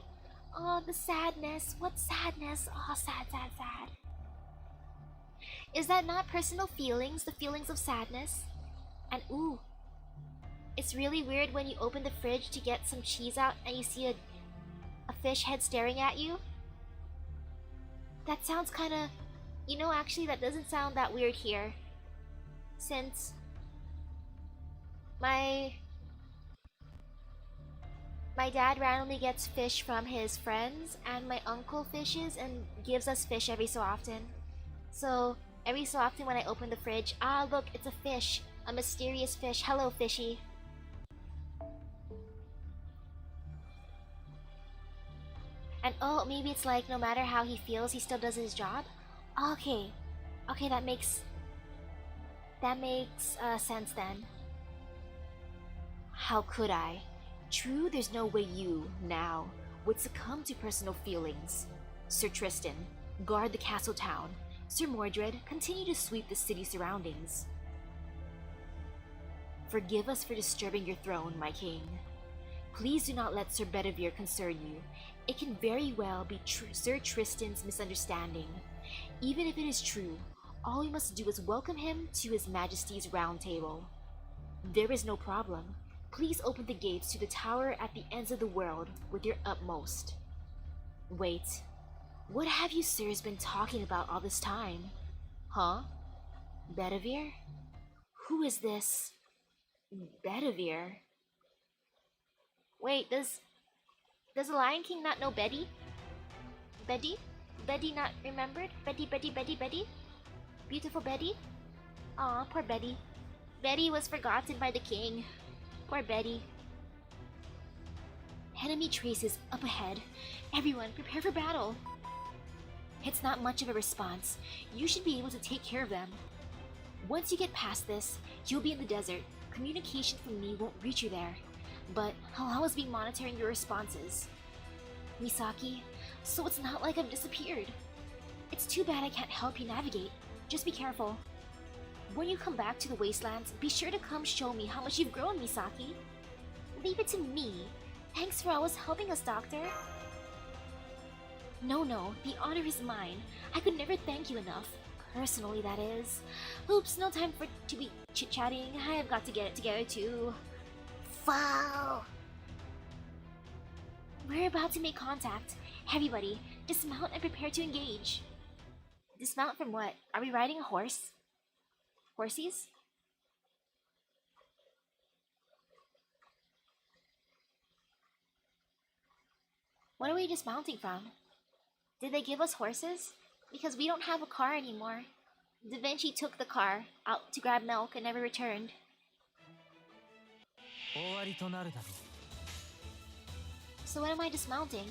Oh, the sadness, what sadness? Oh, sad, sad, sad. Is that not personal feelings, the feelings of sadness? And ooh, it's really weird when you open the fridge to get some cheese out and you see a fish head staring at you. That sounds kinda... You know, actually, that doesn't sound that weird here. Since My my dad randomly gets fish from his friends, and my uncle fishes and gives us fish every so often. So every so often when I open the fridge, ah look, it's a fish. A mysterious fish. Hello, fishy. And oh, maybe it's like no matter how he feels, he still does his job? Okay. Okay, that makes sense then. How could I? True, there's no way you, now, would succumb to personal feelings. Sir Tristan, guard the castle town. Sir Mordred, continue to sweep the city surroundings. Forgive us for disturbing your throne, my king. Please do not let Sir Bedivere concern you. It can very well be Sir Tristan's misunderstanding. Even if it is true, all we must do is welcome him to His Majesty's round table. There is no problem. Please open the gates to the tower at the ends of the world with your utmost. Wait, what have you sirs been talking about all this time? Huh? Bedivere? Who is this Bedivere? Wait, does the Lion King not know Betty? Betty? Betty not remembered? Betty? Beautiful Betty? Aw, poor Betty. Betty was forgotten by the king. Poor Betty. Enemy traces up ahead. Everyone, prepare for battle. It's not much of a response. You should be able to take care of them. Once you get past this, you'll be in the desert. Communication from me won't reach you there. But I'll always be monitoring your responses. Misaki, so it's not like I've disappeared. It's too bad I can't help you navigate. Just be careful. When you come back to the wastelands, be sure to come show me how much you've grown, Misaki. Leave it to me. Thanks for always helping us, Doctor. No, the honor is mine. I could never thank you enough. Personally, that is. Oops, no time to be chit-chatting. I've got to get it together too. Wow. We're about to make contact. Everybody, dismount and prepare to engage. Dismount from what? Are we riding a horse? Horsies? What are we dismounting from? Did they give us horses? Because we don't have a car anymore. Da Vinci took the car out to grab milk and never returned. So what am I dismounting?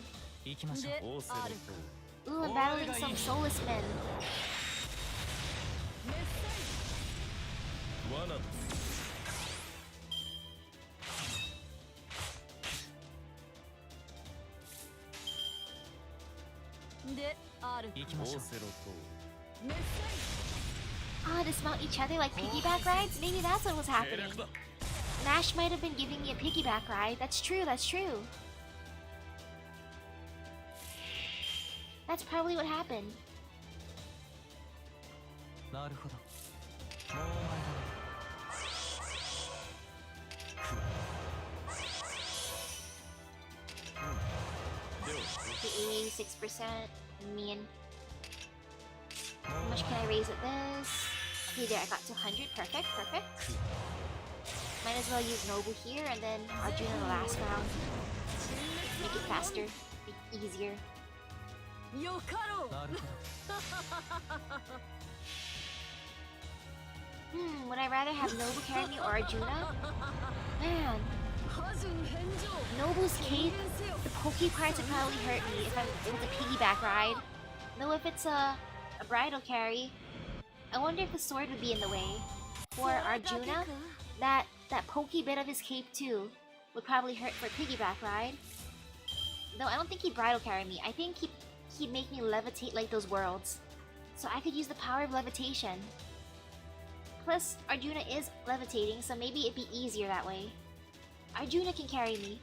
Ooh, I'm battling some soulless men. Dismount each other like piggyback rides? Maybe that's what was happening. Nash might have been giving me a piggyback ride. That's true. That's probably what happened. The 86%. Mean. How much can I raise at this? Okay, there, I got to 100. Perfect. Might as well use Nobu here and then Arjuna in the last round. Make it faster, make it easier. Would I rather have Nobu carry me or Arjuna? Man. Nobu's cape, the pokey parts would probably hurt me if it's a piggyback ride. Though if it's a bridal carry, I wonder if the sword would be in the way. For Arjuna, that pokey bit of his cape too would probably hurt for a piggyback ride. Though I don't think he'd bridal carry me. I think he'd make me levitate like those worlds. So I could use the power of levitation. Plus, Arjuna is levitating, so maybe it'd be easier that way. Arjuna can carry me.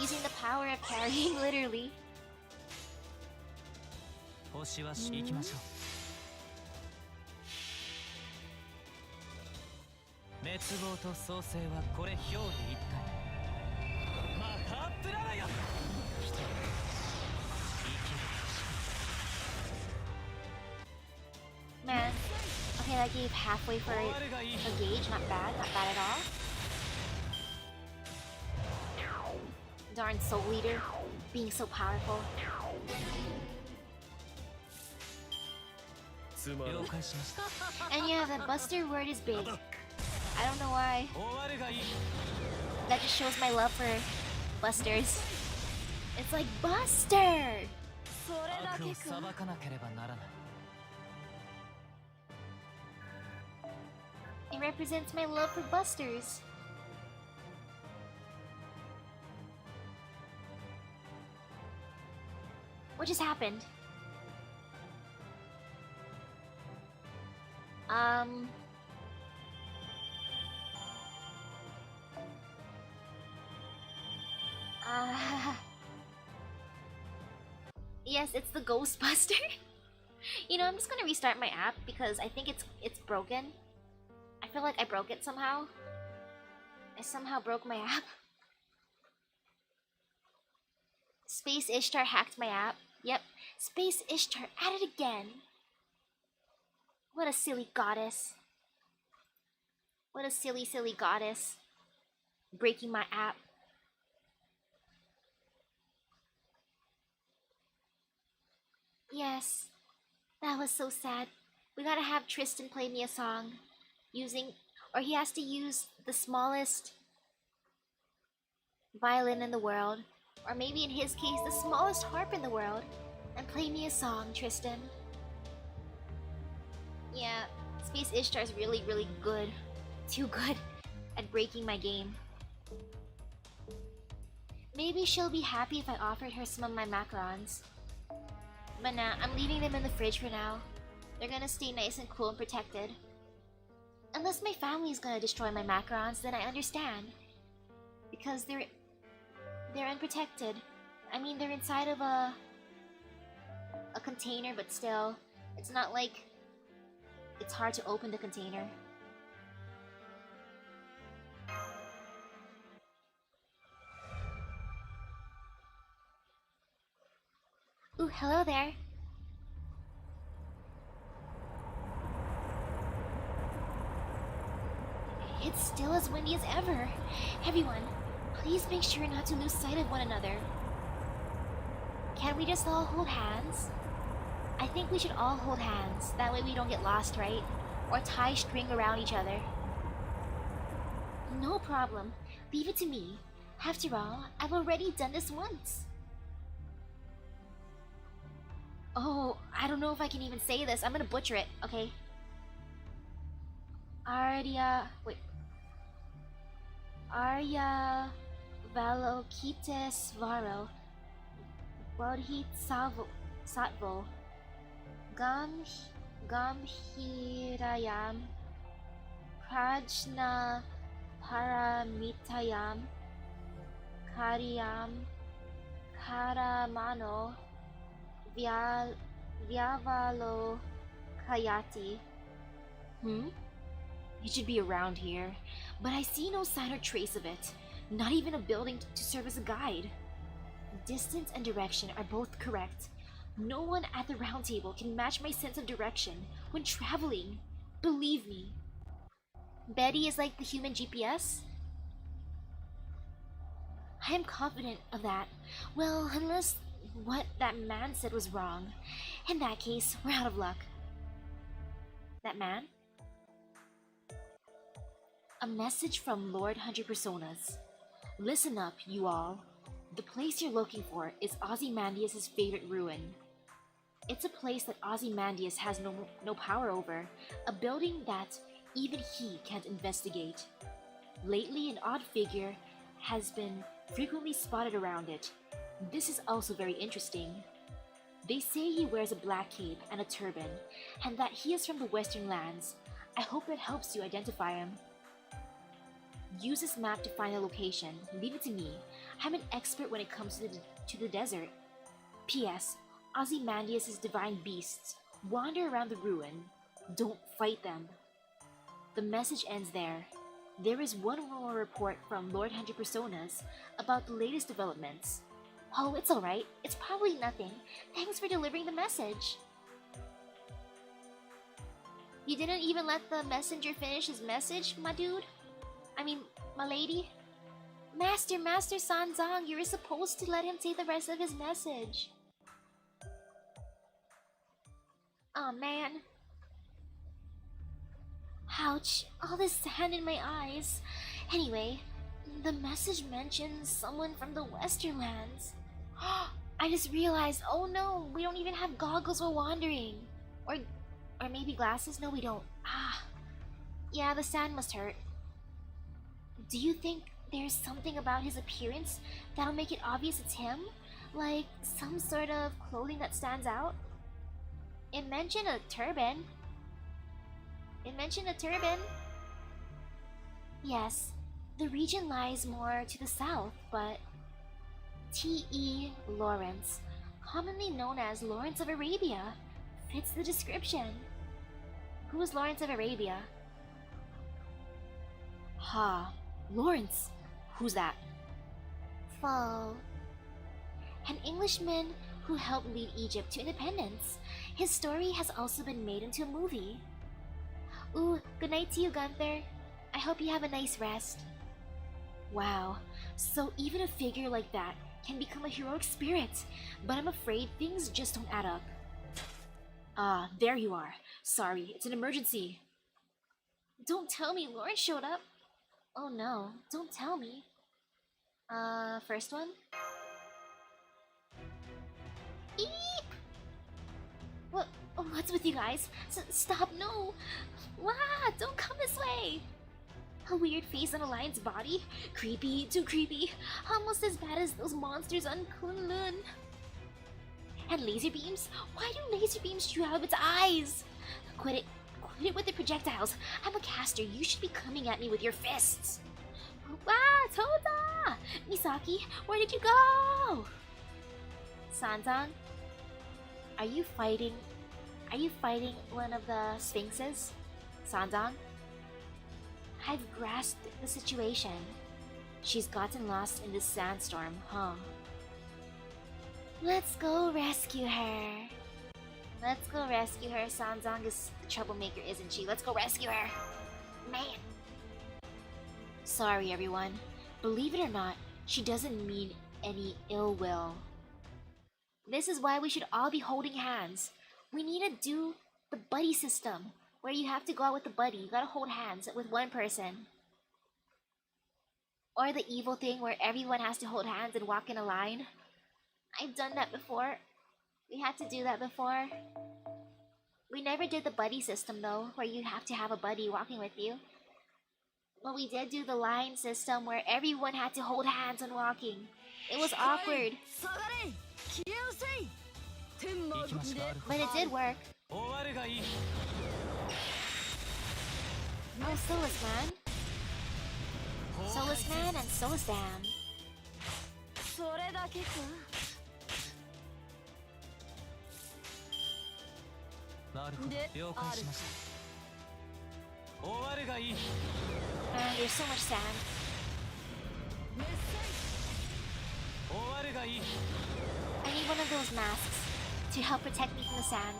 Using the power of carrying, literally. Man. Okay, that gave halfway for a gauge. Not bad at all. darn Soul Leader being so powerful. And yeah, the Buster word is big. I don't know why. That just shows my love for Busters. It's like, Buster! It represents my love for Busters. What just happened? Yes, it's the Ghostbuster. You know, I'm just gonna restart my app because I think it's broken. I feel like I broke it somehow. I somehow broke my app. Space Ishtar hacked my app. Yep, Space Ishtar at it again. What a silly goddess. What a silly, silly goddess. Breaking my app. Yes, that was so sad. We gotta have Tristan play me a song. Or he has to use the smallest violin in the world. Or maybe in his case, the smallest harp in the world. And play me a song, Tristan. Yeah, Space Ishtar is really, really good. Too good at breaking my game. Maybe she'll be happy if I offered her some of my macarons. But nah, I'm leaving them in the fridge for now. They're gonna stay nice and cool and protected. Unless my family's gonna destroy my macarons, then I understand. Because they're unprotected. I mean, they're inside of a container, but still, it's not like it's hard to open the container. Ooh, hello there. It's still as windy as ever. Everyone, please make sure not to lose sight of one another. Can't we just all hold hands? I think we should all hold hands. That way we don't get lost, right? Or tie string around each other. No problem. Leave it to me. After all, I've already done this once. Oh, I don't know if I can even say this. I'm gonna butcher it, okay? Arya Valokites Varo Bodhit Satvo Gamhirayam Prajna Paramitayam Karyam Karamano Vyavalo Kayati. It should be around here, but I see no sign or trace of it. Not even a building to serve as a guide. Distance and direction are both correct. No one at the round table can match my sense of direction when traveling. Believe me. Betty is like the human GPS? I am confident of that. Well, unless what that man said was wrong. In that case, we're out of luck. That man? A message from Lord 100 Personas. Listen up, you all. The place you're looking for is Ozymandias' favorite ruin. It's a place that Ozymandias has no power over, a building that even he can't investigate. Lately, an odd figure has been frequently spotted around it. This is also very interesting. They say he wears a black cape and a turban, and that he is from the Western lands. I hope that helps you identify him. Use this map to find a location. Leave it to me. I'm an expert when it comes to the desert. P.S. Ozymandias' divine beasts wander around the ruin. Don't fight them. The message ends there. There is one more report from Lord 100 Personas about the latest developments. Oh, it's alright. It's probably nothing. Thanks for delivering the message. You didn't even let the messenger finish his message, my dude? I mean, my lady? Master Sanzang, you were supposed to let him say the rest of his message. Aw, man. Ouch, all this sand in my eyes. Anyway, the message mentions someone from the Western lands. I just realized, oh no, we don't even have goggles while wandering. Or maybe glasses? No, we don't. Yeah, the sand must hurt. Do you think there's something about his appearance that'll make it obvious it's him? Like some sort of clothing that stands out? It mentioned a turban. Yes, the region lies more to the south, but T.E. Lawrence, commonly known as Lawrence of Arabia, fits the description. Who is Lawrence of Arabia? Lawrence. Who's that? Foe. An Englishman who helped lead Egypt to independence. His story has also been made into a movie. Ooh, good night to you, Gunther. I hope you have a nice rest. Wow, so even a figure like that can become a heroic spirit, but I'm afraid things just don't add up. There you are. Sorry, it's an emergency. Don't tell me Lauren showed up. Oh no, don't tell me. First one? Eep! What's with you guys? Stop, no! Wah! Don't come this way! A weird face on a lion's body? Creepy, too creepy. Almost as bad as those monsters on Kunlun. And laser beams? Why do laser beams shoot out of its eyes? Quit it. Quit it with the projectiles. I'm a caster. You should be coming at me with your fists. Ah, Toda! Misaki, where did you go? Sanzang? Are you fighting one of the sphinxes? Sanzang? I've grasped the situation. She's gotten lost in this sandstorm, huh? Let's go rescue her. Let's go rescue her. Sanzang is the troublemaker, isn't she? Let's go rescue her. Man. Sorry, everyone. Believe it or not, she doesn't mean any ill will. This is why we should all be holding hands. We need to do the buddy system, where you have to go out with the buddy. You gotta hold hands with one person. Or the evil thing where everyone has to hold hands and walk in a line. I've done that before. We had to do that before. We never did the buddy system though, where you have to have a buddy walking with you. But we did do the line system where everyone had to hold hands when walking. It was awkward. But it did work. Oh, Solus Man. Solus Man and Solus Dam. There's so much sand. I need one of those masks to help protect me from the sand.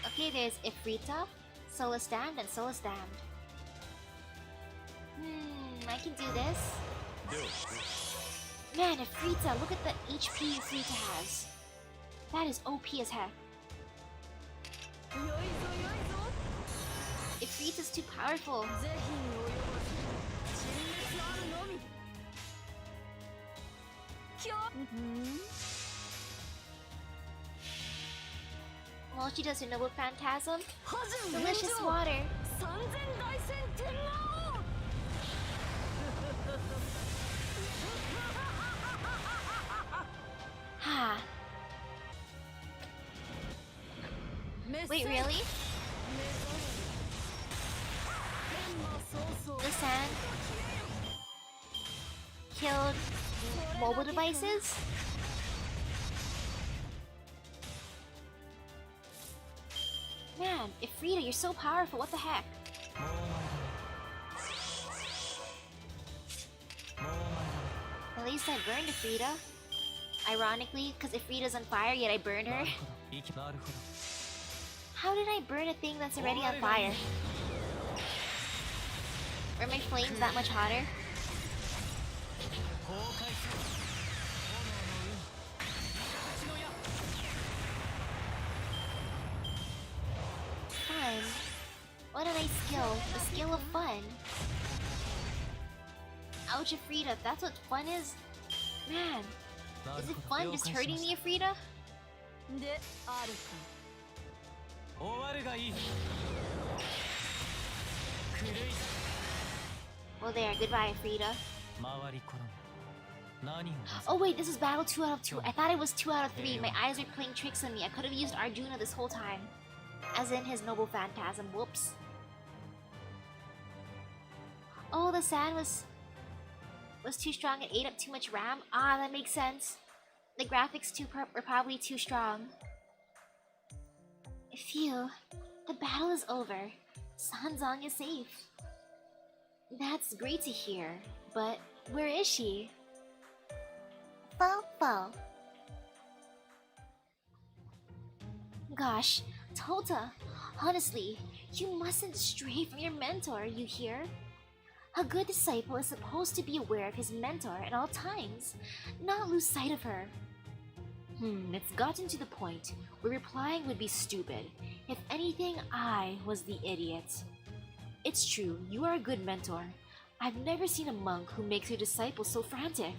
Okay, there's Ifrita, Solus Damned, and Solus Damned. I can do this. Man, Ifrita, look at the HP Ifrita has. That is OP as heck. Ifrita's too powerful. Well, she does her noble phantasm. Delicious water. Ha. Wait, really? The sand killed mobile devices? Man, Ifrita, you're so powerful, what the heck? At least I burned Ifrita. Ironically, because Ifrita's on fire, yet I burned her. How did I burn a thing that's already on fire? Are my flames that much hotter? Fun. What a nice skill. The skill of fun. Ouch, Afrida. That's what fun is? Man. Is it fun just hurting me, Afrida? Well there, goodbye, Afrida. Oh wait, this is battle 2 out of 2. I thought it was 2 out of 3. My eyes are playing tricks on me. I could have used Arjuna this whole time. As in his noble phantasm. Whoops. Oh, the sand was too strong. It ate up too much RAM. Ah, that makes sense. The graphics were probably too strong. Phew. The battle is over. Sanzang is safe. That's great to hear. But where is she? Fo. Gosh, Tota, honestly, you mustn't stray from your mentor, you hear? A good disciple is supposed to be aware of his mentor at all times, not lose sight of her. It's gotten to the point where replying would be stupid. If anything, I was the idiot. It's true, you are a good mentor. I've never seen a monk who makes her disciples so frantic.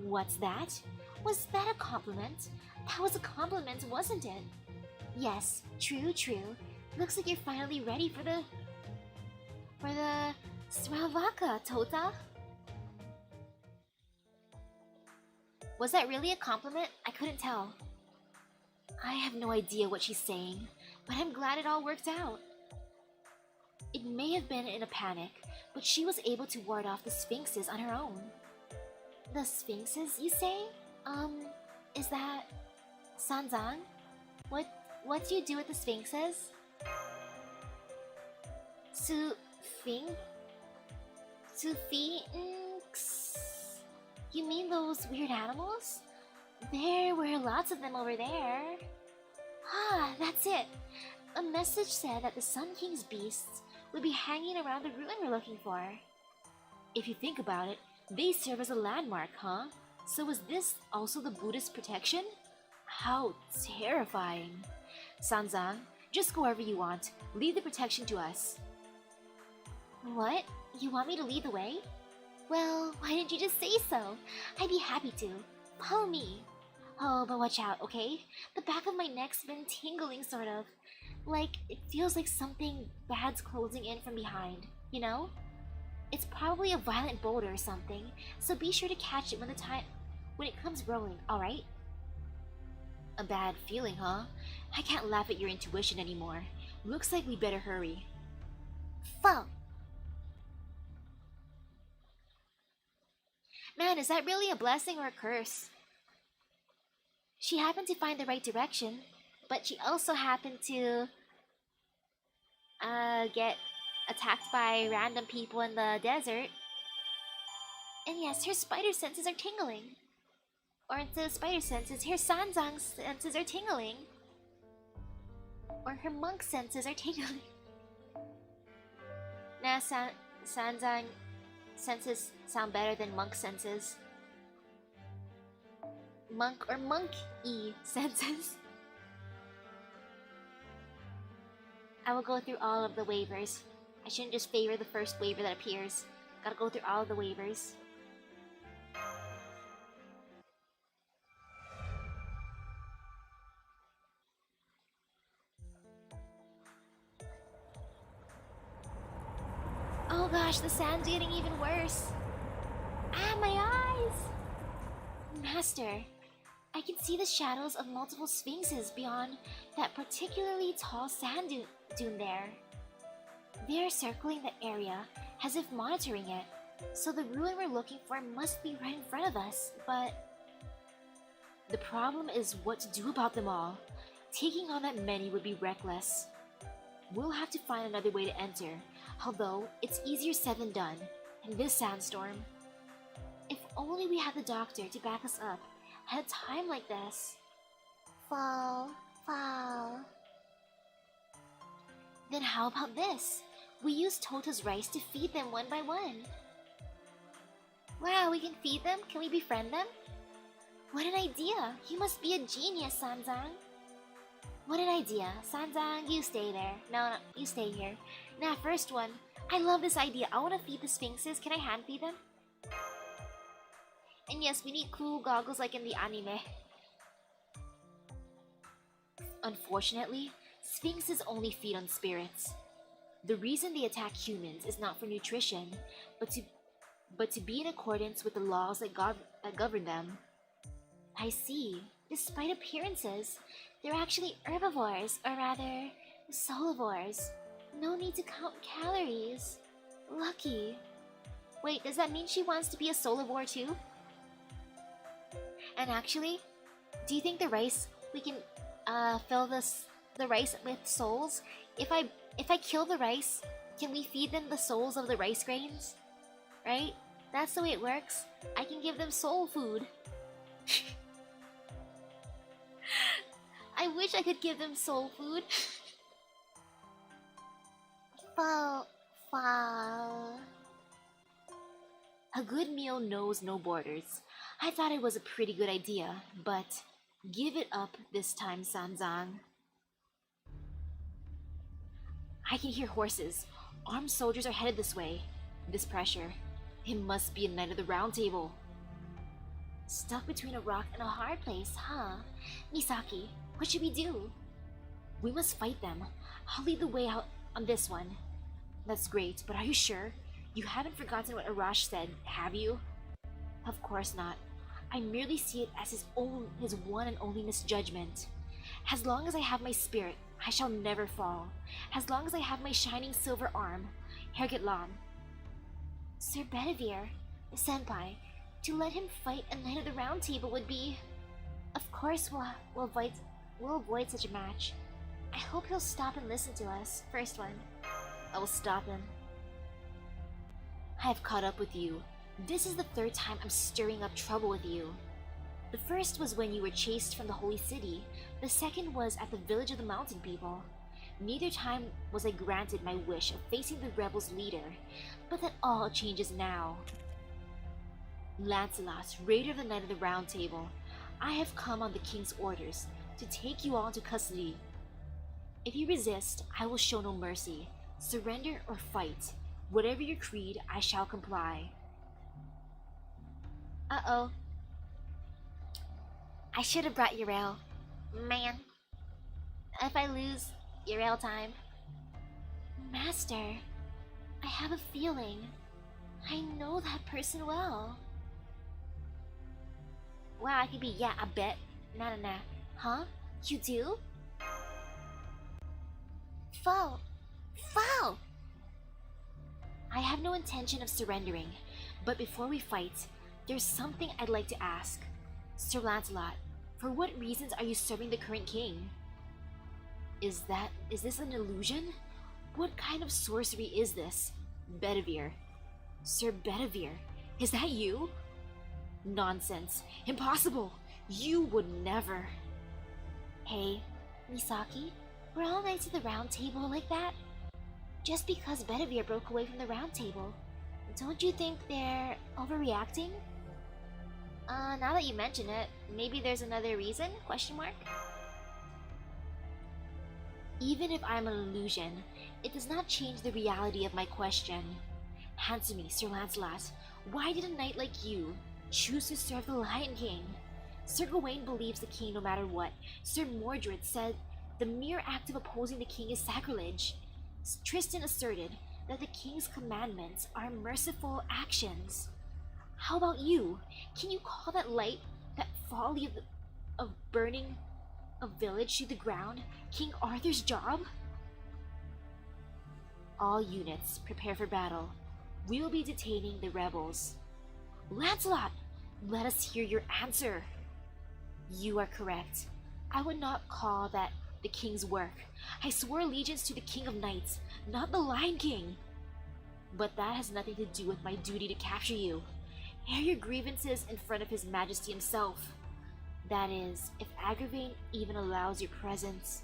What's that? Was that a compliment? That was a compliment, wasn't it? Yes, true. Looks like you're finally ready for the Sravaka, Tota. Was that really a compliment? I couldn't tell. I have no idea what she's saying, but I'm glad it all worked out. It may have been in a panic, but she was able to ward off the Sphinxes on her own. The Sphinxes, you say? Is that... Sanzang? What do you do with the Sphinxes? Sphinx? You mean those weird animals? There were lots of them over there. Ah, that's it. A message said that the Sun King's beasts would be hanging around the ruin we're looking for. If you think about it, they serve as a landmark, huh? So is this also the Buddhist protection? How terrifying. Sanzang, just go wherever you want. Leave the protection to us. What? You want me to lead the way? Well, why didn't you just say so? I'd be happy to. Follow me. Oh, but watch out, okay? The back of my neck's been tingling, sort of. Like, it feels like something bad's closing in from behind, you know? It's probably a violent boulder or something, so be sure to catch it when it comes rolling, alright? A bad feeling, huh? I can't laugh at your intuition anymore. Looks like we better hurry. Fuck! Man, is that really a blessing or a curse? She happened to find the right direction, but she also happened to get attacked by random people in the desert. And yes, her spider senses are tingling. Or instead of spider senses, her Sanzang's senses are tingling. Or her monk senses are tingling. Nah, Sanzang senses sound better than monk senses. Monk or monk-y senses. I will go through all of the waivers. I shouldn't just favor the first waiver that appears. Gotta go through all of the waivers. Oh gosh, the sand's getting even worse. Ah, my eyes! Master, I can see the shadows of multiple sphinxes beyond that particularly tall sand dune there. They're circling the area as if monitoring it, so the ruin we're looking for must be right in front of us, but... The problem is what to do about them all. Taking on that many would be reckless. We'll have to find another way to enter, although it's easier said than done in this sandstorm. If only we had the doctor to back us up at a time like this. Fall. Then how about this? We use Toto's rice to feed them one by one. Wow, we can feed them? Can we befriend them? What an idea! You must be a genius, Sanzang. What an idea. Sanzang, you stay there. No, you stay here. Now, first one. I love this idea. I want to feed the sphinxes. Can I hand feed them? And yes, we need cool goggles like in the anime. Unfortunately, sphinxes only feed on spirits. The reason they attack humans is not for nutrition, but to be in accordance with the laws that govern them. I see. Despite appearances, they're actually herbivores, or rather, solivores. No need to count calories. Lucky. Wait, does that mean she wants to be a solivore too? And actually, do you think the rice, we can fill the rice with souls? If I kill the rice, can we feed them the souls of the rice grains? Right? That's the way it works. I can give them soul food. I wish I could give them soul food. Fall. A good meal knows no borders. I thought it was a pretty good idea, but give it up this time, Sanzang. I can hear horses. Armed soldiers are headed this way. This pressure. It must be a Knight of the Round Table. Stuck between a rock and a hard place, huh? Misaki, what should we do? We must fight them. I'll lead the way out on this one. That's great, but are you sure? You haven't forgotten what Arash said, have you? Of course not. I merely see it as his one and only misjudgment. As long as I have my spirit, I shall never fall. As long as I have my shining silver arm, Hergetlan. Sir Bedivere, senpai, to let him fight a Knight of the Round Table would be... Of course we'll avoid such a match. I hope he'll stop and listen to us. First one. I will stop him. I have caught up with you. This is the third time I'm stirring up trouble with you. The first was when you were chased from the holy city. The second was at the village of the mountain people. Neither time was I granted my wish of facing the rebels' leader, but that all changes now. Lancelot, raider of the Knight of the Round Table, I have come on the king's orders to take you all into custody. If you resist, I will show no mercy. Surrender or fight. Whatever your creed, I shall comply. Uh-oh. I should have brought Uriel. Man. If I lose, Uriel time. Master, I have a feeling. I know that person well. Wow, I could be, yeah, I bet. Nah. Huh? You do? Foe! I have no intention of surrendering, but before we fight, there's something I'd like to ask. Sir Lancelot, for what reasons are you serving the current king? Is this an illusion? What kind of sorcery is this? Bedivere. Sir Bedivere, is that you? Nonsense. Impossible. You would never. Hey, Misaki, we're all Knights of the Round Table like that? Just because Bedivere broke away from the Round Table, don't you think they're overreacting? Now that you mention it, maybe there's another reason? Question mark? Even if I'm an illusion, it does not change the reality of my question. Answer me, Sir Lancelot. Why did a knight like you choose to serve the Lion King? Sir Gawain believes the king no matter what. Sir Mordred said the mere act of opposing the king is sacrilege. Tristan asserted that the king's commandments are merciful actions. How about you? Can you call that folly of burning a village to the ground King Arthur's job? All units, prepare for battle. We will be detaining the rebels. Lancelot, let us hear your answer. You are correct. I would not call that the king's work. I swore allegiance to the King of Knights, not the Lion King. But that has nothing to do with my duty to capture you. Air your grievances in front of His Majesty himself. That is, if Agravain even allows your presence.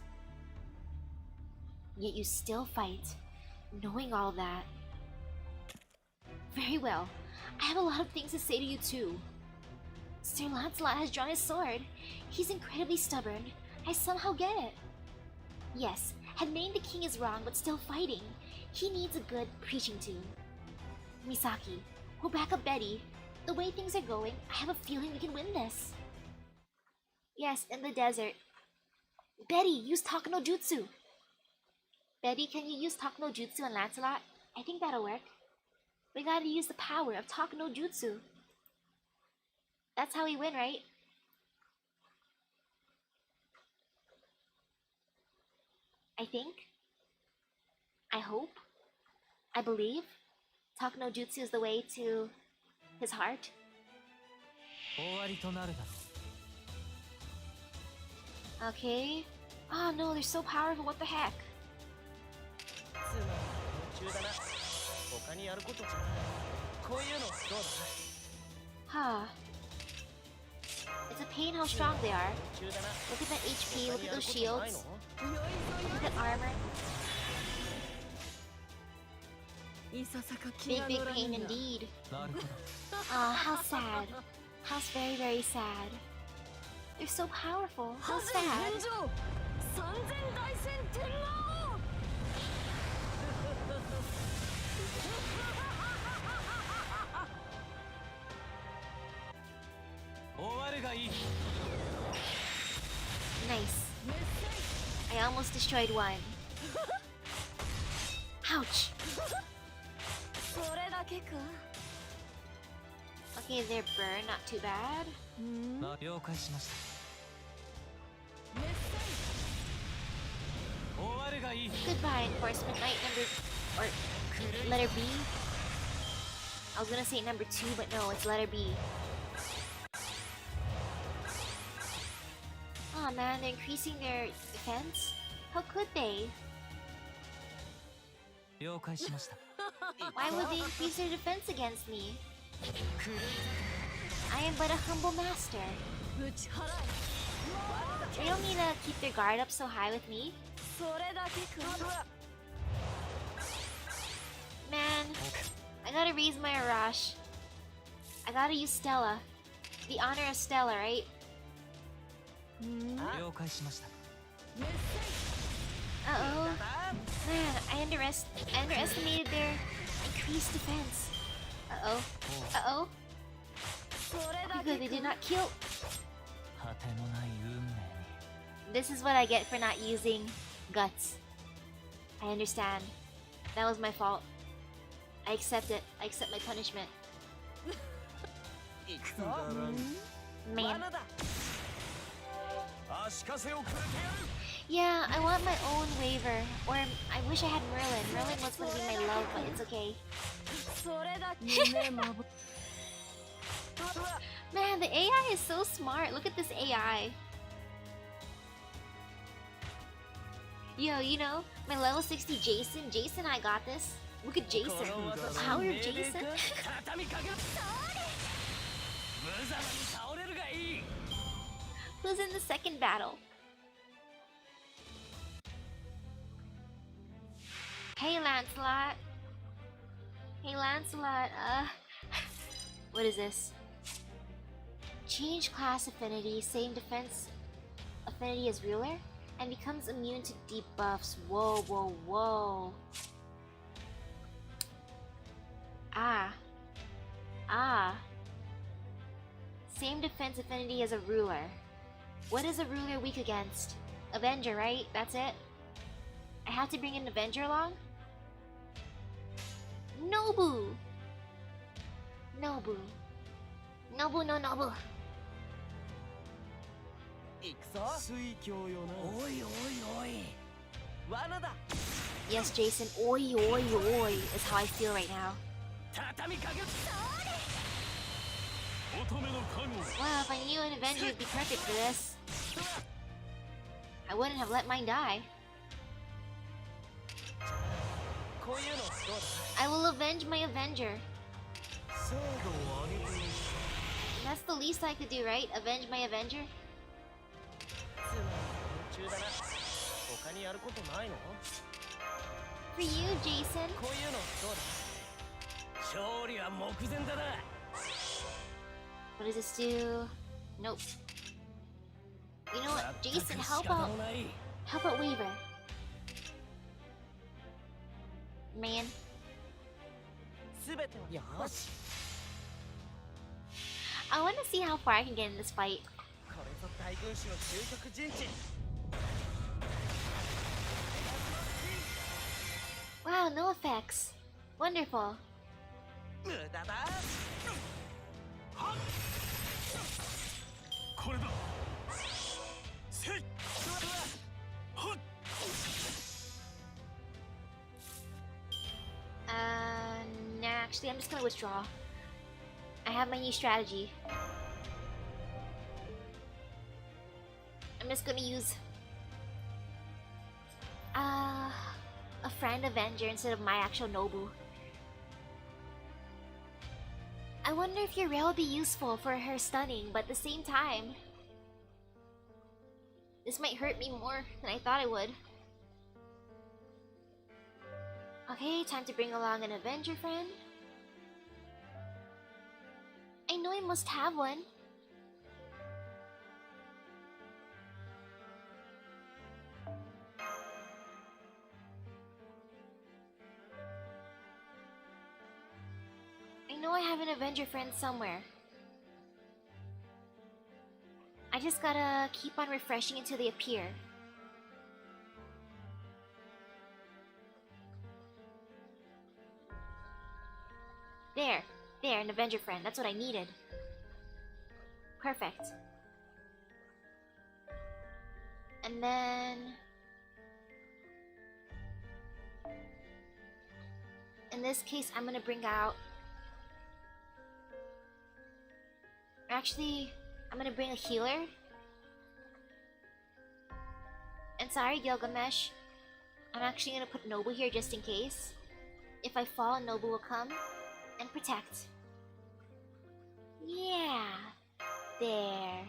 Yet you still fight. knowing all that. Very well. I have a lot of things to say to you too. Sir Lancelot has drawn his sword. He's incredibly stubborn. I somehow get it. Yes, admitting the king is wrong but still fighting. He needs a good preaching to. Misaki, we'll back up Betty. The way things are going, I have a feeling we can win this. Yes, in the desert. Betty, use Talk no Jutsu. Betty, can you use Talk no Jutsu on Lancelot? I think that'll work. We gotta use the power of Talk no Jutsu. That's how we win, right? I think. I hope. I believe. Talk no Jutsu is the way to his heart. Okay. Oh no, they're so powerful, what the heck? Huh. It's a pain how strong they are. Look at that HP, look at those shields. Look at that armor. Big pain indeed. Ah, how sad. How very, very sad. They're so powerful. How sad. Nice. I almost destroyed one. Ouch. Okay, they're burned, not too bad. Goodbye, Enforcement Knight or letter B. I was gonna say number 2, but no, it's letter B. Oh man, they're increasing their defense? How could they? Why would they increase their defense against me? I am but a humble master. They don't need to keep their guard up so high with me. Man, I gotta raise my Arash. I gotta use Stella. The honor of Stella, right? Uh-oh. Man, I underestimated their increased defense. Uh-oh. Uh-oh. Okay, good, they did not kill. This is what I get for not using guts. I understand. That was my fault. I accept it. I accept my punishment. Man. Yeah, I want my own waiver. Or I wish I had Merlin. Merlin was gonna be my love, but it's okay. Man, the AI is so smart. Look at this AI. Yo, you know, my level 60 Jason. Jason, I got this. Look at Jason. The power of Jason. Who's in the second battle? Hey, Lancelot. Hey, Lancelot. What is this? Change class affinity, same defense affinity as ruler, and becomes immune to debuffs. Whoa, whoa, whoa. Same defense affinity as a ruler. What is a ruler weak against? Avenger, right? That's it? I have to bring an Avenger along? Nobu! Nobu. Nobu no Nobu. Yes, Jason, oi oi oi is how I feel right now. Wow, if I knew an Avenger would be perfect for this, I wouldn't have let mine die. I will avenge my Avenger. That's the least I could do, right? Avenge my Avenger? for you, Jason. What does this do? Nope. You know what, Jason, how about Waver? Man. I want to see how far I can get in this fight. Wow, no effects. Wonderful. Nah, actually, I'm just gonna withdraw. I have my new strategy. I'm just gonna use a friend Avenger instead of my actual Nobu. I wonder if your rail will be useful for her stunning, but at the same time, this might hurt me more than I thought it would. Okay, time to bring along an Avenger friend. I know I must have one. I know I have an Avenger friend somewhere. I just gotta keep on refreshing until they appear. There, an Avenger friend. That's what I needed. Perfect. And then... in this case, I'm gonna bring out... actually, I'm gonna bring a healer. And sorry, Gilgamesh. I'm actually gonna put Nobu here just in case. If I fall, Nobu will come and protect. Yeah, there.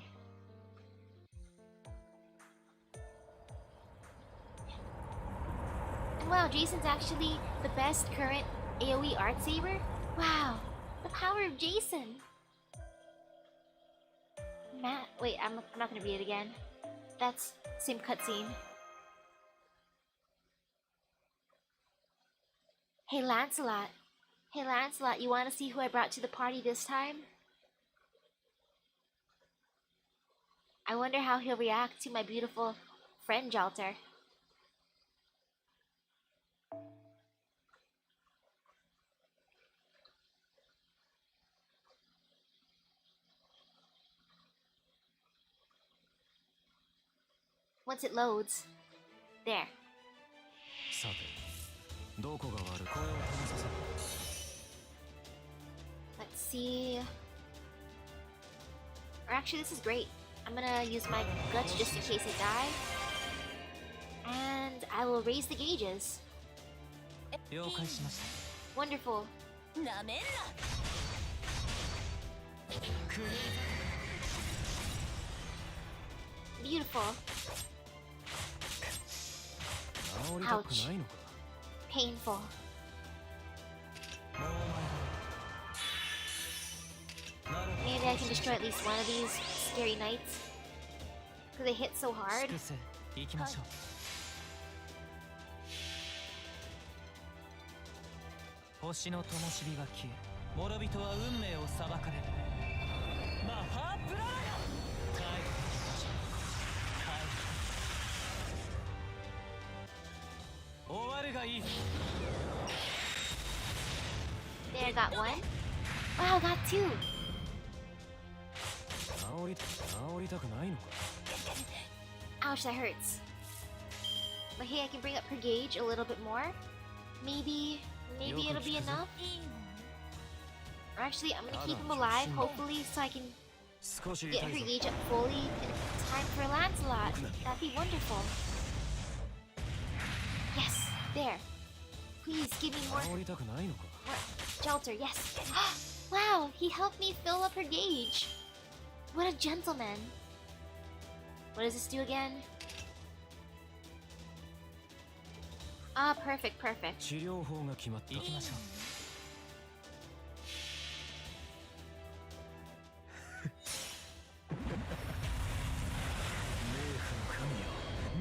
And wow, Jason's actually the best current AoE art saver. Wow, the power of Jason. Wait, I'm not gonna read it again. That's same cutscene. Hey Lancelot. Hey Lancelot, you wanna see who I brought to the party this time? I wonder how he'll react to my beautiful friend Jalter. Once it loads. There. Let's see. Or actually, this is great. I'm gonna use my guts just in case I die. And I will raise the gauges. Wonderful. Beautiful. Ouch. Painful. Maybe I can destroy at least one of these scary knights. Because they hit so hard. There, I got one. Wow, I got two. Ouch, that hurts. But hey, I can bring up her gauge a little bit more. Maybe it'll be enough. Or actually, I'm gonna keep him alive, hopefully, so I can get her gauge up fully in time for Lancelot. That'd be wonderful. Yes, there. Please give me more. Shelter, yes. Wow, he helped me fill up her gauge. What a gentleman. What does this do again? Ah, perfect, perfect. 治療法が決まった。行きましょう。冥府の神よ、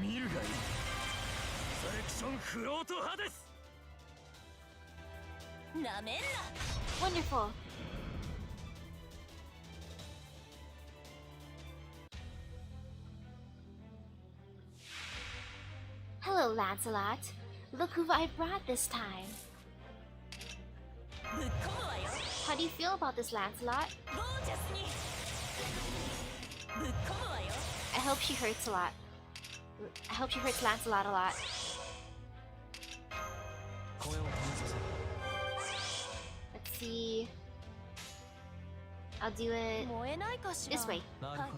見るがいい。セレクションフロート派です。なめんな。 Wonderful. Hello, Lancelot. Look who I brought this time. ぶっ込むわよ。 How do you feel about this, Lancelot? ゴージャスに。ぶっ込むわよ。 I hope she hurts a lot. I hope she hurts Lancelot a lot. 声を止めさせる。 Let's see. I'll do it 燃えないかしら。 this way. なるほど。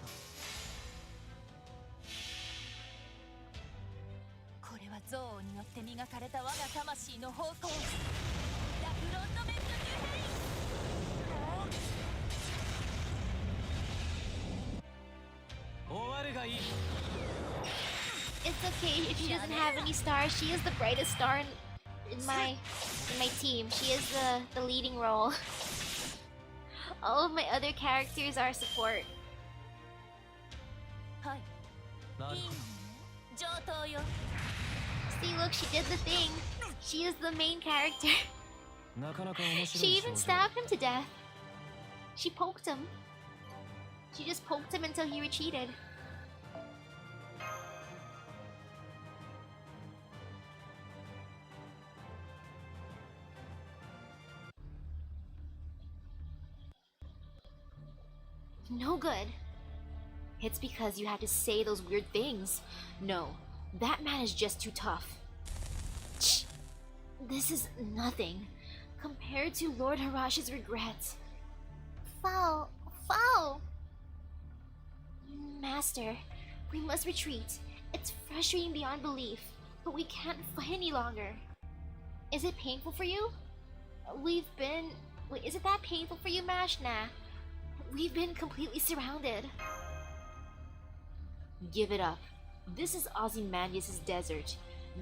これは憎悪によって磨かれた我が魂の方向。ラフロンドメントニューヘイ。 終わるがいい。 It's okay if she doesn't have any stars. She is the brightest star in my team. She is the leading role. All of my other characters are support. はい。なるほど。いいのね。上等よ。 See, look, she did the thing. She is the main character. なかなか面白い。 She even stabbed him to death. She poked him. She just poked him until he retreated. No good. It's because you had to say those weird things. No, that man is just too tough. Shh. This is nothing compared to Lord Harash's regrets. Foul! Foul! Master, we must retreat. It's frustrating beyond belief, but we can't fight any longer. Is it painful for you? Wait, is it that painful for you, Mashna? We've been completely surrounded. Give it up. This is Ozymandias' desert.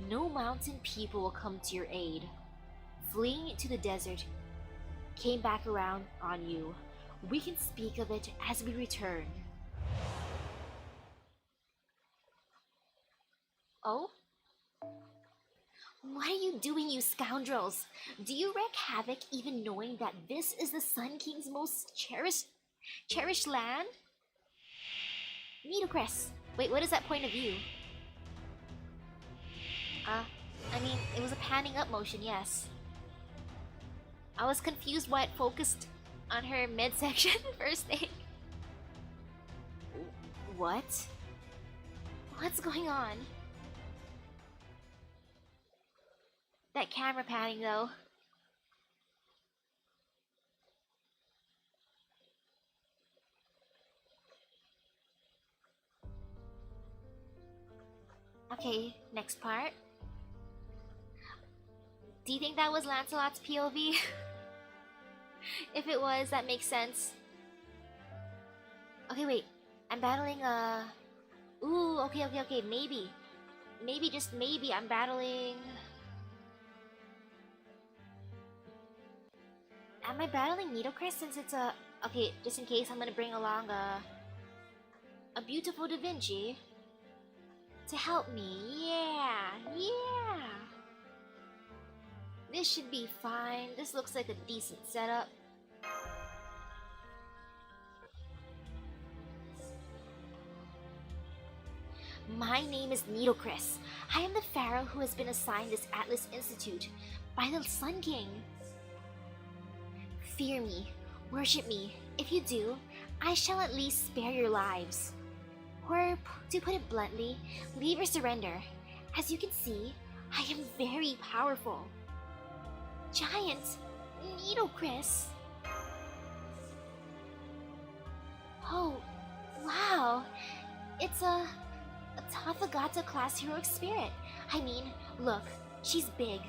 No mountain people will come to your aid. Fleeing to the desert came back around on you. We can speak of it as we return. Oh? What are you doing, you scoundrels? Do you wreak havoc even knowing that this is the Sun King's most cherished land? Nitocris. Wait, what is that point of view? I mean, it was a panning up motion, yes. I was confused why it focused on her midsection first thing. What? What's going on? That camera panning, though. Okay, next part. Do you think that was Lancelot's POV? If it was, that makes sense. Okay, wait. I'm battling, Ooh, okay, maybe. Maybe, just maybe, I'm battling... Am I battling Nitocris since it's a... Okay, just in case, I'm gonna bring along a beautiful Da Vinci to help me. Yeah. This should be fine. This looks like a decent setup. My name is Nitocris. I am the pharaoh who has been assigned this Atlas Institute by the Sun King. Fear me, worship me. If you do, I shall at least spare your lives. Or, to put it bluntly, leave or surrender. As you can see, I am very powerful. Giant Nitocris. Oh, wow. It's a Tathagata class heroic spirit. I mean, look, she's big.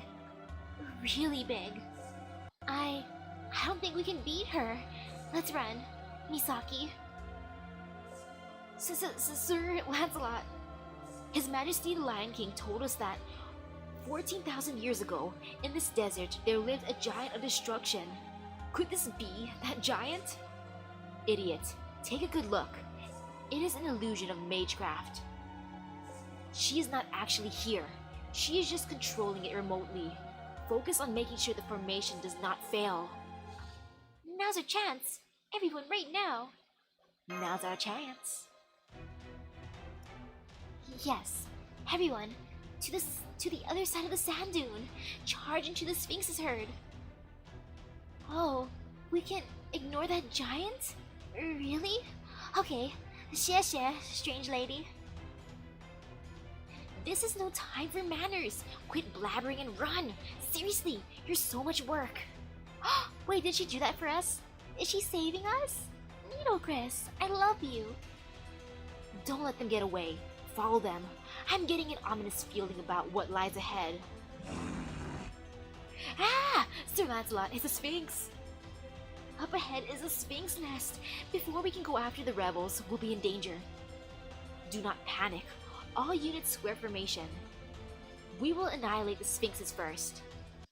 Really big. I don't think we can beat her. Let's run. Misaki. Sir Lancelot. His Majesty the Lion King told us that 14,000 years ago, in this desert, there lived a giant of destruction. Could this be that giant? Idiot, take a good look. It is an illusion of magecraft. She is not actually here. She is just controlling it remotely. Focus on making sure the formation does not fail. Now's our chance. Everyone, right now. Now's our chance. Yes, everyone, to the other side of the sand dune. Charge into the Sphinx's herd. Oh, we can ignore that giant? Really? Okay, xie, strange lady. This is no time for manners. Quit blabbering and run. Seriously, you're so much work. Wait, did she do that for us? Is she saving us? Needle Chris, I love you. Don't let them get away. Follow them. I'm getting an ominous feeling about what lies ahead. Ah! Sir Lancelot, it's a Sphinx. Up ahead is a Sphinx nest. Before we can go after the rebels, we'll be in danger. Do not panic. All units square formation. We will annihilate the Sphinxes first.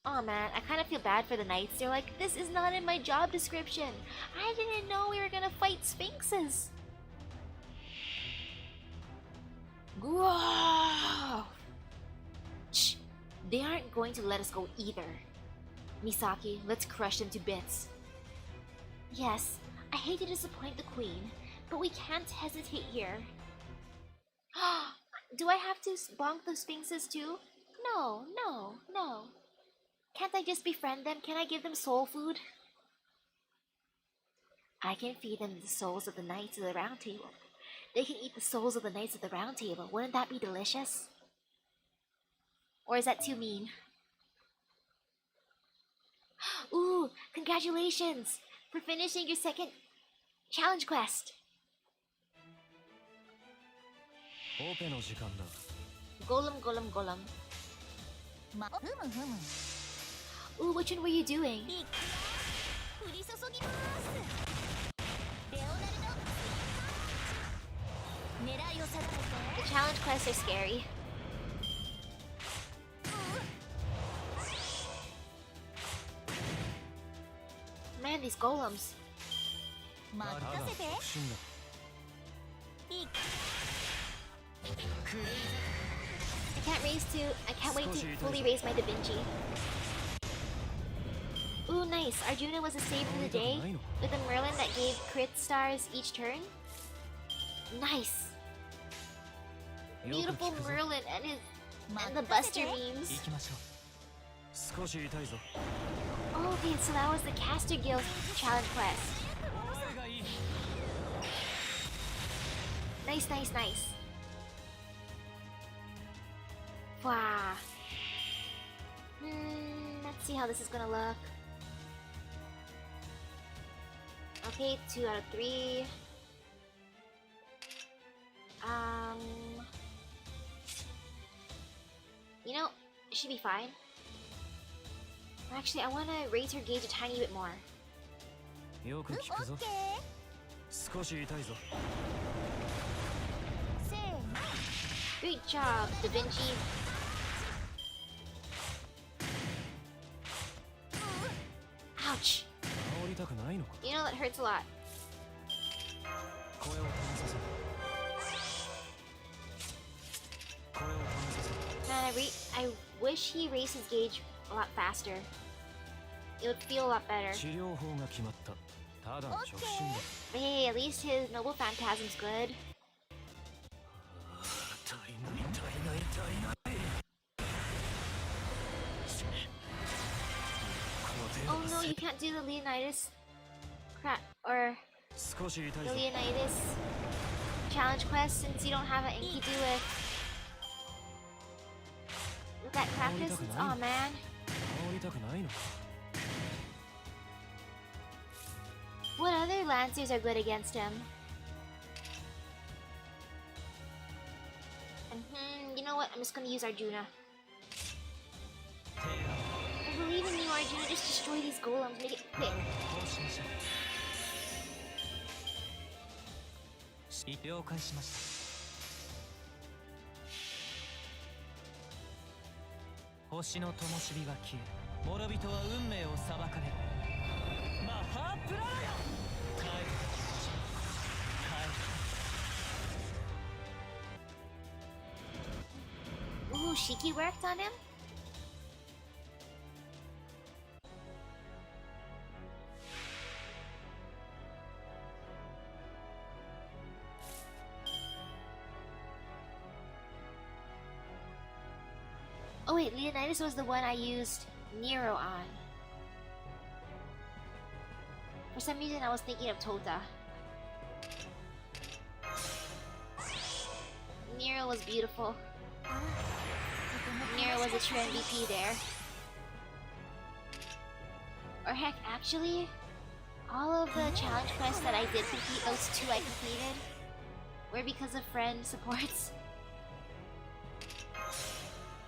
Aw man, I kind of feel bad for the knights. They're like, this is not in my job description. I didn't know we were gonna fight Sphinxes. Whoa! Shh! They aren't going to let us go either. Misaki, let's crush them to bits. Yes, I hate to disappoint the queen, but we can't hesitate here. Do I have to bonk the Sphinxes too? No. Can't I just befriend them? Can I give them soul food? I can feed them the souls of the Knights of the Round Table. They can eat the souls of the Knights of the Round Table. Wouldn't that be delicious? Or is that too mean? Ooh, congratulations for finishing your second challenge quest. Golem. Ooh, which one were you doing? The challenge quests are scary. Man, these golems. I can't wait to fully raise my Da Vinci. Ooh, nice. Arjuna was a save for the day with a Merlin that gave crit stars each turn. Nice. Beautiful Merlin and the Buster memes. Oh, okay, so that was the Caster Guild challenge quest. Nice. Wow. Let's see how this is gonna look. Okay, 2 out of 3. You know, it should be fine. Actually, I want to raise her gauge a tiny bit more. Great job, Da Vinci. Ouch. You know that hurts a lot. Man, I wish he raised his gauge a lot faster. It would feel a lot better. But hey, at least his Noble Phantasm's good. Oh no, you can't do the Leonidas crap or the Leonidas challenge quest since you don't have an Enkidu with that craft distance. Aw, man. What other Lancers are good against him? You know what? I'm just gonna use Arjuna. I believe in you, Arjuna. Just destroy these golems. Make it quick. 星の灯火が消え諸人は運命を裁かれるマハープララヤ帰る帰る Ooh, Shiki worked on him? Oh wait, Leonidas was the one I used Nero on. For some reason I was thinking of Tota. Nero was beautiful. Nero was a true MVP there. Or heck, actually, all of the challenge quests that I did complete, those two I completed, were because of friend supports.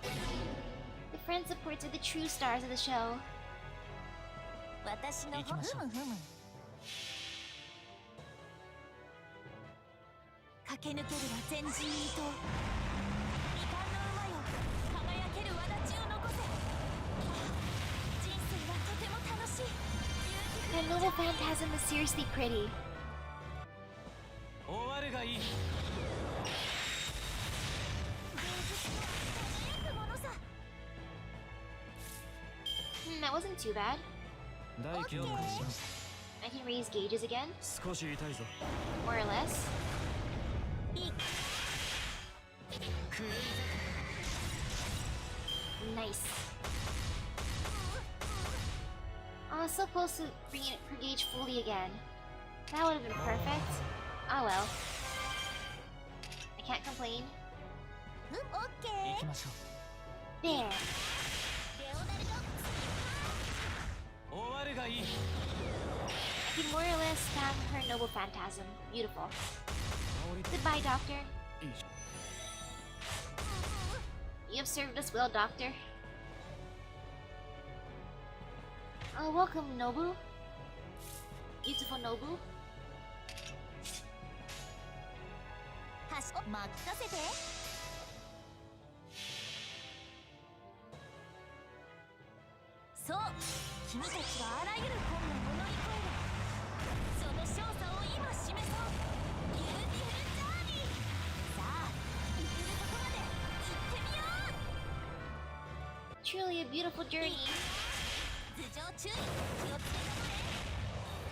The friend supports are the true stars of the show. 私の行きましょうふむふむ駆け抜けるは前人未到未完の馬よ輝ける轍を残せ人生はとても楽しい That noble phantasm is seriously pretty. 終わるがいい That wasn't too bad. 大気を返します I can raise gauges again, 少し痛いぞ more or less. クレイ Nice. I was so close to bringing it per gauge fully again. That would have been perfect. Oh well. I can't complain. 行きましょ There. う終わるがいい I can more or less spam her noble phantasm. Beautiful. Goodbye, Doctor. You have served us well, Doctor. Oh, welcome, Nobu. Beautiful Nobu. 任せてそう君たちはあらゆる困難を乗り越えるその勝者を今示そうビューティフルジャーニーさあ行けるとこまで行ってみよう Truly a beautiful journey. 頭上注意気をつけたま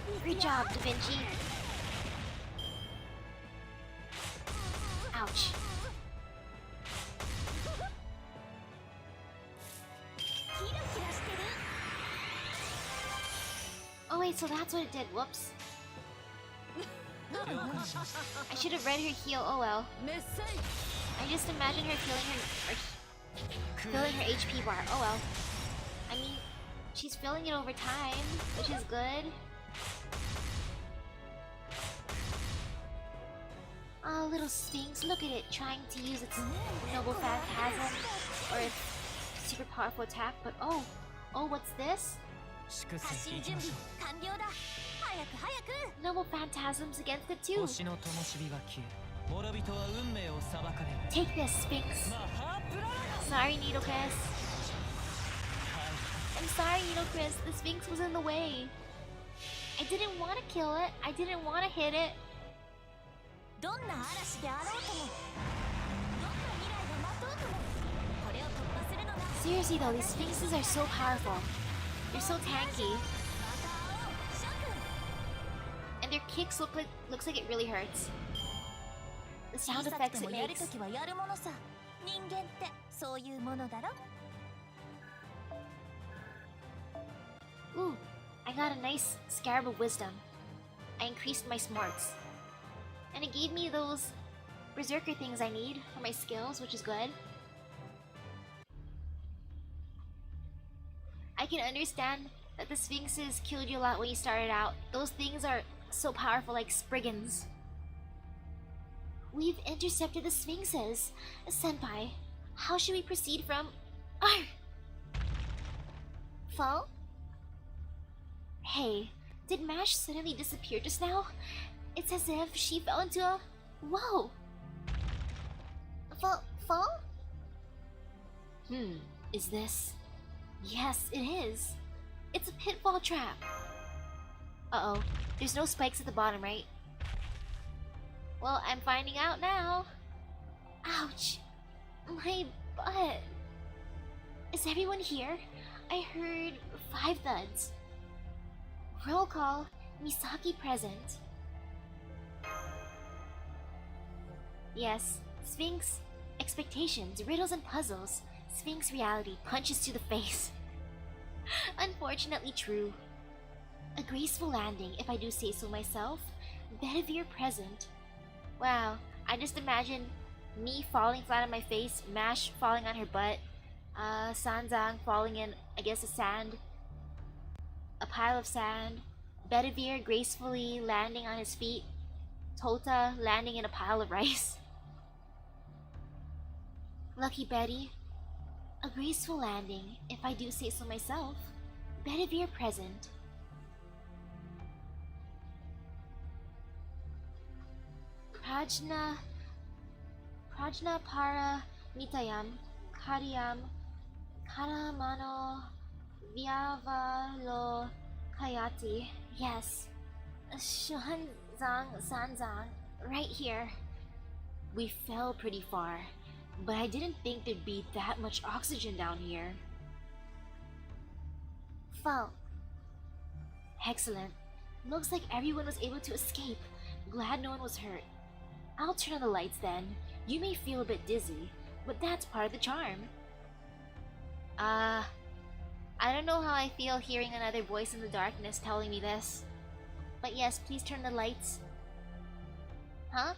え Great job, Da Vinci. Ouch. キラキラしてる Oh wait, so that's what it did. Whoops. 了解しました I should have read her heal. Oh well. メッセージ I just imagine her filling her HP bar. Oh well. I mean, she's filling it over time, which is good. Oh, little Sphinx, look at it, trying to use its noble phantasm or its super powerful attack, but oh, what's this? 粛発清行き進準備ましょ完了だ早く早く Noble phantasms against it う too. 星の灯火が消え諸人は運命を裁かれる Take this, Sphinx. マハープララヤ Sorry, Needle Chris. I'm sorry, Needle Chris. The Sphinx was in the way. I didn't want to kill it. I didn't want to hit it. どんな嵐であろうともどんな未来が待とうともこれを突破するのが Seriously though, these Sphinxes are so powerful. They're so tanky, また会おう諸君 and their kicks looks like it really hurts. The 小 sound さく effects て it もやる makes. ときはやるものさ人間ってそういうものだろ Ooh, I got a nice scarab of wisdom. I increased my smarts. And it gave me those berserker things I need for my skills, which is good. I can understand that the Sphinxes killed you a lot when you started out. Those things are so powerful, like Spriggans. We've intercepted the Sphinxes. Senpai, how should we proceed from... Arr! Fall? Hey, did Mash suddenly disappear just now? It's as if she fell into a... Whoa! Fall? Is this? Yes, it is. It's a pitfall trap. Uh-oh, there's no spikes at the bottom, right? Well, I'm finding out now. Ouch! My butt! Is everyone here? I heard 5 thuds. Roll call, Misaki present. Yes, Sphinx, expectations, riddles and puzzles. Sphinx reality, punches to the face. Unfortunately true. A graceful landing, if I do say so myself. Bedivere present. Wow, I just imagine me falling flat on my face, Mash falling on her butt, Sanzang falling in, I guess, a pile of sand, Bedivere gracefully landing on his feet, Tota landing in a pile of rice. Lucky Betty, a graceful landing, if I do say so myself. Bedivere present. Prajna para mitayam, kariyam, karamano, vyavalo, kayati. Yes. Shuhanzang sanzang, right here. We fell pretty far, but I didn't think there'd be that much oxygen down here. Fall. Excellent. Looks like everyone was able to escape. Glad no one was hurt. I'll turn on the lights then. You may feel a bit dizzy, but that's part of the charm. I don't know how I feel hearing another voice in the darkness telling me this. But yes, please turn the lights. Huh?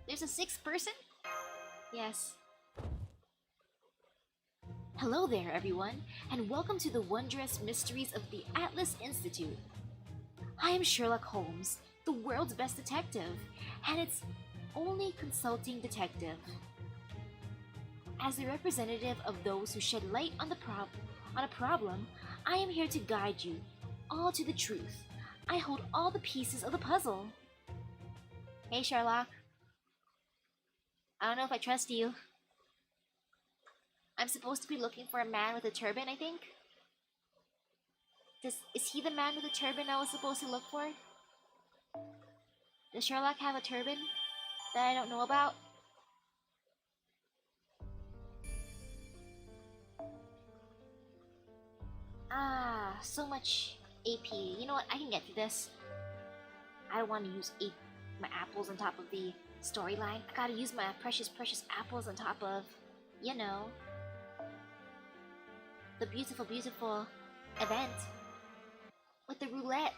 There's a 6th person? Yes. Hello there, everyone, and welcome to the wondrous mysteries of the Atlas Institute. I am Sherlock Holmes, the world's best detective, and its only consulting detective. As the representative of those who shed light on a problem, I am here to guide you all to the truth. I hold all the pieces of the puzzle. Hey, Sherlock. I don't know if I trust you. I'm supposed to be looking for a man with a turban, I think? Is he the man with the turban I was supposed to look for? Does Sherlock have a turban that I don't know about? Ah, so much AP. You know what? I can get through this. I don't want to use my apples on top of the storyline. I gotta use my precious apples on top of, you know, the beautiful event with the roulette.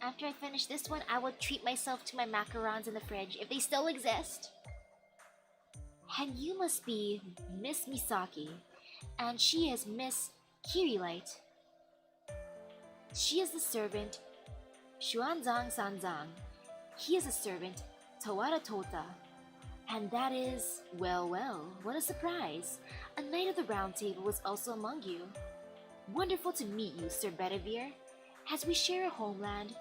After I finish this one, I will treat myself to my macarons in the fridge, if they still exist. And you must be Miss Misaki, and she is Miss Kirilight. She is the servant Xuanzang Sanzang. He is a servant Tawara Tota. And that is, well, what a surprise. A knight of the round table was also among you. Wonderful to meet you, Sir Bedivere. As we share a homeland,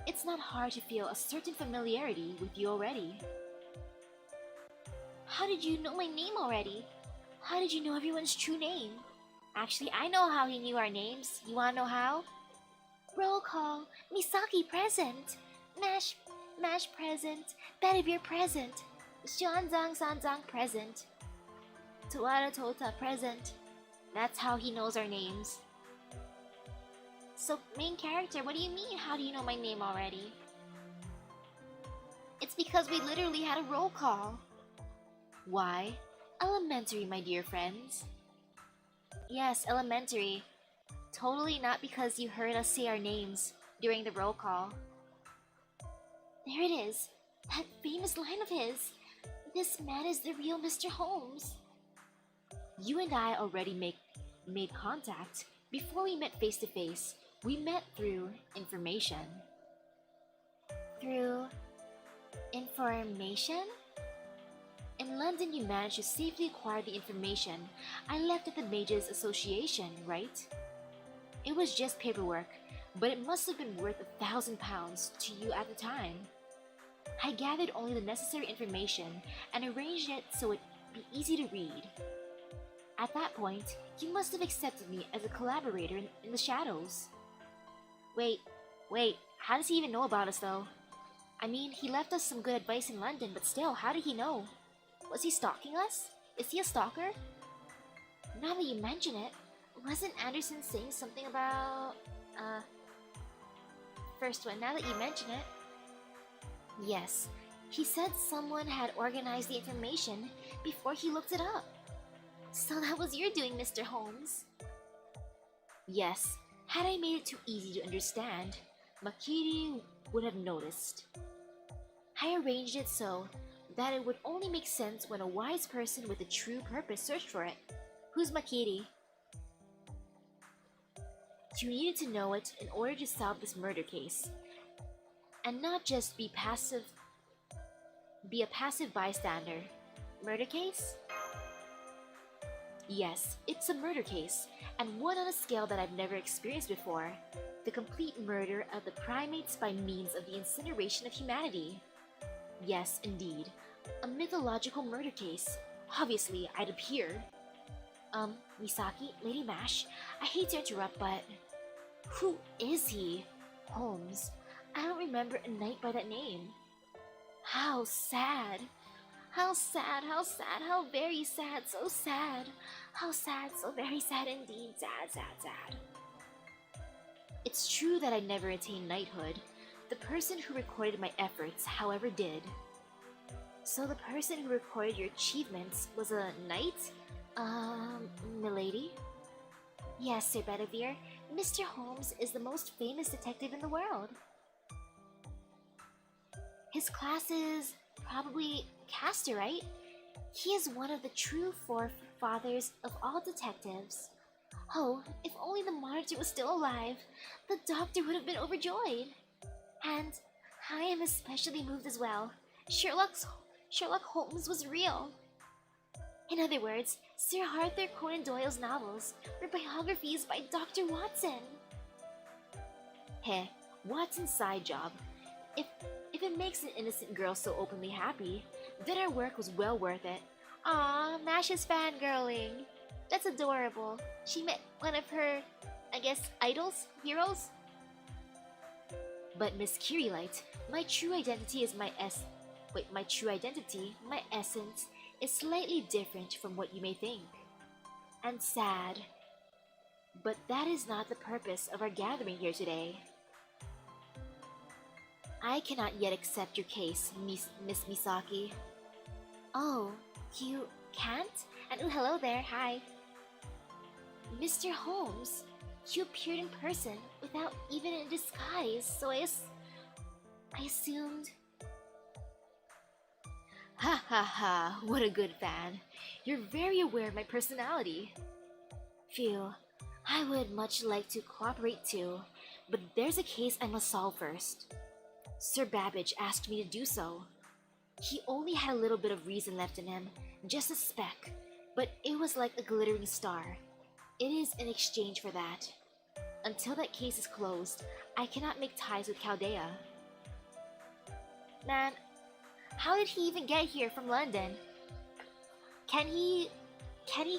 it's not hard to feel a certain familiarity with you already. How did you know my name already? How did you know everyone's true name? Actually, I know how he knew our names. You wanna know how? Roll call, Misaki present. Mash present. Bedivere present. Xuanzang Sanzang present. Tawara Tota present. That's how he knows our names. So, main character, what do you mean, how do you know my name already? It's because we literally had a roll call. Why? Elementary, my dear friends. Yes, elementary. Totally not because you heard us say our names during the roll call. There it is. That famous line of his. This man is the real Mr. Holmes. You and I already made contact. Before we met face to face, we met through information. Through information? In London, you managed to safely acquire the information I left at the Mages Association, right? It was just paperwork, but it must have been worth £1,000 to you at the time. I gathered only the necessary information and arranged it so it'd be easy to read. At that point, you must have accepted me as a collaborator in the shadows. Wait, how does he even know about us though? I mean, he left us some good advice in London, but still, how did he know? Was he stalking us? Is he a stalker? Now that you mention it, wasn't Anderson saying something about... First one, now that you mention it... Yes, he said someone had organized the information before he looked it up. So that was your doing, Mr. Holmes. Yes, had I made it too easy to understand, Makiri would have noticed. I arranged it so that it would only make sense when a wise person with a true purpose searched for it. Who's Makiri? You needed to know it in order to solve this murder case, and not just be a passive bystander. Murder case? Yes, it's a murder case, and one on a scale that I've never experienced before. The complete murder of the primates by means of the incineration of humanity. Yes, indeed. A mythological murder case. Obviously, I'd appear. Misaki, Lady Mash, I hate to interrupt, but... Who is he? Holmes. I don't remember a knight by that name. How sad. How sad, how sad, how very sad, so sad. How sad, so very sad indeed, sad. It's true that I never attained knighthood. The person who recorded my efforts, however, did. So the person who recorded your achievements was a knight? Milady? Yes, Sir Bedivere, Mr. Holmes is the most famous detective in the world. His class is probably Castor, right? He is one of the true forefathers of all detectives. Oh, if only the monitor was still alive, the doctor would have been overjoyed. And I am especially moved as well. Sherlock Holmes was real. In other words, Sir Arthur Conan Doyle's novels were biographies by Dr. Watson. Heh, Watson's side job. If it makes an innocent girl so openly happy, then our work was well worth it. Aw, Mash is fangirling. That's adorable. She met one of her, I guess, idols? Heroes? But Miss Kirilight, my true identity, my essence, is slightly different from what you may think. And sad. But that is not the purpose of our gathering here today. I cannot yet accept your case, Miss Misaki. Oh, you can't? And oh, hello there, hi. Mr. Holmes, you appeared in person without even a disguise, so I assumed... Ha ha ha, what a good fan. You're very aware of my personality. Phew, I would much like to cooperate too, but there's a case I must solve first. Sir Babbage asked me to do so. He only had a little bit of reason left in him, just a speck, but it was like a glittering star. It is in exchange for that. Until that case is closed, I cannot make ties with Chaldea. Man, how did he even get here from London? Can he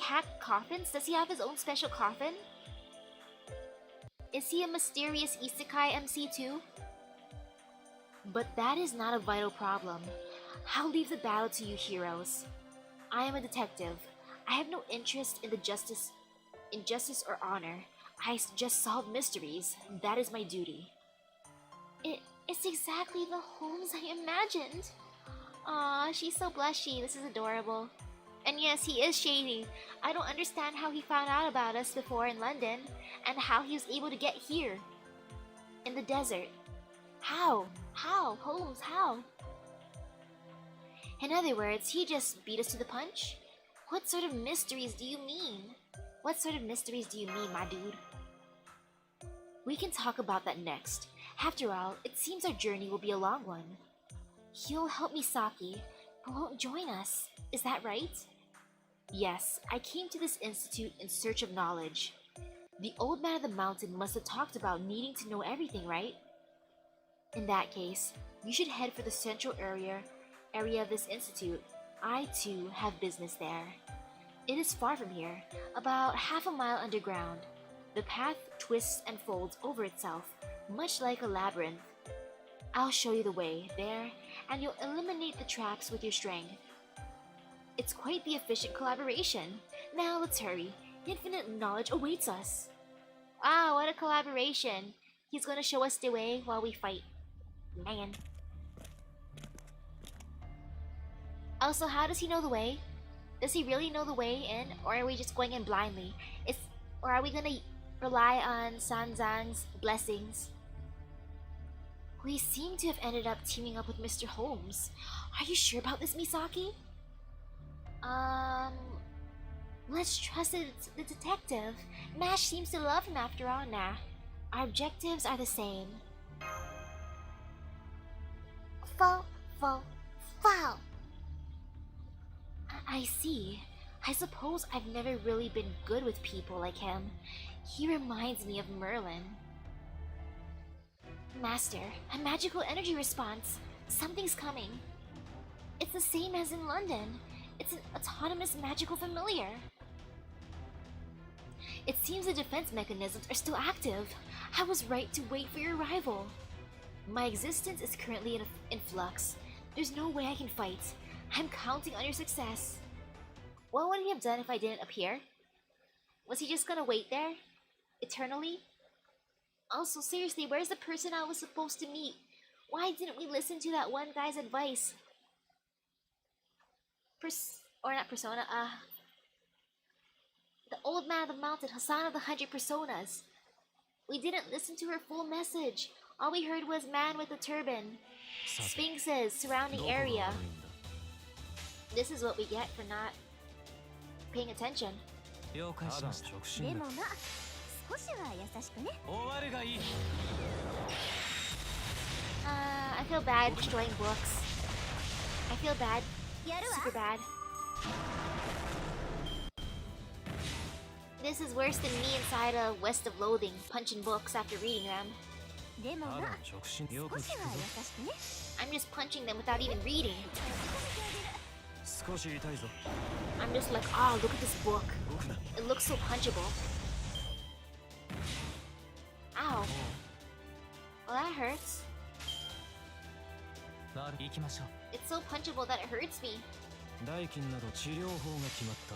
hack coffins? Does he have his own special coffin? Is he a mysterious isekai MC too? But that is not a vital problem. I'll leave the battle to you heroes. I am a detective. I have no interest in justice or honor. I just solve mysteries. That is my duty. It's exactly the Holmes I imagined. Aw, she's so blushy. This is adorable. And yes, he is shady. I don't understand how he found out about us before in London, and how he was able to get here. In the desert. How? How? Holmes, how? In other words, he just beat us to the punch? What sort of mysteries do you mean? What sort of mysteries do you mean, my dude? We can talk about that next. After all, it seems our journey will be a long one. You'll help Misaki, but won't join us. Is that right? Yes, I came to this institute in search of knowledge. The old man of the mountain must have talked about needing to know everything, right? In that case, you should head for the central area of this institute. I too have business there. It is far from here, about half a mile underground. The path twists and folds over itself, much like a labyrinth. I'll show you the way there, and you'll eliminate the traps with your strength. It's quite the efficient collaboration. Now let's hurry. Infinite knowledge awaits us. Wow, what a collaboration. He's gonna show us the way while we fight. Man. Also, how does he know the way? Does he really know the way in, or are we just going in blindly? Or are we gonna rely on Sanzang's blessings? We seem to have ended up teaming up with Mr. Holmes. Are you sure about this, Misaki? Let's trust the detective. Mash seems to love him after all now. Our objectives are the same. Fall. I see. I suppose I've never really been good with people like him. He reminds me of Merlin. Master, a magical energy response. Something's coming. It's the same as in London. It's an autonomous magical familiar. It seems the defense mechanisms are still active. I was right to wait for your arrival. My existence is currently in flux. There's no way I can fight. I'm counting on your success. What would he have done if I didn't appear? Was he just gonna wait there? Eternally? Also, seriously, where's the person I was supposed to meet? Why didn't we listen to that one guy's advice? The old man of the mountain, Hassan of the 100 Personas. We didn't listen to her full message. All we heard was man with a turban. Sphinxes, surrounding area. This is what we get for not paying attention. 了解しました。直進だ。でもな、少しは優しくね。終わるがいい。I feel bad destroying books. I feel bad. やるわ。 Super bad. This is worse than me inside a West of Loathing, punching books after reading them. でもな、直進よく少しは聞くぞ。優しくね。 I'm just punching them without even reading. 少し痛いぞ。 I'm just like, oh, look at this book. 動くな。 It looks so punchable. Ow. Well, that hurts. なる。行きましょう。 It's so punchable that it hurts me. 代金など治療法が決まった。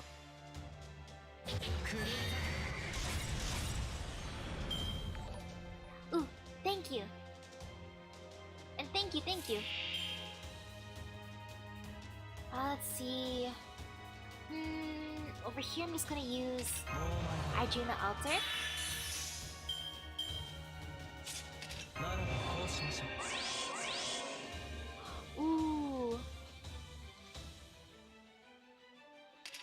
Ooh, thank you. And thank you. Let's see. Over here I'm just gonna use Arjuna Altar. ならばこうしましょう。 Ooh.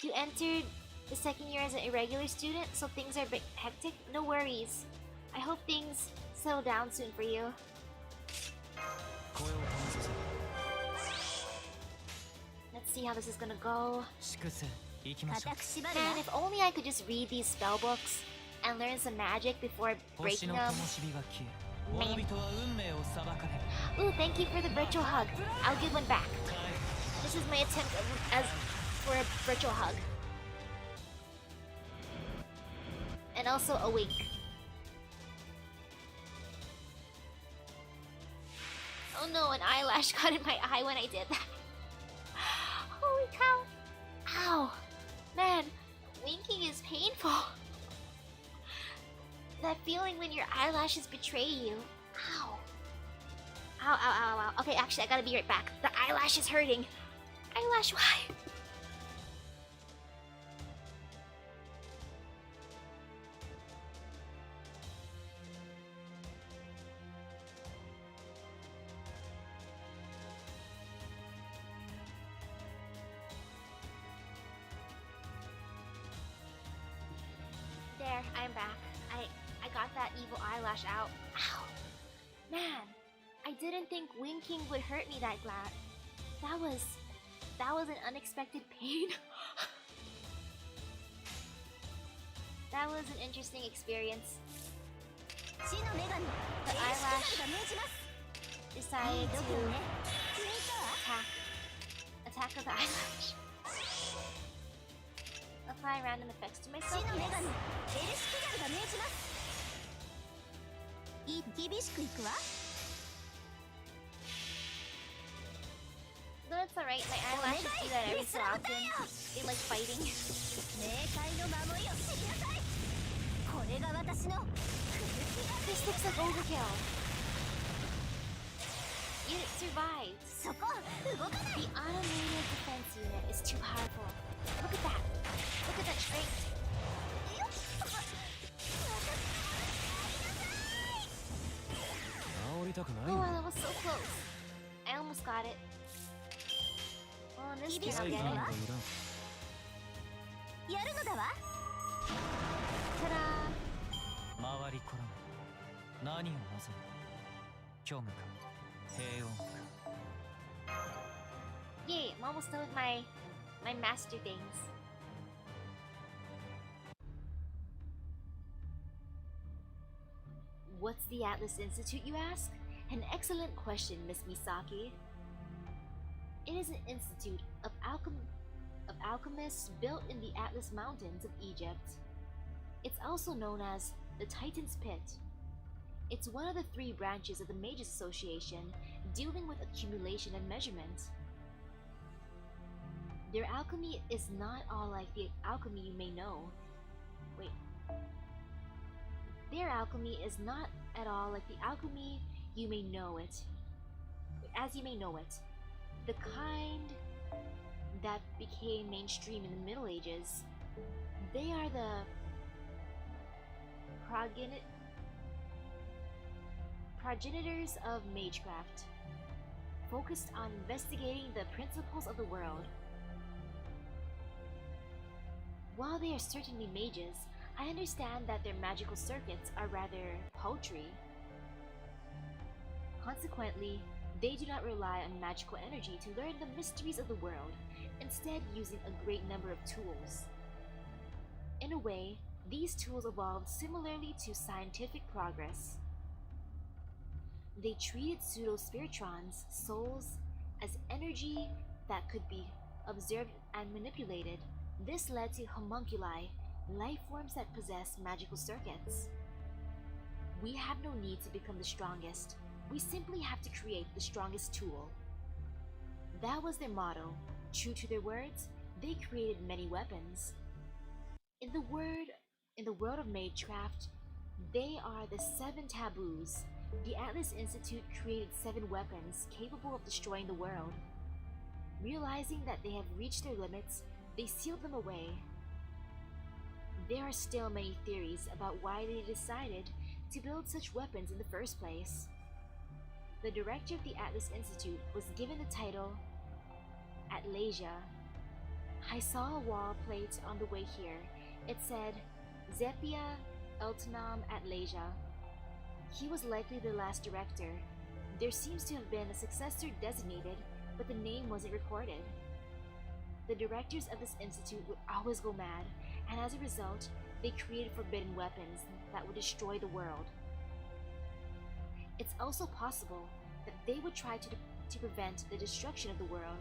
You entered the second year as an irregular student, so things are a bit hectic. No worries. I hope things settle down soon for you. 声を止めさせ。 Let's see how this is gonna go. 粛清。行きましょう。固く縛るわ。 Man, if only I could just read these spell books and learn some magic before 星 breaking の them. 灯火が消え。諸人は運命を裁かれる。 Ooh, thank you for the virtual hug. I'll give one back. This is my attempt for a virtual hug. And also a wink. Oh no, an eyelash got in my eye when I did that. Holy cow. Ow. Man, winking is painful. That feeling when your eyelashes betray you. Ow. Ow. Okay, actually, I gotta be right back. The eyelash is hurting. Eyelash, why? There, I'm back. I got that evil eyelash out. Ow! Man, I didn't think winking would hurt me that glad. That was an unexpected pain. That was an interesting experience. 死の女神、The eyelash. が命じます。decided ど to こね消え attack of the eyelash. Apply random effects to たわ myself. 死の女神 Yes. エルシキガルが命じます厳しくいくわ No, it's alright. My eyelashes do that every so often. They like fighting. 冥界の守りを知りなさいこれが私の This looks like overkill. You survived. そこ動かない The automated defense unit is too powerful. Look at that. Look at that strength. 治りたくない Oh, の that was so close. I almost got it. Oh, and this 厳し can く I'll い get く it. わなんかいらんやるのだわ Ta-da! 回りこらむ何を望む虚無か平穏か Yay, I'm almost done with my master things. What's the Atlas Institute, you ask? An excellent question, Miss Misaki. It is an institute of alchemists built in the Atlas Mountains of Egypt. It's also known as the Titan's Pit. It's one of the 3 branches of the Mages Association dealing with accumulation and measurement. Their alchemy is not all like the alchemy you may know. Wait. Their alchemy is not at all like the alchemy you may know it. As you may know it. The kind that became mainstream in the Middle Ages. They are the progenitors of magecraft, focused on investigating the principles of the world. While they are certainly mages, I understand that their magical circuits are rather paltry. Consequently, they do not rely on magical energy to learn the mysteries of the world, instead using a great number of tools. In a way, these tools evolved similarly to scientific progress. They treated pseudo-spiritrons, souls, as energy that could be observed and manipulated. This led to homunculi, life forms that possess magical circuits. We have no need to become the strongest. We simply have to create the strongest tool. That was their motto. True to their words, they created many weapons. In the world of magecraft, they are the 7 taboos. The Atlas Institute created 7 weapons capable of destroying the world. Realizing that they have reached their limits, they sealed them away. There are still many theories about why they decided to build such weapons in the first place. The director of the Atlas Institute was given the title Atlasia. I saw a wall plate on the way here. It said, Zepia Eltonam Atlasia. He was likely the last director. There seems to have been a successor designated, but the name wasn't recorded. The directors of this institute would always go mad, and as a result, they created forbidden weapons that would destroy the world. It's also possible that they would try to prevent the destruction of the world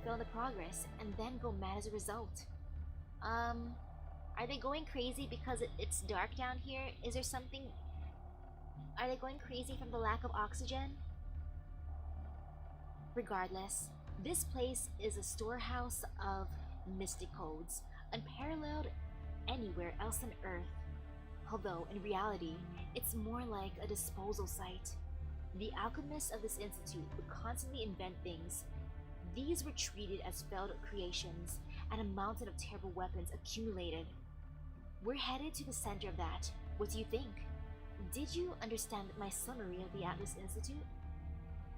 fell into progress, and then go mad as a result. Are they going crazy because it's dark down here? Is there something... Are they going crazy from the lack of oxygen? Regardless, this place is a storehouse of mystic codes, unparalleled anywhere else on Earth. Although, in reality, it's more like a disposal site. The alchemists of this institute would constantly invent things. These were treated as failed creations, and a mountain of terrible weapons accumulated. We're headed to the center of that. What do you think? Did you understand my summary of the Atlas Institute?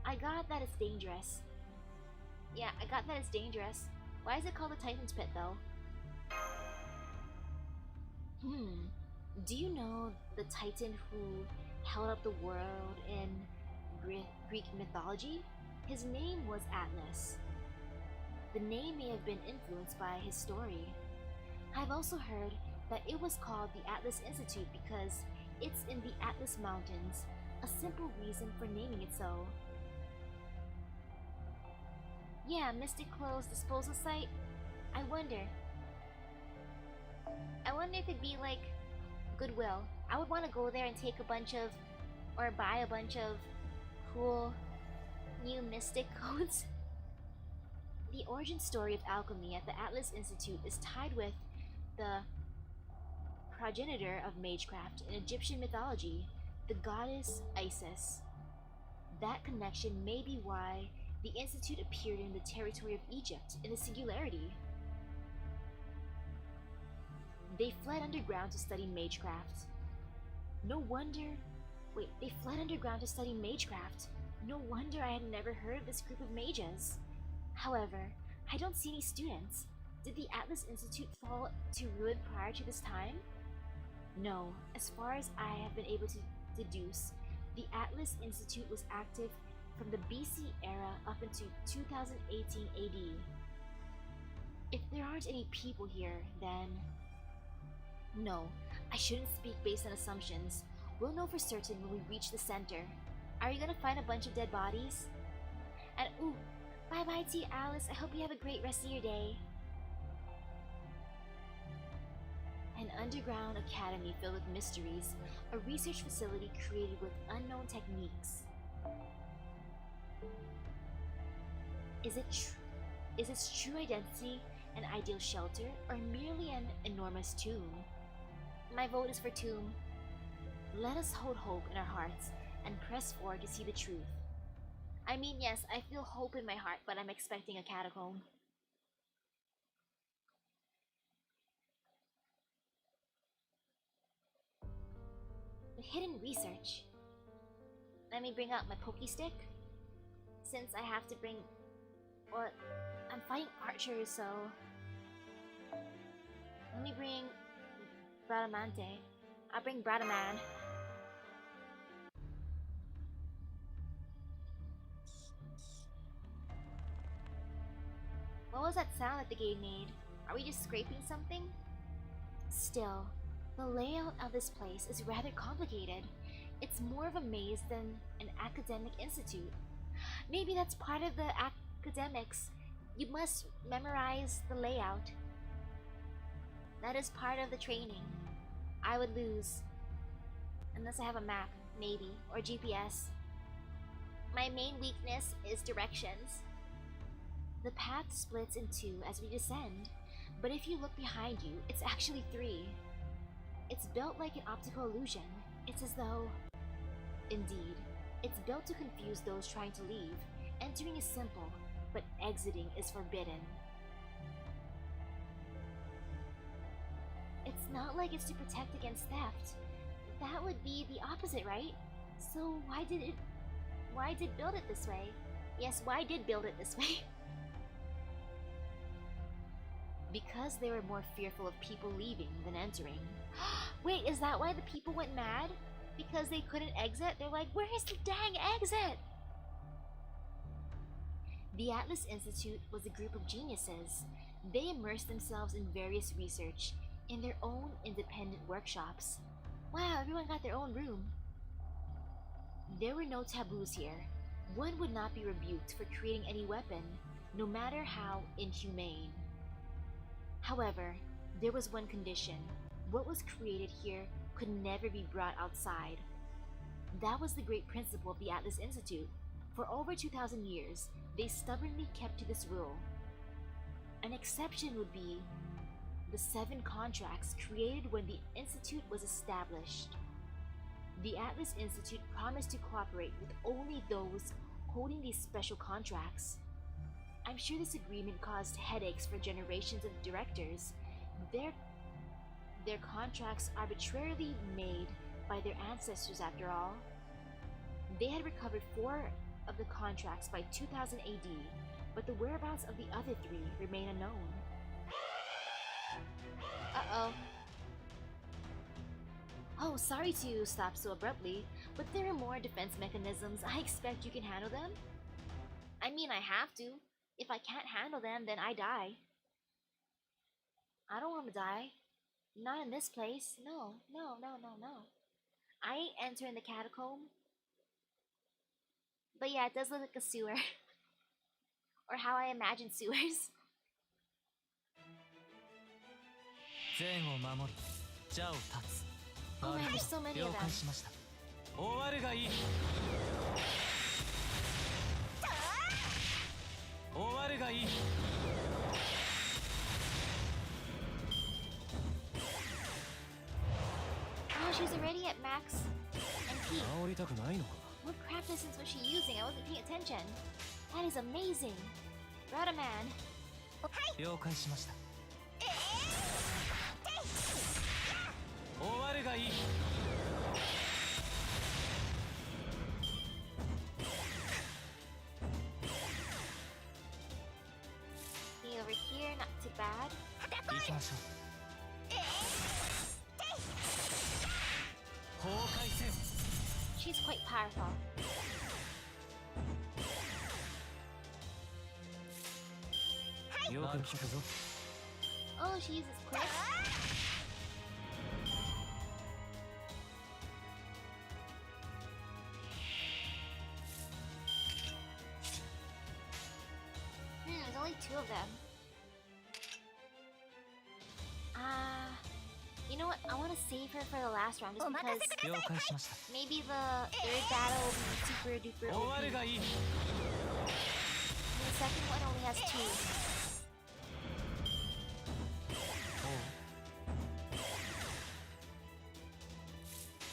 I got that it's dangerous. Yeah, I got that it's dangerous. Why is it called the Titan's Pit, though? Do you know the Titan who held up the world in Greek mythology? His name was Atlas. The name may have been influenced by his story. I've also heard that it was called the Atlas Institute because it's in the Atlas Mountains, a simple reason for naming it so. Yeah, Mystic Clothes disposal site. I wonder if it'd be like Goodwill. I would want to go there and take a bunch of, or buy a bunch of cool new Mystic codes. The origin story of alchemy at the Atlas Institute is tied with the progenitor of magecraft in Egyptian mythology, the goddess Isis. That connection may be why the Institute appeared in the territory of Egypt in the singularity. They fled underground to study magecraft. No wonder... Wait, they fled underground to study magecraft. No wonder I had never heard of this group of mages. However, I don't see any students. Did the Atlas Institute fall to ruin prior to this time? No, as far as I have been able to deduce, the Atlas Institute was active from the BC era up into 2018 AD. If there aren't any people here, then... No, I shouldn't speak based on assumptions. We'll know for certain when we reach the center. Are you gonna find a bunch of dead bodies? And ooh, bye-bye to you, Alice. I hope you have a great rest of your day. An underground academy filled with mysteries, a research facility created with unknown techniques. Is its true identity an ideal shelter, or merely an enormous tomb? My vote is for tomb. Let us hold hope in our hearts and press forward to see the truth. I mean, yes, I feel hope in my heart, but I'm expecting a catacomb. The hidden research. Let me bring out my pokey stick. Since I have to bring... Well, I'm fighting archers, so... Let me bring... Bradamante. I'll bring Bradaman. What was that sound that the game made? Are we just scraping something? Still, the layout of this place is rather complicated. It's more of a maze than an academic institute. Maybe that's part of the academics. You must memorize the layout. That is part of the training. I would lose. Unless I have a map, maybe, or GPS. My main weakness is directions. The path splits in two as we descend, but if you look behind you, it's actually three. It's built like an optical illusion. It's as though... Indeed, it's built to confuse those trying to leave. Entering is simple, but exiting is forbidden. It's not like it's to protect against theft. That would be the opposite, right? So why did build it this way? Yes, why did build it this way? Because they were more fearful of people leaving than entering. Wait, is that why the people went mad? Because they couldn't exit? They're like, where is the dang exit? The Atlas Institute was a group of geniuses. They immersed themselves in various research in their own independent workshops. Wow, everyone got their own room. There were no taboos here. One would not be rebuked for creating any weapon, no matter how inhumane. However, there was one condition. What was created here could never be brought outside. That was the great principle of the Atlas Institute. For over 2,000 years, they stubbornly kept to this rule. An exception would be the 7 contracts created when the Institute was established. The Atlas Institute promised to cooperate with only those holding these special contracts. I'm sure this agreement caused headaches for generations of directors. Their contracts arbitrarily made by their ancestors after all. They had recovered 4 of the contracts by 2000 AD, but the whereabouts of the other 3 remain unknown. Uh-oh. Oh, sorry to stop so abruptly, but there are more defense mechanisms. I expect you can handle them? I mean, I have to. If I can't handle them, then I die. I don't want to die. Not in this place. No, no, no, no, no. I ain't entering the catacomb. But yeah, it does look like a sewer. Or how I imagine sewers. 前を守り邪を断つ Oh man, there's so many 了 of 解 them. しました終わるがいい終わるがいい Oh, she's already at max MP. 治りたくないのか What crap essence was she using? I wasn't paying attention. That is amazing. Radaman. 了解しました終わるがいい Me over here, not too bad. 行きましょう崩壊せよ She's quite powerful. よく聞くぞ Oh, she uses quick. There's only 2 of them. You know what? I want to save her for the last round just because 了解しました maybe the 3rd battle will be super duper 終わ OP. るがいい And the second one only has 2.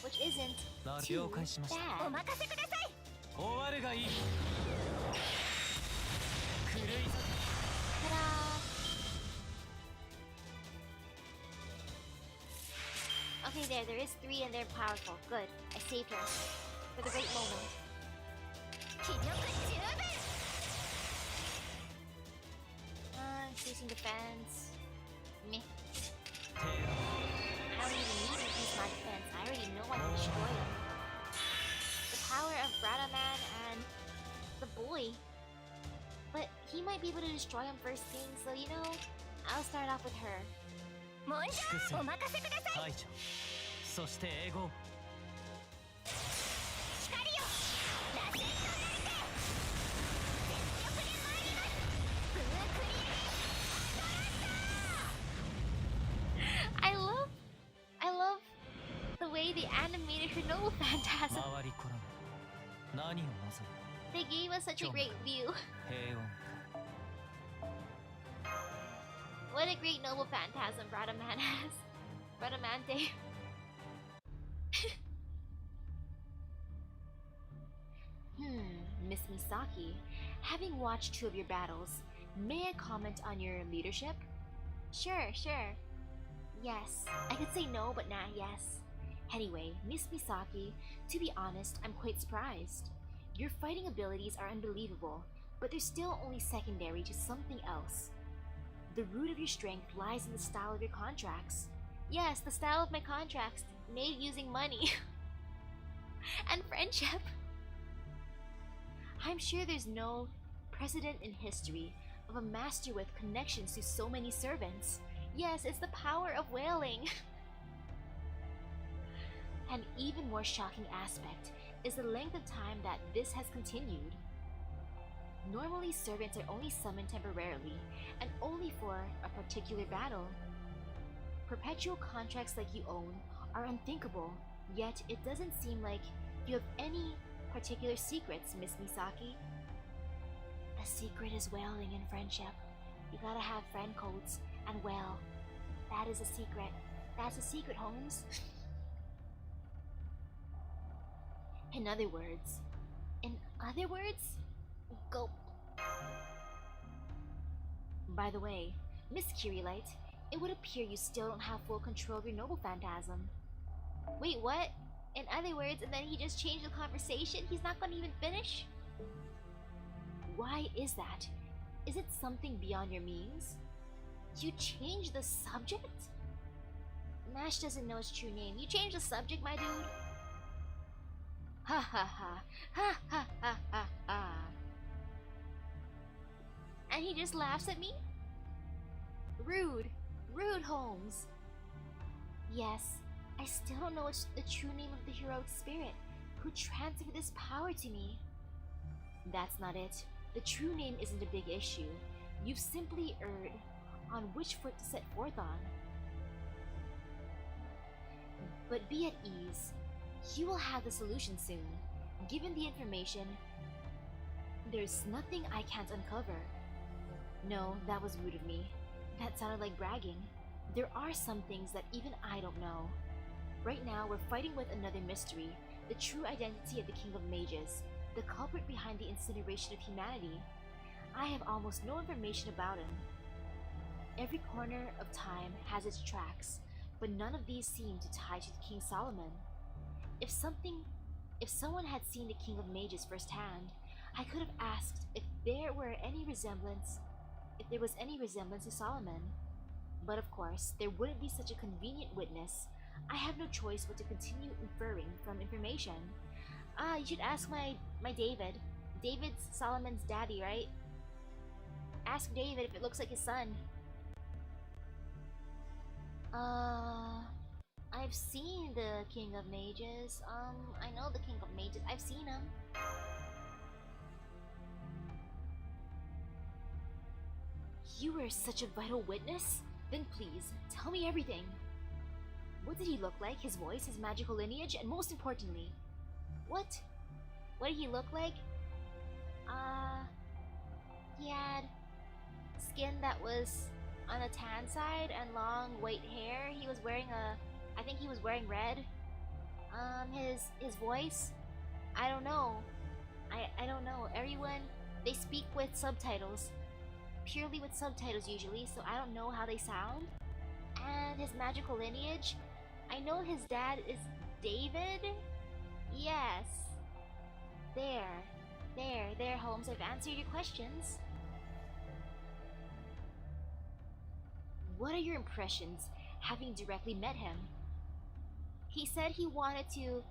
Which isn't な too 了解しました bad. お任せください。終わるがいい狂い咲 Ta-da! Okay, there is 3 and they're powerful. Good. I saved her. For the right moment. 気力十分。 Increasing defense. Meh. 手が I don't even need to increase my defense. I already know I can destroy him. The power of Bradaman and the boy. But he might be able to destroy him first thing, so you know, I'll start off with her. もんじゃお任せください。排除そして英語光よ。螺旋となりて。全力で参ります。ブークリエ。 I love the way they animated her noble phantasm. 回りこらむ何を望む They gave us such a great view. 平穏 What a great noble phantasm Bradaman has. Bradamante. Miss Misaki, having watched 2 of your battles, may I comment on your leadership? Sure. Yes. I could say no, but nah, yes. Anyway, Miss Misaki, to be honest, I'm quite surprised. Your fighting abilities are unbelievable, but they're still only secondary to something else. The root of your strength lies in the style of your contracts. Yes, the style of my contracts, made using money. And friendship. I'm sure there's no precedent in history of a master with connections to so many servants. Yes, it's the power of whaling. An even more shocking aspect is the length of time that this has continued. Normally, servants are only summoned temporarily and only for a particular battle. Perpetual contracts like you own are unthinkable, yet it doesn't seem like you have any particular secrets, Miss Misaki. The secret is whaling in friendship. You gotta have friend codes and whale. That is a secret. That's a secret, Holmes. In other words, Gulp. By the way, Miss Kirilight, it would appear you still don't have full control of your noble phantasm. Wait, what? In other words, and then he just changed the conversation? He's not gonna even finish? Why is that? Is it something beyond your means? You changed the subject? Mash doesn't know his true name. You changed the subject, my dude? Ha ha ha. Ha ha ha ha ha. And he just laughs at me? Rude. Rude, Holmes. Yes, I still don't know the true name of the heroic spirit who transferred this power to me. That's not it. The true name isn't a big issue. You've simply erred on which foot to set forth on. But be at ease. You will have the solution soon. Given the information, there's nothing I can't uncover. No, that was rude of me. That sounded like bragging. There are some things that even I don't know. Right now, we're fighting with another mystery, the true identity of the King of Mages, the culprit behind the incineration of humanity. I have almost no information about him. Every corner of time has its tracks, but none of these seem to tie to King Solomon. If someone had seen the King of Mages firsthand, I could have asked if there was any resemblance to Solomon. But of course, there wouldn't be such a convenient witness. I have no choice but to continue inferring from information. You should ask my David. David's Solomon's daddy, right? Ask David if it looks like his son. I've seen the King of Mages. I know the King of Mages. I've seen him. You were such a vital witness? Then please, tell me everything. What did he look like? His voice, his magical lineage, and most importantly, what did he look like? He had skin that was on the tan side and long white hair. He was wearing I think he was wearing red. His voice, I don't know. I don't know. Everyone, they speak with subtitles. Purely with subtitles usually, so I don't know how they sound. And his magical lineage, I know his dad is David? Yes. There, Holmes, I've answered your questions. What are your impressions, having directly met him? He said he wanted to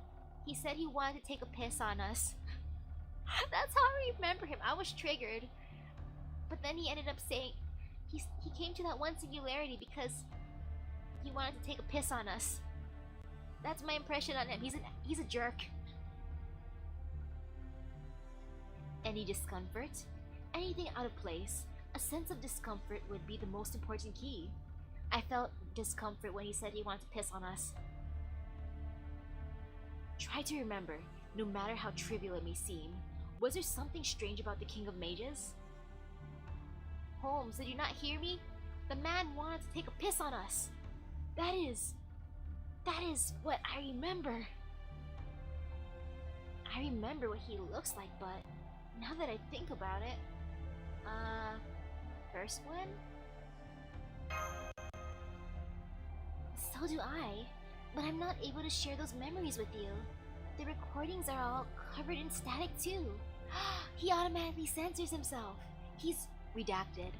take a piss on us. That's how I remember him. I was triggered. But then he ended up saying he came to that one singularity because he wanted to take a piss on us. That's my impression on him. He's a jerk. Any discomfort? Anything out of place? A sense of discomfort would be the most important key. I felt discomfort when he said he wanted to piss on us. Try to remember, no matter how trivial it may seem, was there something strange about the King of Mages? Holmes, did you not hear me? The man wanted to take a piss on us. That is what I remember. I remember what he looks like, but now that I think about it, first one? So do I, but I'm not able to share those memories with you. The recordings are all covered in static too. He automatically censors himself. He's redacted.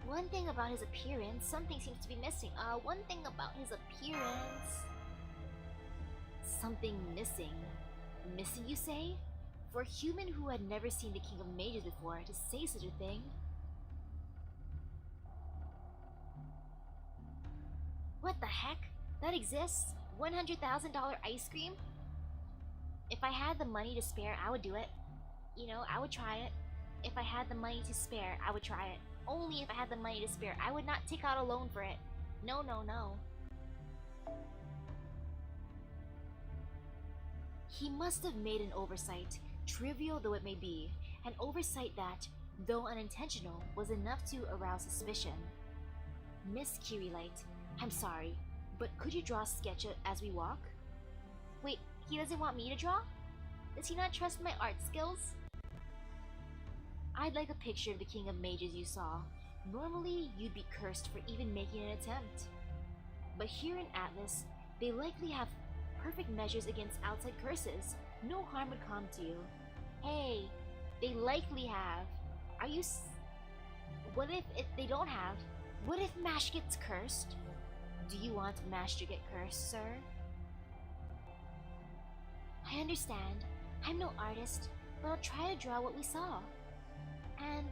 One thing about his appearance, something seems to be missing. One thing about his appearance... Something missing. Missing, you say? For a human who had never seen the King of Mages before to say such a thing... What the heck? That exists? $100,000 ice cream? If I had the money to spare, I would do it. You know, I would try it. If I had the money to spare, I would try it. Only if I had the money to spare. I would not take out a loan for it. No, no, no. He must have made an oversight, trivial though it may be, an oversight that, though unintentional, was enough to arouse suspicion. Miss Kirilight, I'm sorry, but could you draw a sketch as we walk? Wait, he doesn't want me to draw? Does he not trust my art skills? I'd like a picture of the King of Mages you saw. Normally, you'd be cursed for even making an attempt. But here in Atlas, they likely have perfect measures against outside curses. No harm would come to you. Hey, they likely have. Are you what if they don't have? What if Mash gets cursed? Do you want Mash to get cursed, sir? I understand. I'm no artist, but I'll try to draw what we saw. And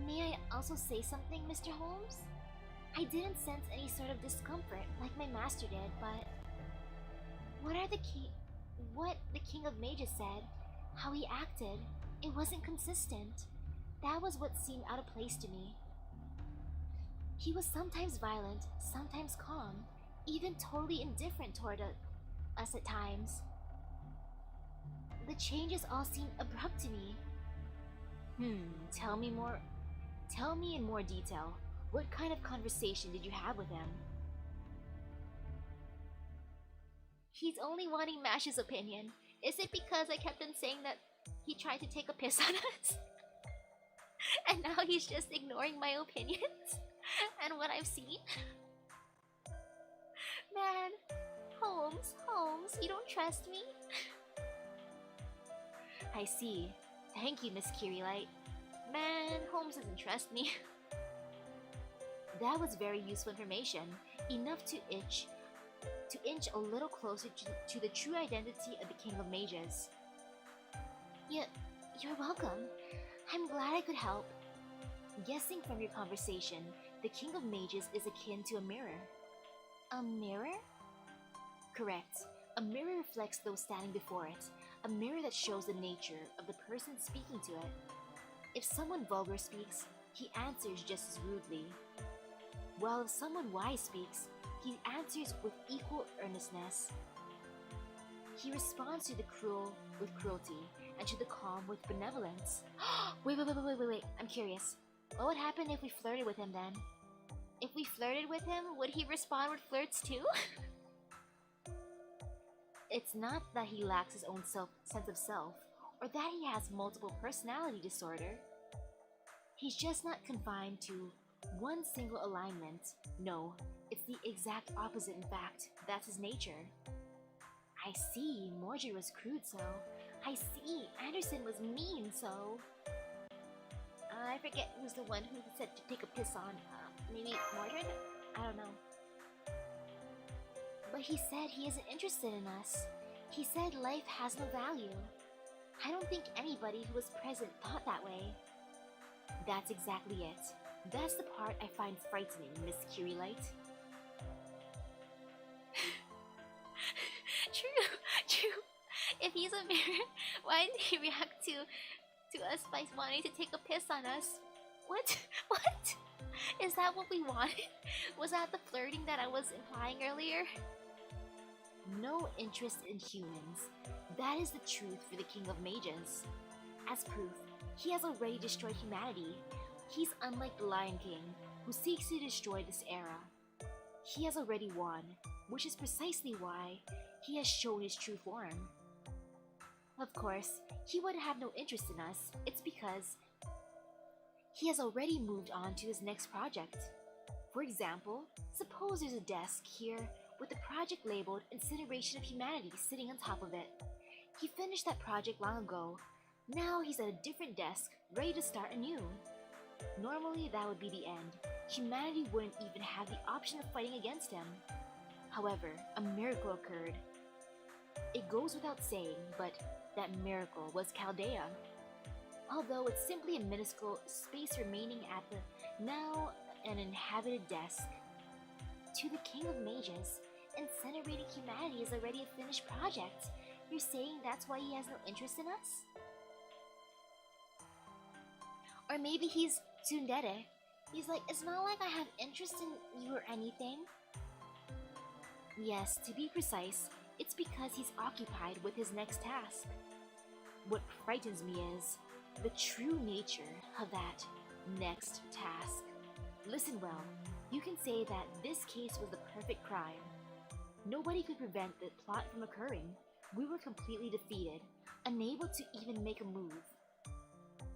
may I also say something, Mr. Holmes? I didn't sense any sort of discomfort like my master did, but what are the what the King of Mages said, how he acted, it wasn't consistent. That was what seemed out of place to me. He was sometimes violent, sometimes calm, even totally indifferent toward us at times. The changes all seemed abrupt to me. Tell me more. Tell me in more detail. What kind of conversation did you have with him? He's only wanting Mash's opinion. Is it because I kept on saying that he tried to take a piss on us? And now he's just ignoring my opinions and what I've seen? Man, Holmes, you don't trust me? I see. Thank you, Miss Kirilight. Man, Holmes doesn't trust me. That was very useful information, enough to inch a little closer to the true identity of the King of Mages. You're welcome. I'm glad I could help. Guessing from your conversation, the King of Mages is akin to a mirror. A mirror? Correct. A mirror reflects those standing before it, a mirror that shows the nature of the person speaking to it. If someone vulgar speaks, he answers just as rudely. While if someone wise speaks, he answers with equal earnestness. He responds to the cruel with cruelty, and to the calm with benevolence. Wait, I'm curious. What would happen if we flirted with him then? If we flirted with him, would he respond with flirts too? It's not that he lacks his own sense of self, or that he has multiple personality disorder. He's just not confined to one single alignment. No, it's the exact opposite in fact. That's his nature. I see, Mordred was crude so. I see, Anderson was mean so. I forget who's the one who said to take a piss on. Maybe Mordred? I don't know. But he said he isn't interested in us. He said life has no value. I don't think anybody who was present thought that way. That's exactly it. That's the part I find frightening, Miss Kirilight. True. If he's a mirror, why did he react to us by wanting to take a piss on us? What? Is that what we wanted? Was that the flirting that I was implying earlier? No interest in humans. That is the truth for the King of Mages. As proof, he has already destroyed humanity. He's unlike the Lion King, who seeks to destroy this era. He has already won, which is precisely why he has shown his true form. Of course, he would have no interest in us. It's because he has already moved on to his next project. For example, suppose there's a desk here with the project labeled Incineration of Humanity sitting on top of it. He finished that project long ago. Now he's at a different desk, ready to start anew. Normally that would be the end. Humanity wouldn't even have the option of fighting against him. However, a miracle occurred. It goes without saying, but that miracle was Chaldea. Although it's simply a minuscule space remaining at the now an inhabited desk. To the King of Mages, incinerating humanity is already a finished project. You're saying that's why he has no interest in us? Or maybe he's tsundere. He's like, it's not like I have interest in you or anything. Yes, to be precise, it's because he's occupied with his next task. What frightens me is the true nature of that next task. Listen well, you can say that this case was the perfect crime. Nobody could prevent the plot from occurring. We were completely defeated, unable to even make a move.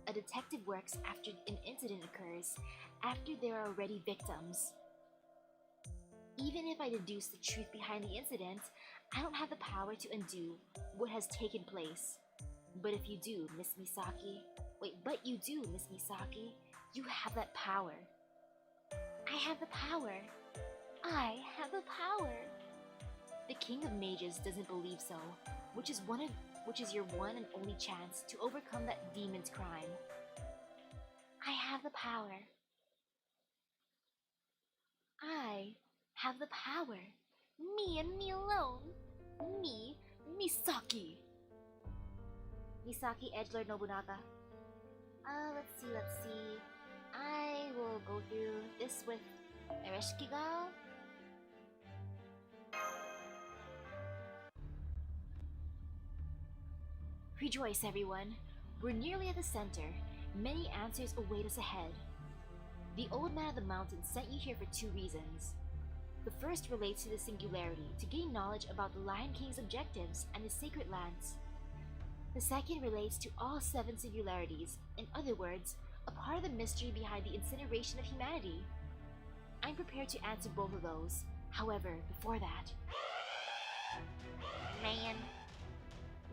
A detective works after an incident occurs, after there are already victims. Even if I deduce the truth behind the incident, I don't have the power to undo what has taken place. But if you do, Miss Misaki, you have that power. I have the power. I have the power. The King of Mages doesn't believe so, which is your one and only chance to overcome that demon's crime. I have the power. I have the power. Me and me alone. Me, Misaki! Misaki, Edgelord Nobunaga. Let's see. I will go through this with Ereshkigal. Rejoice, everyone. We're nearly at the center. Many answers await us ahead. The old man of the mountain sent you here for two reasons. The first relates to the singularity, to gain knowledge about the Lion King's objectives and the sacred lands. The second relates to all seven singularities, in other words, a part of the mystery behind the incineration of humanity. I'm prepared to answer both of those. However, before that... Man,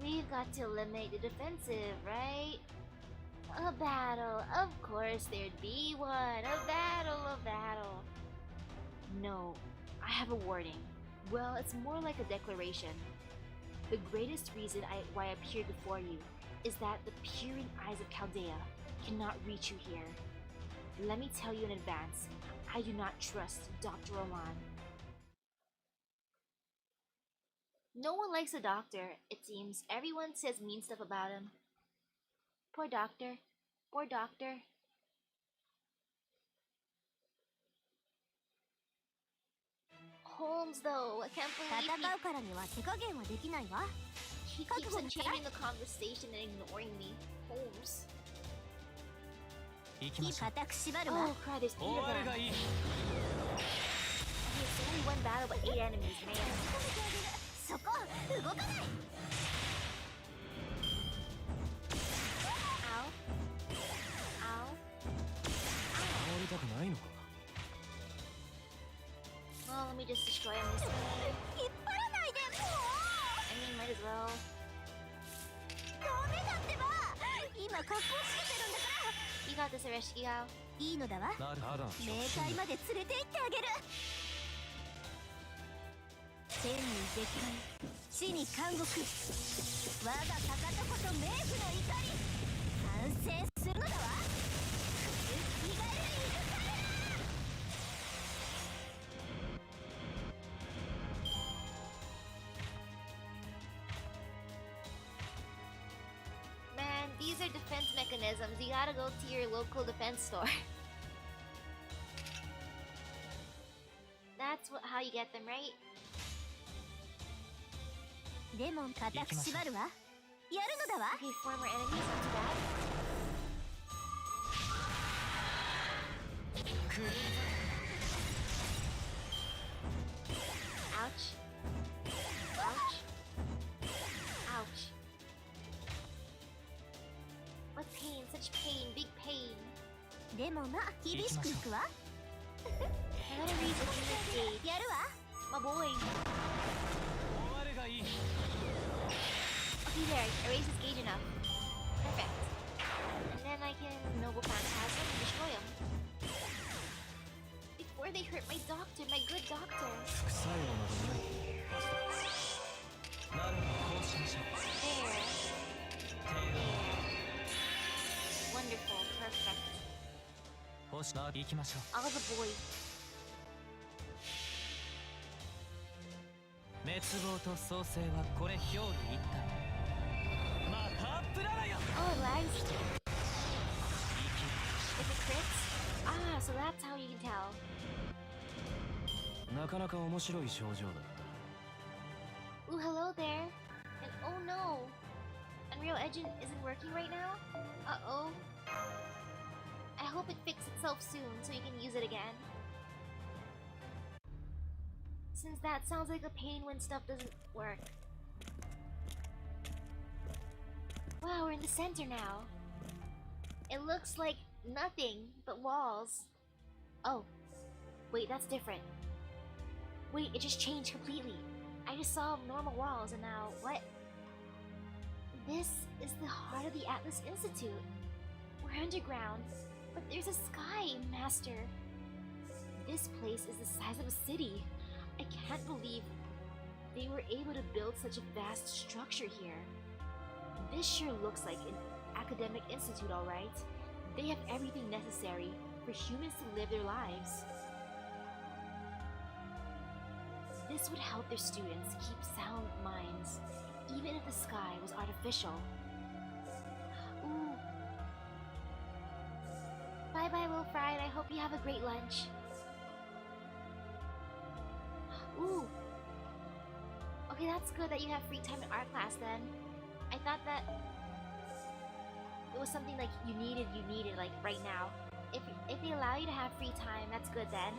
we've got to eliminate the defensive, right? A battle, of course there'd be one. A battle. No, I have a warning. Well, it's more like a declaration. The greatest reason why I appeared before you is that the peering eyes of Chaldea cannot reach you here. Let me tell you in advance, I do not trust Dr. Oman. No one likes the doctor, it seems. Everyone says mean stuff about him. Poor doctor. Holmes, though, I can't believe 戦うからには手加減はできないわ he keeps on changing the conversation and ignoring me. Holmes. 行きましょう。固く縛るわ Oh, crap, there's 8終 of わ them. りがいい。 Okay, it's only one battle, but 8 enemies, man. そこ動かない Ow. 倒りたくないのか。 Well, let me just destroy him this way. 引っ張らないでも I mean, might as well. うダメだってば今格好つけてるんだから You got this, Ereshkigal. いいのだわなるほど。冥界まで連れて行ってあげる天に絶海死に監獄我がかかとこと冥府の怒り完成するのだわ生きがえるイルカレラ Man, these are defense mechanisms. You gotta go to your local defense store. That's how you get them, right? でも固く縛るわやるのだわ Okay, 4 more enemies, not too bad. くる Ouch. Ouch. Ouch. What pain, such pain, big pain. でもまあ厳しくいくわ I'm gonna read the Demon Gate. やるわ My boy. 終わりがいい。 Okay, there. Erase his gauge enough. Perfect. And then I can Noble Phantasm and destroy him. Before they hurt my doctor, my good doctor. 副作用などない。マスター。なるほど、こうしましょう。 There. 程度。 Wonderful. Perfect. 星な行きましょう。 All the boys. 滅亡と創生はこれ表裏一体。またプララよ。 Oh, it lags. 生きる。 If it crits? Ah, so that's how you can tell. なかなか面白い症状だった。 Ooh, hello there. And oh no. Unreal Engine isn't working right now? Uh-oh. I hope it fixes itself soon so you can use it again. Since that sounds like a pain when stuff doesn't work. Wow, we're in the center now. It looks like nothing but walls. Oh. Wait, that's different. Wait, it just changed completely. I just saw normal walls and now what? This is the heart of the Atlas Institute. We're underground, but there's a sky, Master. This place is the size of a city. I can't believe they were able to build such a vast structure here. This sure looks like an academic institute, alright. They have everything necessary for humans to live their lives. This would help their students keep sound minds, even if the sky was artificial. Ooh. Bye bye, Will Fried. I hope you have a great lunch. Ooh. Okay, that's good that you have free time in art class then. I thought that it was something like you needed like right now. If they allow you to have free time, that's good then.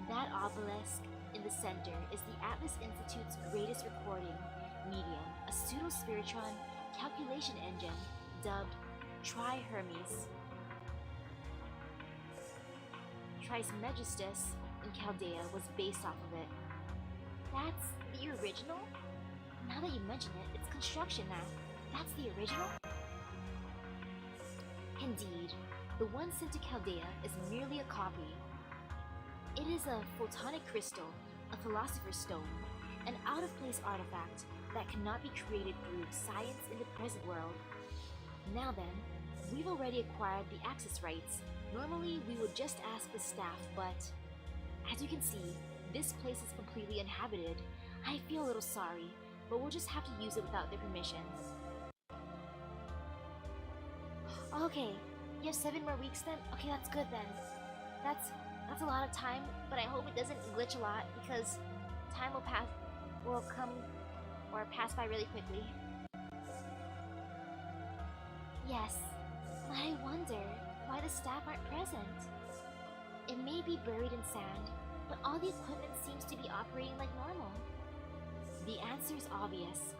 That obelisk in the center is the Atlas Institute's greatest recording medium, a pseudo-spiritron calculation engine dubbed Tri-Hermes. Trismegistus in Chaldea was based off of it. That's the original? Now that you mention it, it's construction now. That's the original? Indeed, the one sent to Chaldea is merely a copy. It is a photonic crystal, a philosopher's stone, an out-of-place artifact that cannot be created through science in the present world. Now then, we've already acquired the access rights. Normally, we would just ask the staff, but as you can see, this place is completely uninhabited. I feel a little sorry, but we'll just have to use it without their permission. Okay, you have 7 more weeks then? Okay, that's good then. That's a lot of time, but I hope it doesn't glitch a lot because time will pass by really quickly. Yes, but I wonder why the staff aren't present. It may be buried in sand, but all the equipment seems to be operating like normal. The answer is obvious.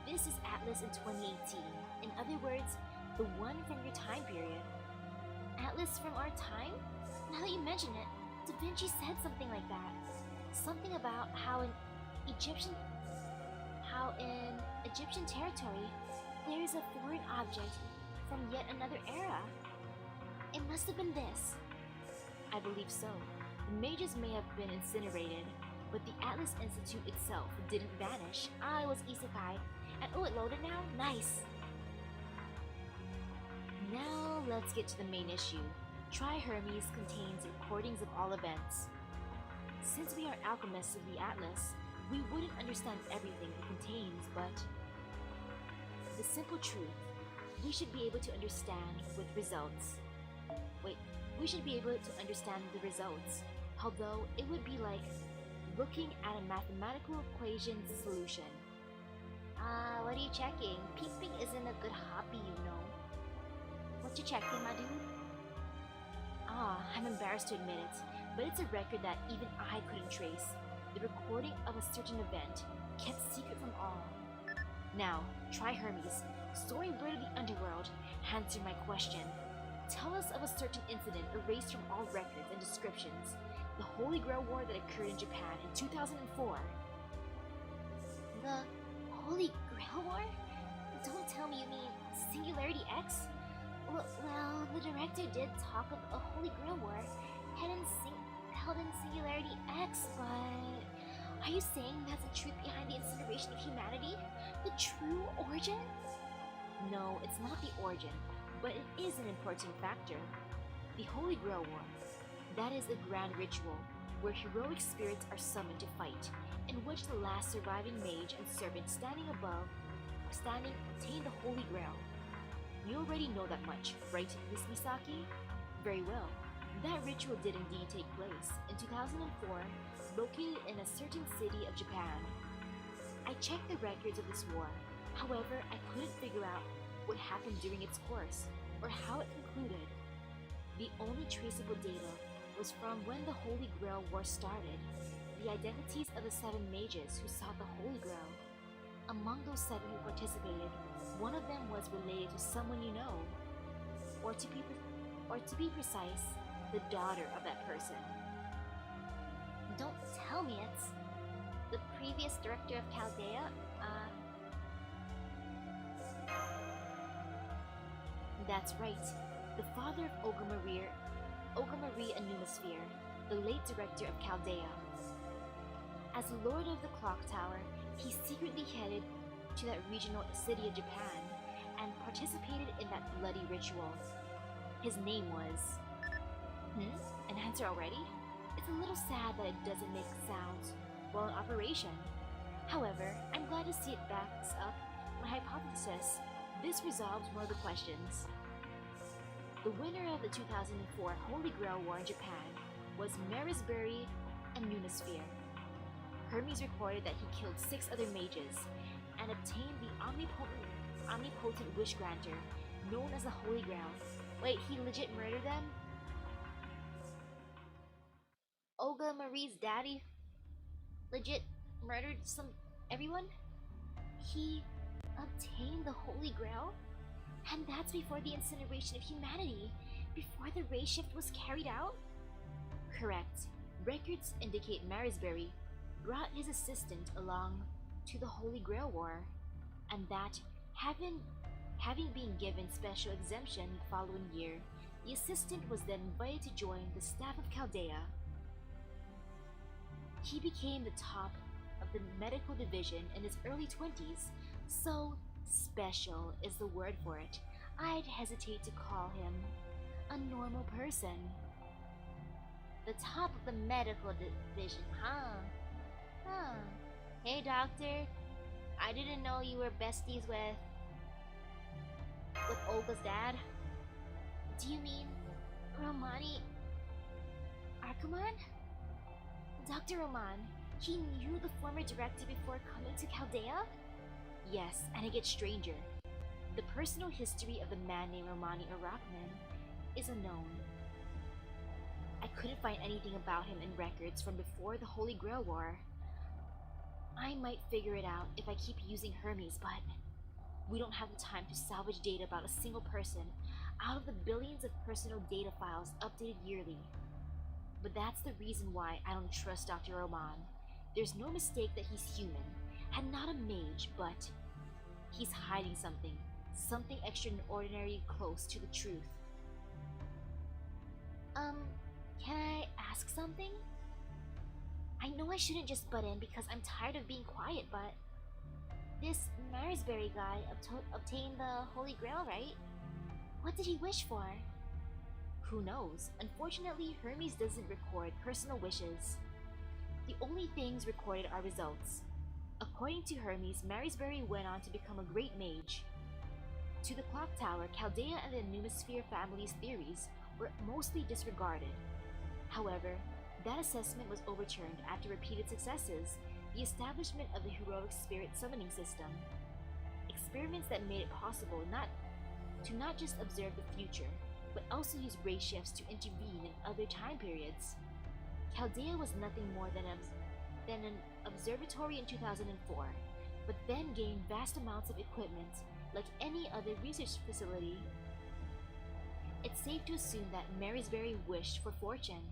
This is Atlas in 2018. In other words, the one from your time period. Atlas from our time? Now that you mention it, Da Vinci said something like that. Something about how in Egyptian territory, there is a foreign object from yet another era. It must have been this. I believe so. The mages may have been incinerated, but the Atlas Institute itself didn't vanish. Ah, it was isekai. And oh, it loaded now? Nice! Now let's get to the main issue. Tri-Hermes contains recordings of all events. Since we are alchemists of the Atlas, we wouldn't understand everything it contains, but the simple truth, we should be able to understand with results. We should be able to understand the results, although it would be like looking at a mathematical equation's solution. What are you checking? Peeping isn't a good hobby, you know. What you checking, my dude? I'm embarrassed to admit it, but it's a record that even I couldn't trace. The recording of a certain event, kept secret from all. Now, Tri-Hermes, soaring bird of the underworld, answer my question. Tell us of a certain incident erased from all records and descriptions. The Holy Grail War that occurred in Japan in 2004. The Holy Grail War? Don't tell me you mean Singularity X? Well, the director did talk of a Holy Grail War held in Singularity X, but are you saying that's the truth behind the incineration of humanity? The true origin? No, it's not the origin, but it is an important factor. The Holy Grail War. That is a grand ritual where heroic spirits are summoned to fight, in which the last surviving mage and servant standing obtain the Holy Grail. You already know that much, right, Miss Misaki? Very well. That ritual did indeed take place in 2004, located in a certain city of Japan. I checked the records of this war, however, I couldn't figure out what happened during its course, or how it concluded. The only traceable data was from when the Holy Grail War started, the identities of the 7 mages who sought the Holy Grail. Among those 7 who participated, one of them was related to someone you know, or to be precise, the daughter of that person. Don't tell me it's the previous director of Chaldea? That's right, the father of Olga Marie Anumisphere, the late director of Chaldea. As the Lord of the Clock Tower, he secretly headed to that regional city of Japan and participated in that bloody ritual. His name was... An answer already? It's a little sad that it doesn't make sounds while in operation. However, I'm glad to see it backs up my hypothesis. This resolves one of the questions. The winner of the 2004 Holy Grail War in Japan was Marisbury and Numasphere. Hermes recorded that he killed 6 other mages and obtained the omnipotent wish granter known as the Holy Grail. Wait, he legit murdered them? Olga Marie's daddy legit murdered everyone? He obtained the Holy Grail? And that's before the incineration of humanity, before the race shift was carried out? Correct. Records indicate Marisbury brought his assistant along to the Holy Grail War, and that, having been given special exemption the following year, the assistant was then invited to join the staff of Chaldea. He became the top of the medical division in his early 20s, so special is the word for it. I'd hesitate to call him a normal person. The top of the medical division, huh? Hey, doctor. I didn't know you were besties with Olga's dad. Do you mean Romani Arkaman? Dr. Roman, he knew the former director before coming to Chaldea? Yes, and it gets stranger. The personal history of the man named Romani Arakaman is unknown. I couldn't find anything about him in records from before the Holy Grail War. I might figure it out if I keep using Hermes, but we don't have the time to salvage data about a single person out of the billions of personal data files updated yearly. But that's the reason why I don't trust Dr. Roman. There's no mistake that he's human, and not a mage, but he's hiding something extraordinary close to the truth. Can I ask something? I know I shouldn't just butt in because I'm tired of being quiet, but this Marisbury guy obtained the Holy Grail, right? What did he wish for? Who knows? Unfortunately, Hermes doesn't record personal wishes. The only things recorded are results. According to Hermes, Marisbury went on to become a great mage. To the Clock Tower, Chaldea and the Numasphere family's theories were mostly disregarded. However, that assessment was overturned after repeated successes, the establishment of the heroic spirit summoning system, experiments that made it possible not just observe the future, but also use race shifts to intervene in other time periods. Chaldea was nothing more than an observatory in 2004, but then gained vast amounts of equipment like any other research facility. It's safe to assume that Marisbury wished for fortune.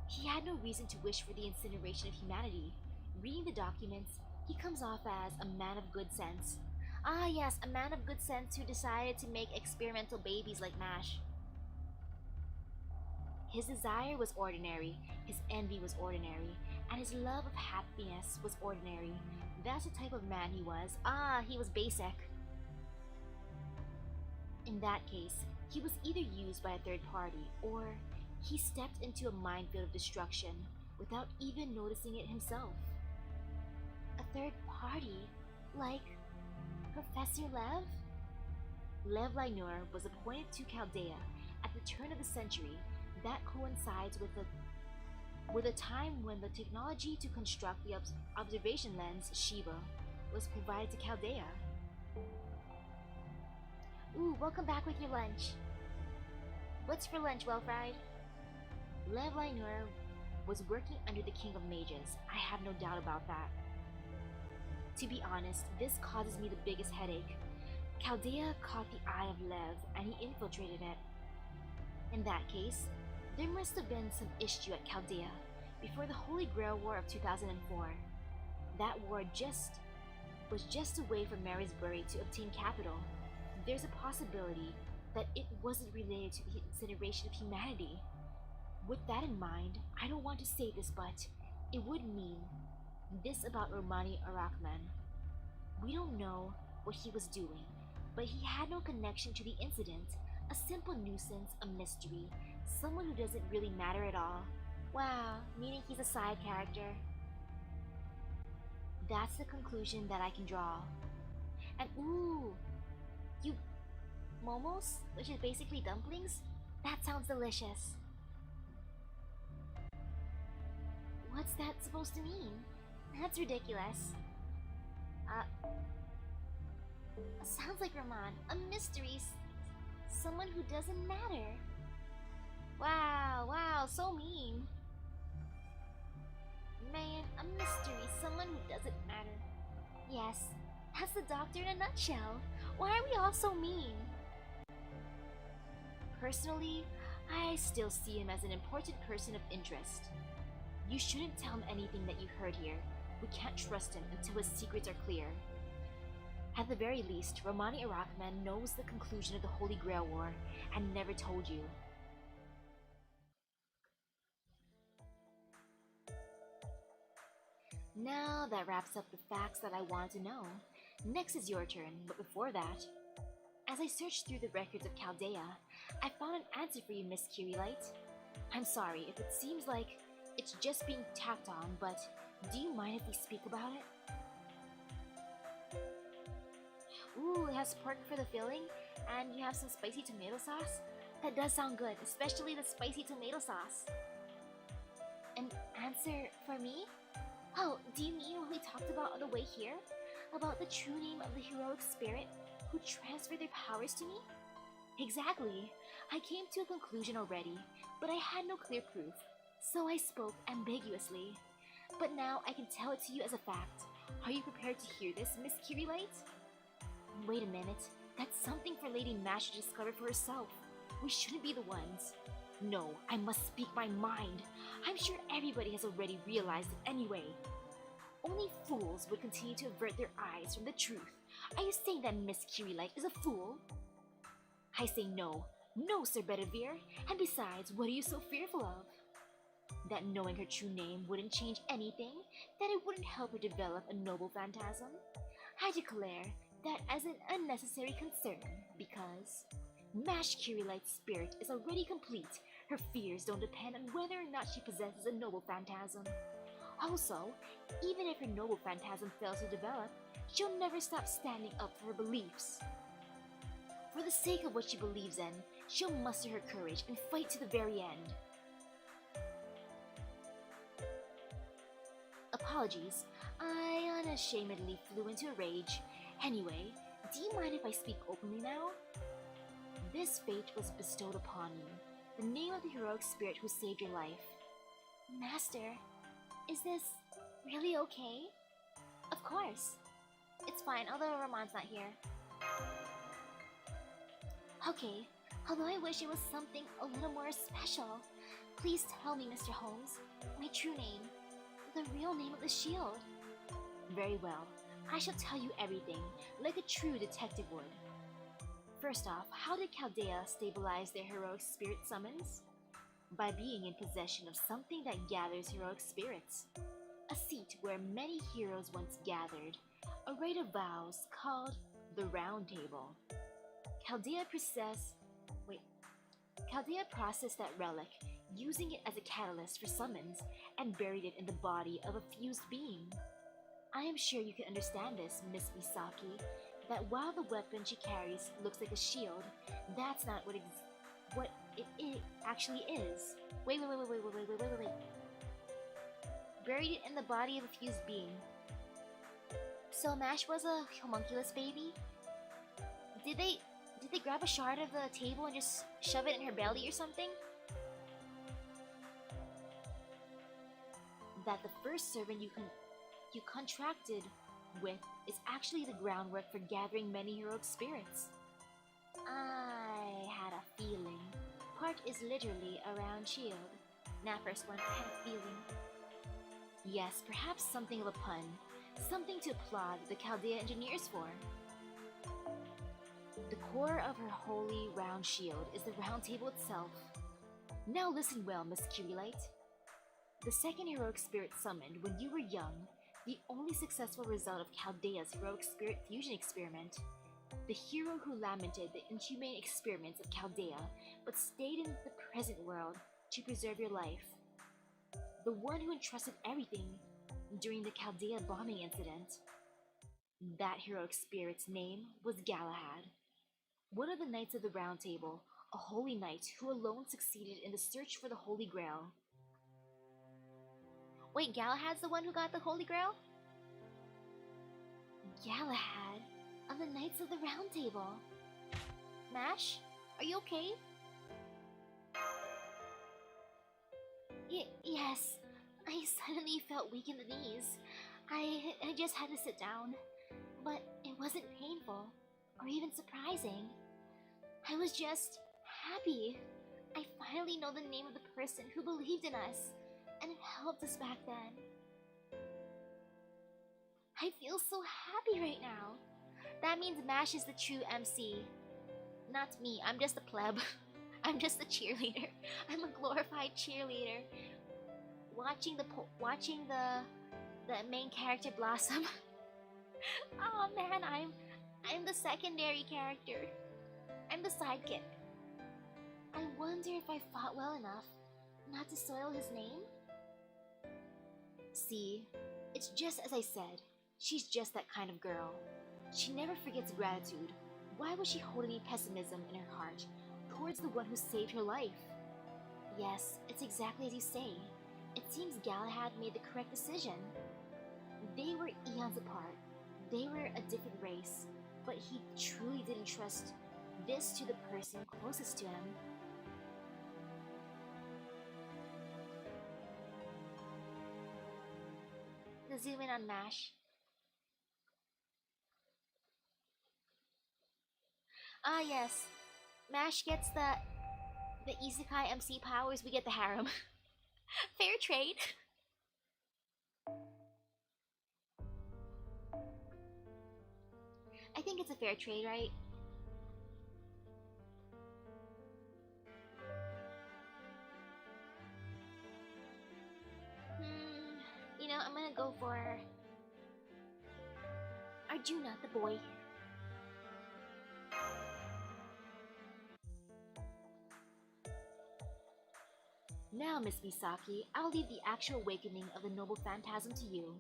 He had no reason to wish for the incineration of humanity. Reading the documents, he comes off as a man of good sense. Ah yes, a man of good sense who decided to make experimental babies like MASH. His desire was ordinary, his envy was ordinary, and his love of happiness was ordinary. That's the type of man he was. Ah, he was basic. In that case, he was either used by a third party, or he stepped into a minefield of destruction without even noticing it himself. A third party? Like Professor Lev? Lev Lainur was appointed to Chaldea at the turn of the century. That coincides with a time when the technology to construct the observation lens, Shiva, was provided to Chaldea. Ooh, welcome back with your lunch. What's for lunch, Well-Fried? Lev Lainur was working under the King of Mages. I have no doubt about that. To be honest, this causes me the biggest headache. Chaldea caught the eye of Lev, and he infiltrated it. In that case, there must have been some issue at Chaldea before the Holy Grail War of 2004. That war was just a way for Marisbury to obtain capital. There's a possibility that it wasn't related to the incineration of humanity. With that in mind, I don't want to say this, but it would mean this about Romani Arakaman. We don't know what he was doing, but he had no connection to the incident. A simple nuisance, a mystery, someone who doesn't really matter at all. Wow, meaning he's a side character. That's the conclusion that I can draw. And ooh, you momos, which is basically dumplings? That sounds delicious. What's that supposed to mean? That's ridiculous. Sounds like Raman, a mystery, someone who doesn't matter. Wow, so mean. Man, a mystery, someone who doesn't matter. Yes, that's the doctor in a nutshell. Why are we all so mean? Personally, I still see him as an important person of interest. You shouldn't tell him anything that you heard here. We can't trust him until his secrets are clear. At the very least, Romani Arakman knows the conclusion of the Holy Grail War and never told you. Now that wraps up the facts that I wanted to know. Next is your turn, but before that, as I searched through the records of Chaldea, I found an answer for you, Miss Kirilight. I'm sorry if it seems like it's just being tacked on, but do you mind if we speak about it? Ooh, it has pork for the filling, and you have some spicy tomato sauce? That does sound good, especially the spicy tomato sauce. An answer for me? Oh, do you mean what we talked about on the way here? About the true name of the heroic spirit who transferred their powers to me? Exactly. I came to a conclusion already, but I had no clear proof, so I spoke ambiguously. But now I can tell it to you as a fact. Are you prepared to hear this, Miss Kirilight? Wait a minute. That's something for Lady Mash to discover for herself. We shouldn't be the ones. No, I must speak my mind. I'm sure everybody has already realized it anyway. Only fools would continue to avert their eyes from the truth. Are you saying that Miss Kirilight is a fool? I say no. No, Sir Bedivere. And besides, what are you so fearful of? That knowing her true name wouldn't change anything? That it wouldn't help her develop a noble phantasm? I declare that as an unnecessary concern, because Mash Kirilight's spirit is already complete. Her fears don't depend on whether or not she possesses a noble phantasm. Also, even if her noble phantasm fails to develop, she'll never stop standing up for her beliefs. For the sake of what she believes in, she'll muster her courage and fight to the very end. Apologies, I unashamedly flew into a rage. Anyway, do you mind if I speak openly now? This fate was bestowed upon you, the name of the heroic spirit who saved your life. Master, is this really okay? Of course. It's fine, although Ramon's not here. Okay, although I wish it was something a little more special. Please tell me, Mr. Holmes, my true name, the real name of the shield. Very well. I shall tell you everything, like a true detective would. First off, how did Chaldea stabilize their heroic spirit summons? By being in possession of something that gathers heroic spirits. A seat where many heroes once gathered, a rite of vows called the Round Table. Chaldea processed that relic, using it as a catalyst for summons, and buried it in the body of a fused being. I am sure you can understand this, Miss Misaki, that while the weapon she carries looks like a shield, that's not what it actually is. Wait. Buried it in the body of a fused being. So Mash was a homunculus baby? Did they grab a shard of the table and just shove it in her belly or something? That the first servant you contracted with is actually the groundwork for gathering many heroic spirits. I had a feeling. Part is literally a round shield. Nah, first one, I had a feeling. Yes, perhaps something of a pun. Something to applaud the Chaldea engineers for. The core of her holy round shield is the round table itself. Now listen well, Miss Kirilight. The second heroic spirit summoned when you were young, the only successful result of Chaldea's heroic spirit fusion experiment. The hero who lamented the inhumane experiments of Chaldea, but stayed in the present world to preserve your life. the one who entrusted everything during the Chaldea bombing incident. That heroic spirit's name was Galahad, one of the Knights of the Round Table, a holy knight who alone succeeded in the search for the Holy Grail. Wait, Galahad's the one who got the Holy Grail? Galahad of the Knights of the Round Table. Mash, are you okay? Yes, I suddenly felt weak in the knees. I just had to sit down, but it wasn't painful or even surprising. I was just happy. I finally know the name of the person who believed in us and helped us back then. I feel so happy right now. That means Mash is the true MC. Not me, I'm just a pleb. I'm just a cheerleader. I'm a glorified cheerleader. Watching the main character blossom. Oh man, I'm the secondary character. I'm the sidekick. I wonder if I fought well enough not to soil his name? See, it's just as I said. She's just that kind of girl. She never forgets gratitude. Why would she hold any pessimism in her heart towards the one who saved her life? Yes, it's exactly as you say. It seems Galahad made the correct decision. They were eons apart. They were a different race, but he truly didn't trust this to the person closest to him. The zoom in on Mash. Ah yes, Mash gets the Isekai MC powers, we get the harem. Fair trade. I think it's a fair trade, right? You know, I'm gonna go for Arjuna, the boy. Now, Miss Misaki, I'll leave the actual awakening of the noble phantasm to you.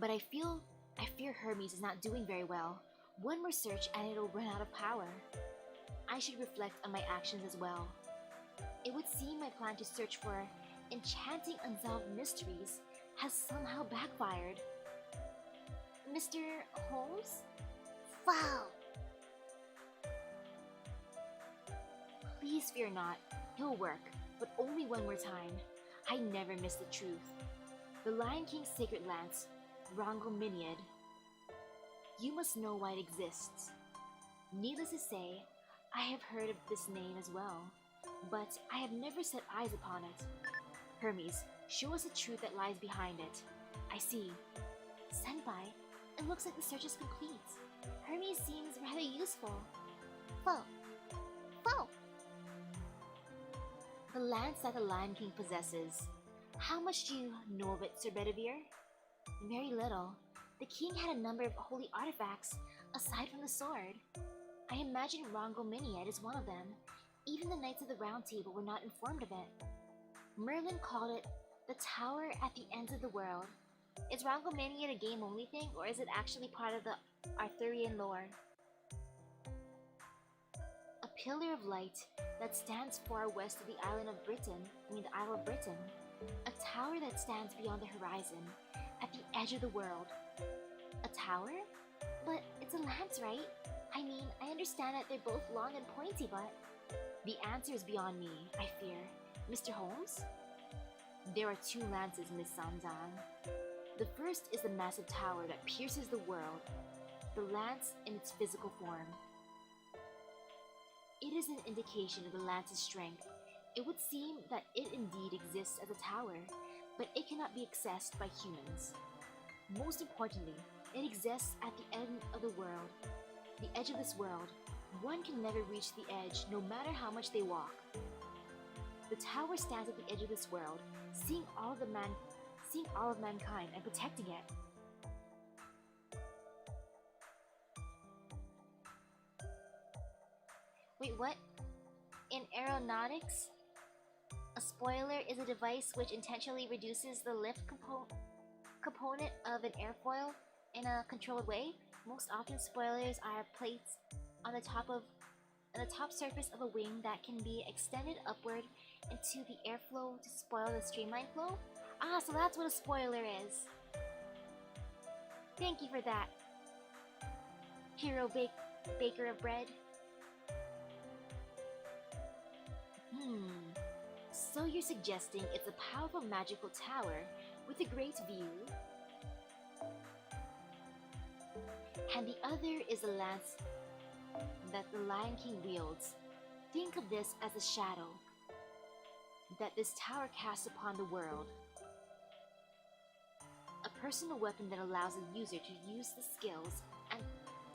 But I fear Hermes is not doing very well. One more search and it'll run out of power. I should reflect on my actions as well. It would seem my plan to search for enchanting unsolved mysteries has somehow backfired. Mr. Holmes? Wow! Please fear not. He'll work, but only one more time. I never miss the truth. The Lion King's sacred lance, Rongominiad. You must know why it exists. Needless to say, I have heard of this name as well, but I have never set eyes upon it. Hermes, show us the truth that lies behind it. I see. Senpai, it looks like the search is complete. Hermes seems rather useful. Whoa. Whoa! The lance that the Lion King possesses. How much do you know of it, Sir Bedivere? Very little. The king had a number of holy artifacts, aside from the sword. I imagine Rongominiad is one of them. Even the Knights of the Round Table were not informed of it. Merlin called it the Tower at the Ends of the World. Is Rongominiad a game-only thing, or is it actually part of the Arthurian lore? A pillar of light that stands far west of the island of Britain, the Isle of Britain. A tower that stands beyond the horizon, at the edge of the world. A tower? But it's a lance, right? I mean, I understand that they're both long and pointy, but... The answer is beyond me, I fear. Mr. Holmes? There are two lances, Miss Sanzan. The first is the massive tower that pierces the world. The lance in its physical form. It is an indication of the lance's strength. It would seem that it indeed exists as a tower, but it cannot be accessed by humans. Most importantly, it exists at the end of the world. The edge of this world. One can never reach the edge, no matter how much they walk. The tower stands at the edge of this world, seeing all of mankind and protecting it. Wait, what? In aeronautics? A spoiler is a device which intentionally reduces the lift component of an airfoil in a controlled way. Most often, spoilers are plates on the top surface of a wing that can be extended upward into the airflow to spoil the streamline flow. Ah, so that's what a spoiler is. Thank you for that, hero baker of bread. So you're suggesting it's a powerful magical tower with a great view? And the other is a lance that the Lion King wields. Think of this as a shadow that this tower casts upon the world. A personal weapon that allows a user to use the skills and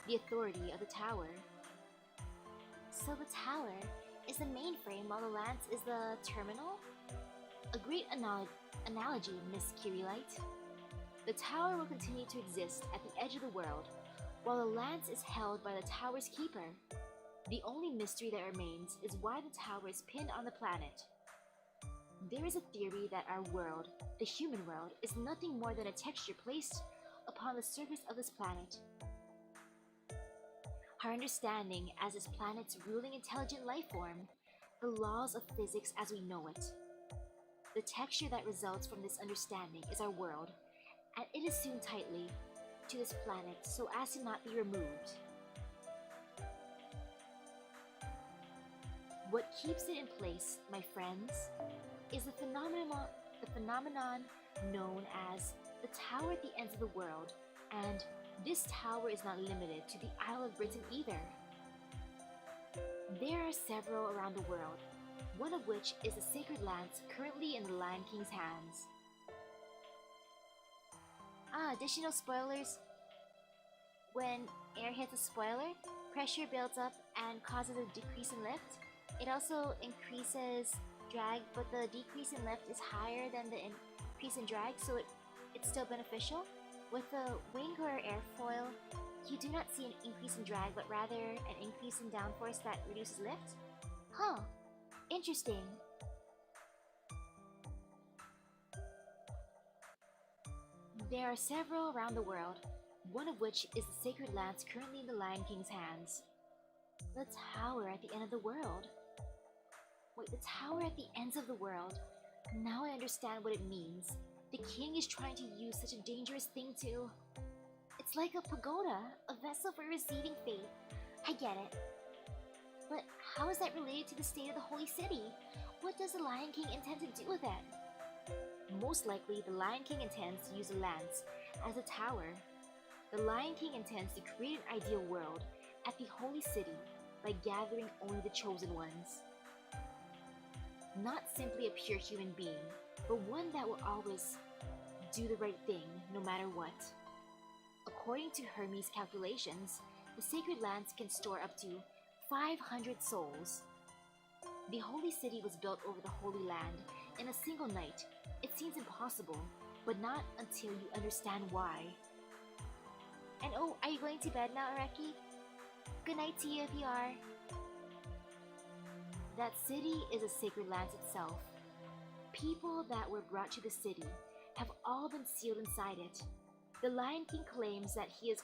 the authority of the tower. So the tower is the mainframe while the lance is the terminal? A great analogy, Miss Kirilight. The tower will continue to exist at the edge of the world, while the lance is held by the tower's keeper. The only mystery that remains is why the tower is pinned on the planet. There is a theory that our world, the human world, is nothing more than a texture placed upon the surface of this planet. Our understanding as this planet's ruling intelligent life form, the laws of physics as we know it. The texture that results from this understanding is our world, and it is sewn tightly to this planet so as to not be removed. What keeps it in place, my friends, is the phenomenon known as the tower at the ends of the world, and this tower is not limited to the Isle of Britain either. There are several around the world, one of which is the sacred lance currently in the Lion King's hands. Additional spoilers. When air hits a spoiler, pressure builds up and causes a decrease in lift. It also increases drag, but the decrease in lift is higher than the increase in drag, so it's still beneficial. With the wing or airfoil, you do not see an increase in drag, but rather an increase in downforce that reduces lift. Huh, interesting. There are several around the world, one of which is the sacred lance currently in the Lion King's hands. The tower at the end of the world. Wait, the tower at the ends of the world. Now I understand what it means. The king is trying to use such a dangerous thing to... It's like a pagoda, a vessel for receiving faith. I get it. But how is that related to the state of the holy city? What does the Lion King intend to do with it? Most likely, the Lion King intends to use a lance as a tower. The Lion King intends to create an ideal world at the holy city by gathering only the chosen ones. Not simply a pure human being, but one that will always do the right thing no matter what. According to Hermes' calculations, the sacred lance can store up to 500 souls. The holy city was built over the Holy Land in a single night. It seems impossible, but not until you understand why. And oh, are you going to bed now, Araki? Good night to you if you are. That city is a sacred lance itself. People that were brought to the city have all been sealed inside it. The Lion King claims that he is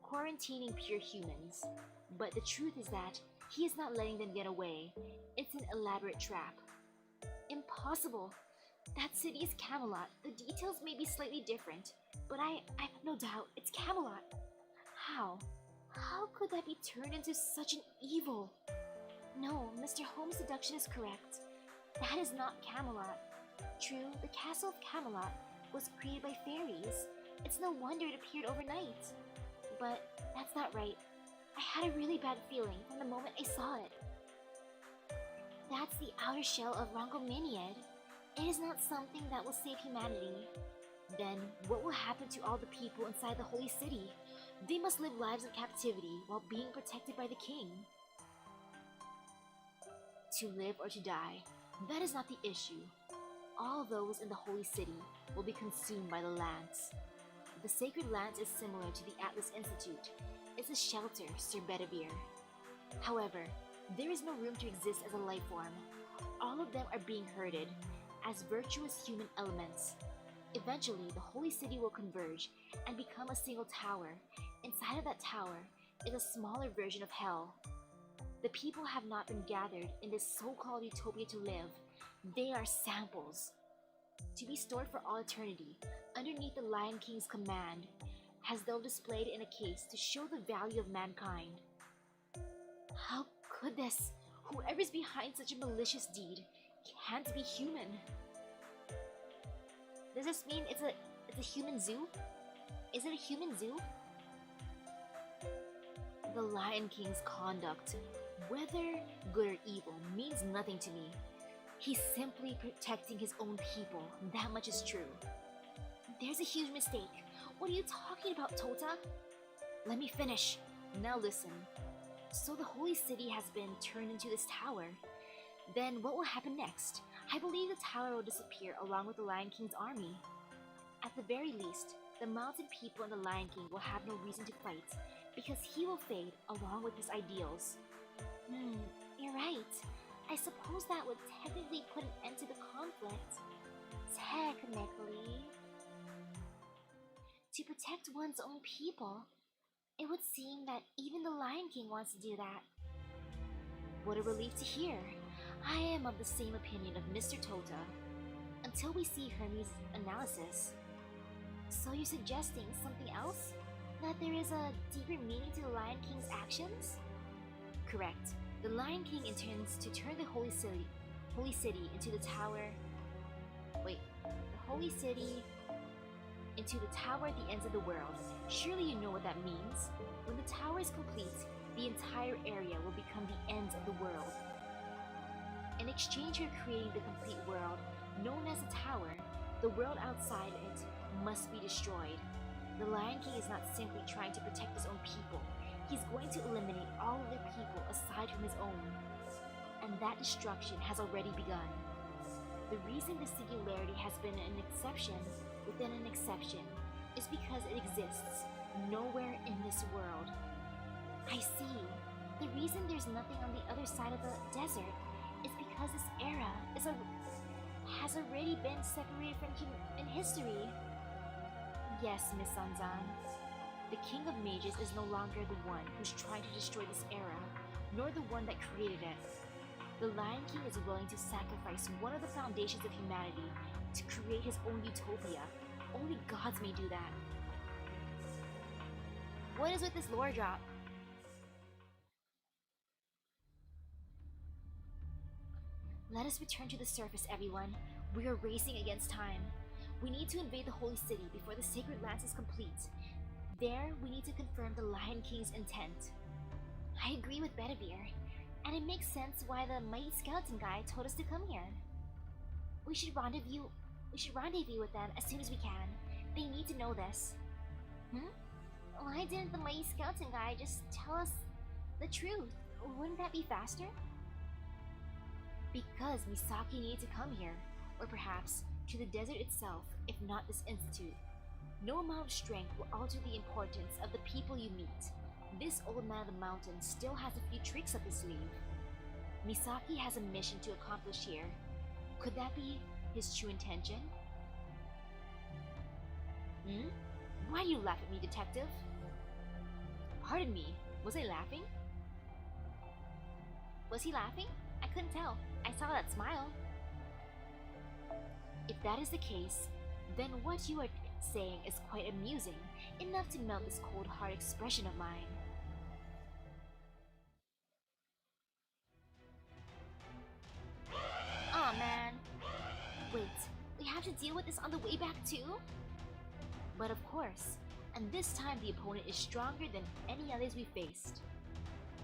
quarantining pure humans, but the truth is that he is not letting them get away. It's an elaborate trap. Impossible! That city is Camelot. The details may be slightly different, but I have no doubt it's Camelot. How? How could that be turned into such an evil? No, Mr. Holmes' deduction is correct. That is not Camelot. True, the castle of Camelot was created by fairies. It's no wonder it appeared overnight. But that's not right. I had a really bad feeling from the moment I saw it. That's the outer shell of Rongominiad. It is not something that will save humanity. Then what will happen to all the people inside the holy city? They must live lives of captivity while being protected by the king. To live or to die, that is not the issue. All those in the holy city will be consumed by the lance. The sacred lance is similar to the Atlas Institute. It's a shelter, Sir Bedivere. However, there is no room to exist as a life form. all of them are being herded as virtuous human elements. Eventually, the holy city will converge and become a single tower. Inside of that tower is a smaller version of hell. The people have not been gathered in this so-called utopia to live. They are samples, to be stored for all eternity underneath the Lion King's command, as though displayed in a case to show the value of mankind. How could this? Whoever's behind such a malicious deed can't be human. Does this mean it's a human zoo? Is it a human zoo? The Lion King's conduct, whether good or evil, means nothing to me. He's simply protecting his own people, that much is true. There's a huge mistake. What are you talking about, Tota? Let me finish. Now listen. So the holy city has been turned into this tower. Then what will happen next? I believe the tower will disappear along with the Lion King's army. At the very least, the mountain people and the Lion King will have no reason to fight, because he will fade along with his ideals. You're right. I suppose that would technically put an end to the conflict. Technically. To protect one's own people, it would seem that even the Lion King wants to do that. What a relief to hear. I am of the same opinion of Mr. Tota, until we see Hermes' analysis. So you're suggesting something else? That there is a deeper meaning to the Lion King's actions? Correct. The Lion King intends to turn the holy city into the tower. Wait, the holy city into the tower at the ends of the world. Surely you know what that means. When the tower is complete, the entire area will become the ends of the world. In exchange for creating the complete world, known as the tower, the world outside it must be destroyed. The Lion King is not simply trying to protect his own people. He's going to eliminate all other people aside from his own. And that destruction has already begun. The reason the singularity has been an exception within an exception is because it exists nowhere in this world. I see. The reason there's nothing on the other side of the desert is because this era has already been separated from in history. Yes, Miss Sanzan. The King of Mages is no longer the one who's trying to destroy this era, nor the one that created it. The Lion King is willing to sacrifice one of the foundations of humanity to create his own utopia. Only gods may do that. What is with this lore drop? Let us return to the surface, everyone. We are racing against time. We need to invade the Holy City before the Sacred Lance is complete. There, we need to confirm the Lion King's intent. I agree with Bedivere, and it makes sense why the mighty skeleton guy told us to come here. We should rendezvous with them as soon as we can. They need to know this. Why didn't the mighty skeleton guy just tell us the truth? Wouldn't that be faster? Because Misaki needed to come here, or perhaps to the desert itself, if not this institute. No amount of strength will alter the importance of the people you meet. This old man of the mountain still has a few tricks up his sleeve. Misaki has a mission to accomplish here. Could that be his true intention? Why do you laugh at me, detective? Pardon me, was I laughing? Was he laughing? I couldn't tell. I saw that smile. If that is the case, then what you are saying is quite amusing, enough to melt this cold hard expression of mine. Aw man. Wait, we have to deal with this on the way back too? But of course, and this time the opponent is stronger than any others we faced.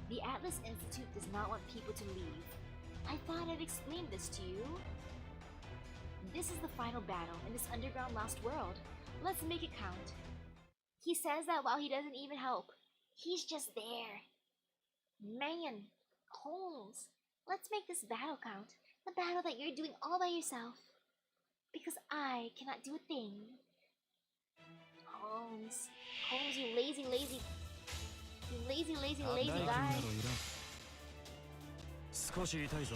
The Atlas Institute does not want people to leave. I thought I'd explain this to you. This is the final battle in this underground lost world. Let's make it count. He says that while he doesn't even help. He's just there. Man, Holmes, let's make this battle count. The battle that you're doing all by yourself. Because I cannot do a thing. Holmes, you lazy guy. 少し痛いぞ。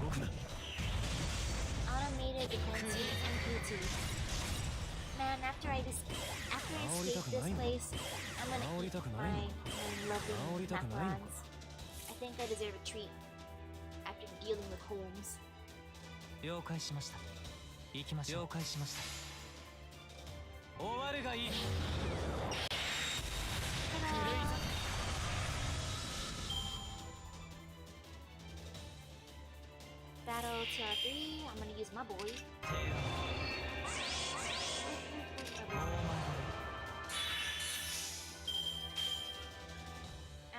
動くな。 Automated defense units and Bluetooth. Man, after I escape this place, I'm gonna eat my lovely macarons. I think I deserve a treat after dealing with Holmes. 了解しました。行きましょう。了解しました。終わるがいい。 Battle TR3, I'm gonna use my boy.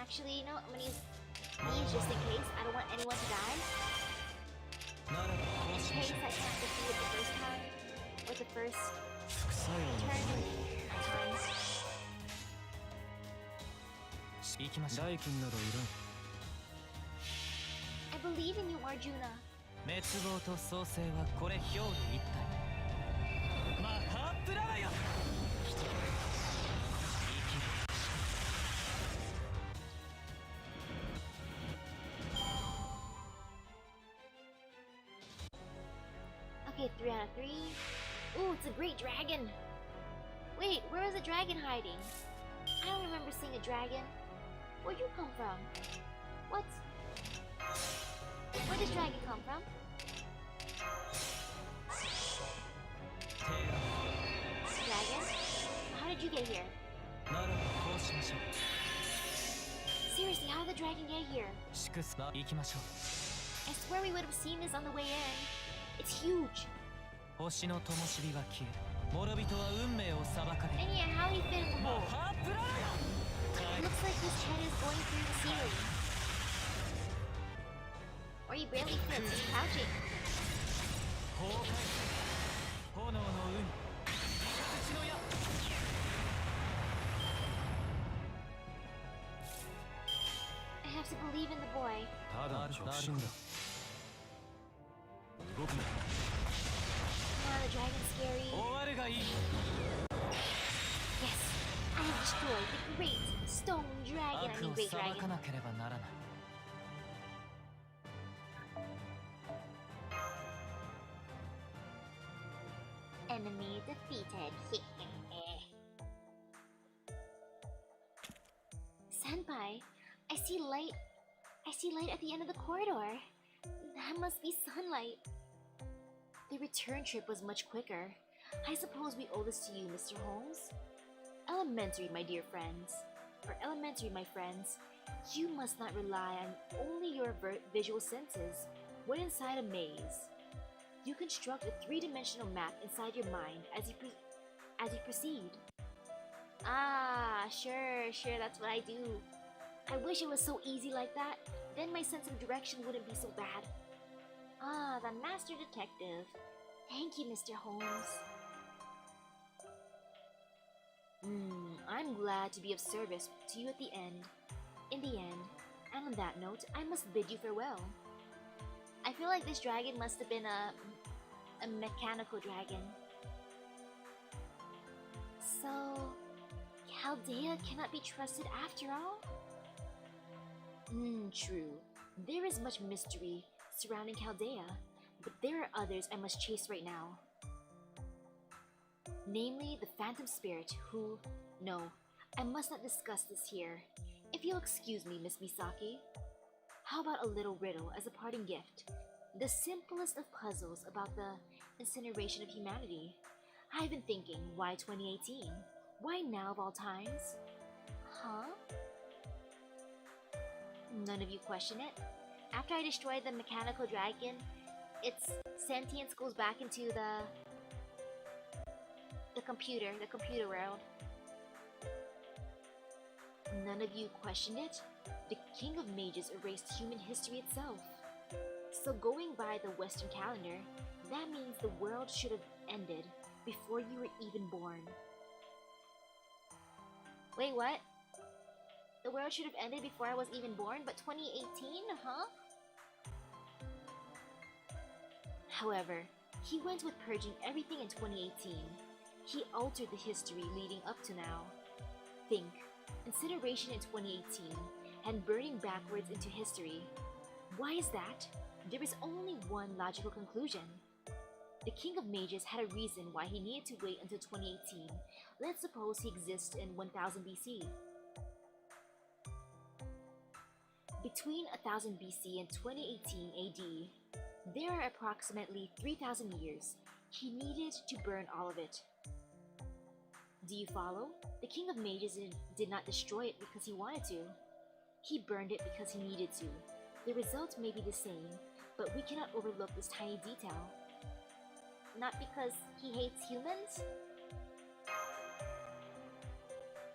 Actually, no, I'm gonna use these just in case. I don't want anyone to die. In case I can't defeat it the first time. Or the first turn. 行きましょう。代金などいらん。 I believe in you, Arjuna. 滅亡と創生はこれ表裏一体。マハープララよ。人生きる。Okay, 3 out of 3. Ooh, it's a great dragon. Wait, where is the dragon hiding? I don't remember seeing a dragon. Where'd you come from? What? Where does dragon come from? Dragon? How did you get here? ならこうしましょう。 Seriously, how did the dragon get here? 祝すな。行きましょう。 I swear we would have seen this on the way in. It's huge. 星の灯火は消え、諸人は運命を裁かれ。 And yeah, how he fit in the マ hole. ハープララよ。 Looks like his head is going through the ceiling. Or he barely fits, he's crouching. 崩壊。炎の海。水の矢。 I have to believe in the boy. ただ直進だ。動くな。 Come on, the dragon's scary. 終わるがいい。 Yes, I have destroyed the great stone dragon. I 悪 mean を great 裁 dragon. かなければならない。 Enemy defeated. Senpai, I see light. I see light at the end of the corridor. That must be sunlight. The return trip was much quicker. I suppose we owe this to you, Mr. Holmes. Elementary, my dear friends. For elementary, my friends, you must not rely on only your visual senses when inside a maze. You construct a three-dimensional map inside your mind as you proceed. Ah, sure, that's what I do. I wish it was so easy like that. Then my sense of direction wouldn't be so bad. Ah, the master detective. Thank you, Mr. Holmes. I'm glad to be of service to you at the end. In the end, and on that note, I must bid you farewell. I feel like this dragon must have been a mechanical dragon. So, Chaldea cannot be trusted after all? True. There is much mystery surrounding Chaldea, but there are others I must chase right now. Namely, the Phantom Spirit who... No, I must not discuss this here. If you'll excuse me, Miss Misaki. How about a little riddle as a parting gift? The simplest of puzzles about the incineration of humanity. I've been thinking, why 2018? Why now of all times? Huh? None of you question it? After I destroyed the mechanical dragon, its sentience goes back into the computer world. None of you questioned it? The King of Mages erased human history itself. So going by the Western calendar, that means the world should have ended before you were even born. Wait, what? The world should have ended before I was even born, but 2018, huh? However, he went with purging everything in 2018. He altered the history leading up to now. Think, incineration in 2018, and burning backwards into history. Why is that? There is only one logical conclusion. The King of Mages had a reason why he needed to wait until 2018. Let's suppose he exists in 1000 BC. Between 1000 BC and 2018 AD, there are approximately 3000 years. He needed to burn all of it. Do you follow? The King of Mages did not destroy it because he wanted to. He burned it because he needed to. The result may be the same, but we cannot overlook this tiny detail. Not because he hates humans?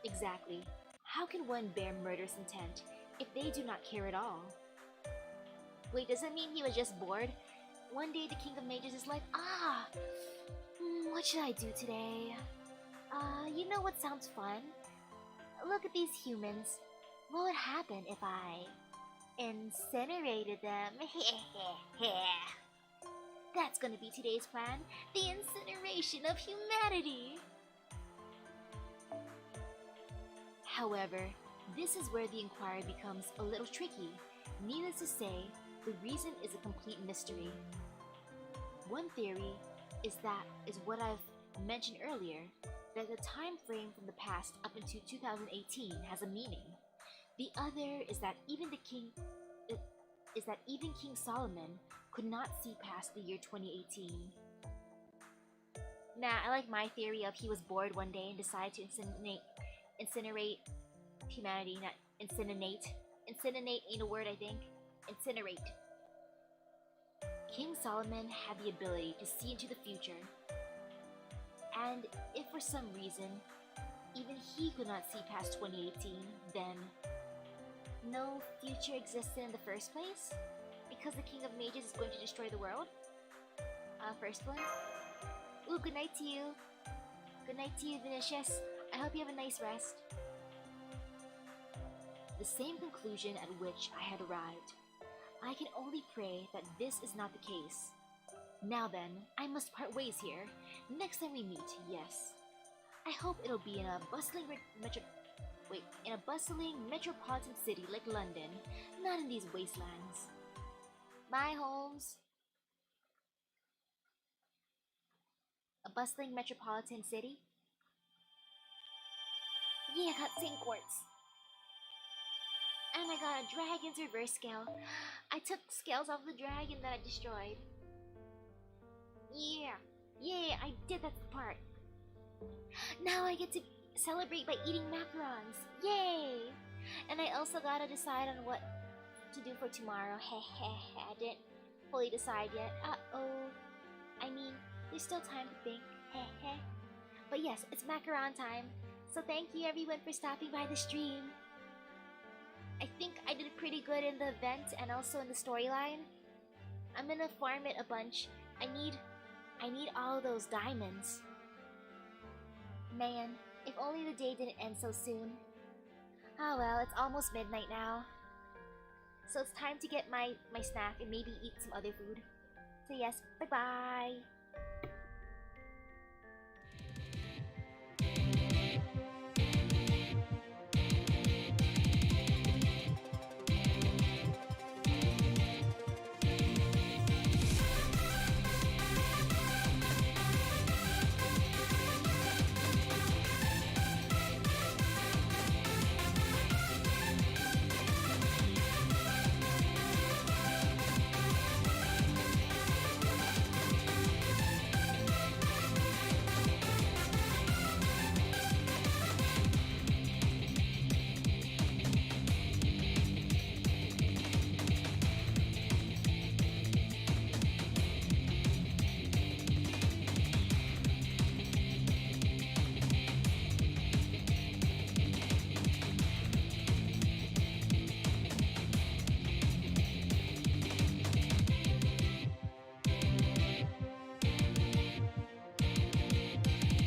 Exactly. How can one bear murderous intent if they do not care at all? Wait, does that mean he was just bored? One day the King of Mages is like, what should I do today? You know what sounds fun? Look at these humans. What would happen if I incinerated them? That's gonna be today's plan. The incineration of humanity! However, this is where the inquiry becomes a little tricky. Needless to say, the reason is a complete mystery. One theory is what I've mentioned earlier, that the time frame from the past up into 2018 has a meaning. The other is that even King Solomon could not see past the year 2018. Nah, I like my theory of he was bored one day and decided to incinerate humanity, not incinerate. Incinerate ain't a word, I think. Incinerate. King Solomon had the ability to see into the future. And if for some reason, even he could not see past 2018, then no future existed in the first place? Because the King of Mages is going to destroy the world? First one? Ooh, good night to you. Good night to you, Vinicius. I hope you have a nice rest. The same conclusion at which I had arrived. I can only pray that this is not the case. Now then, I must part ways here. Next time we meet, yes. I hope it'll be in a bustling metropolitan city like London, not in these wastelands. Bye, Holmes. A bustling metropolitan city? Yeah, I got St. Quartz. And I got a dragon's reverse scale. I took scales off the dragon that I destroyed. Yeah, I did that part. Now I get to celebrate by eating macarons. Yay! And I also gotta decide on what to do for tomorrow. I didn't fully decide yet. I mean, there's still time to think. But yes, it's macaron time. So thank you everyone for stopping by the stream. I think I did pretty good in the event and also in the storyline. I'm gonna farm it a bunch. I need all those diamonds. Man, if only the day didn't end so soon. Oh well, it's almost midnight now. So it's time to get my snack and maybe eat some other food. So yes, bye-bye!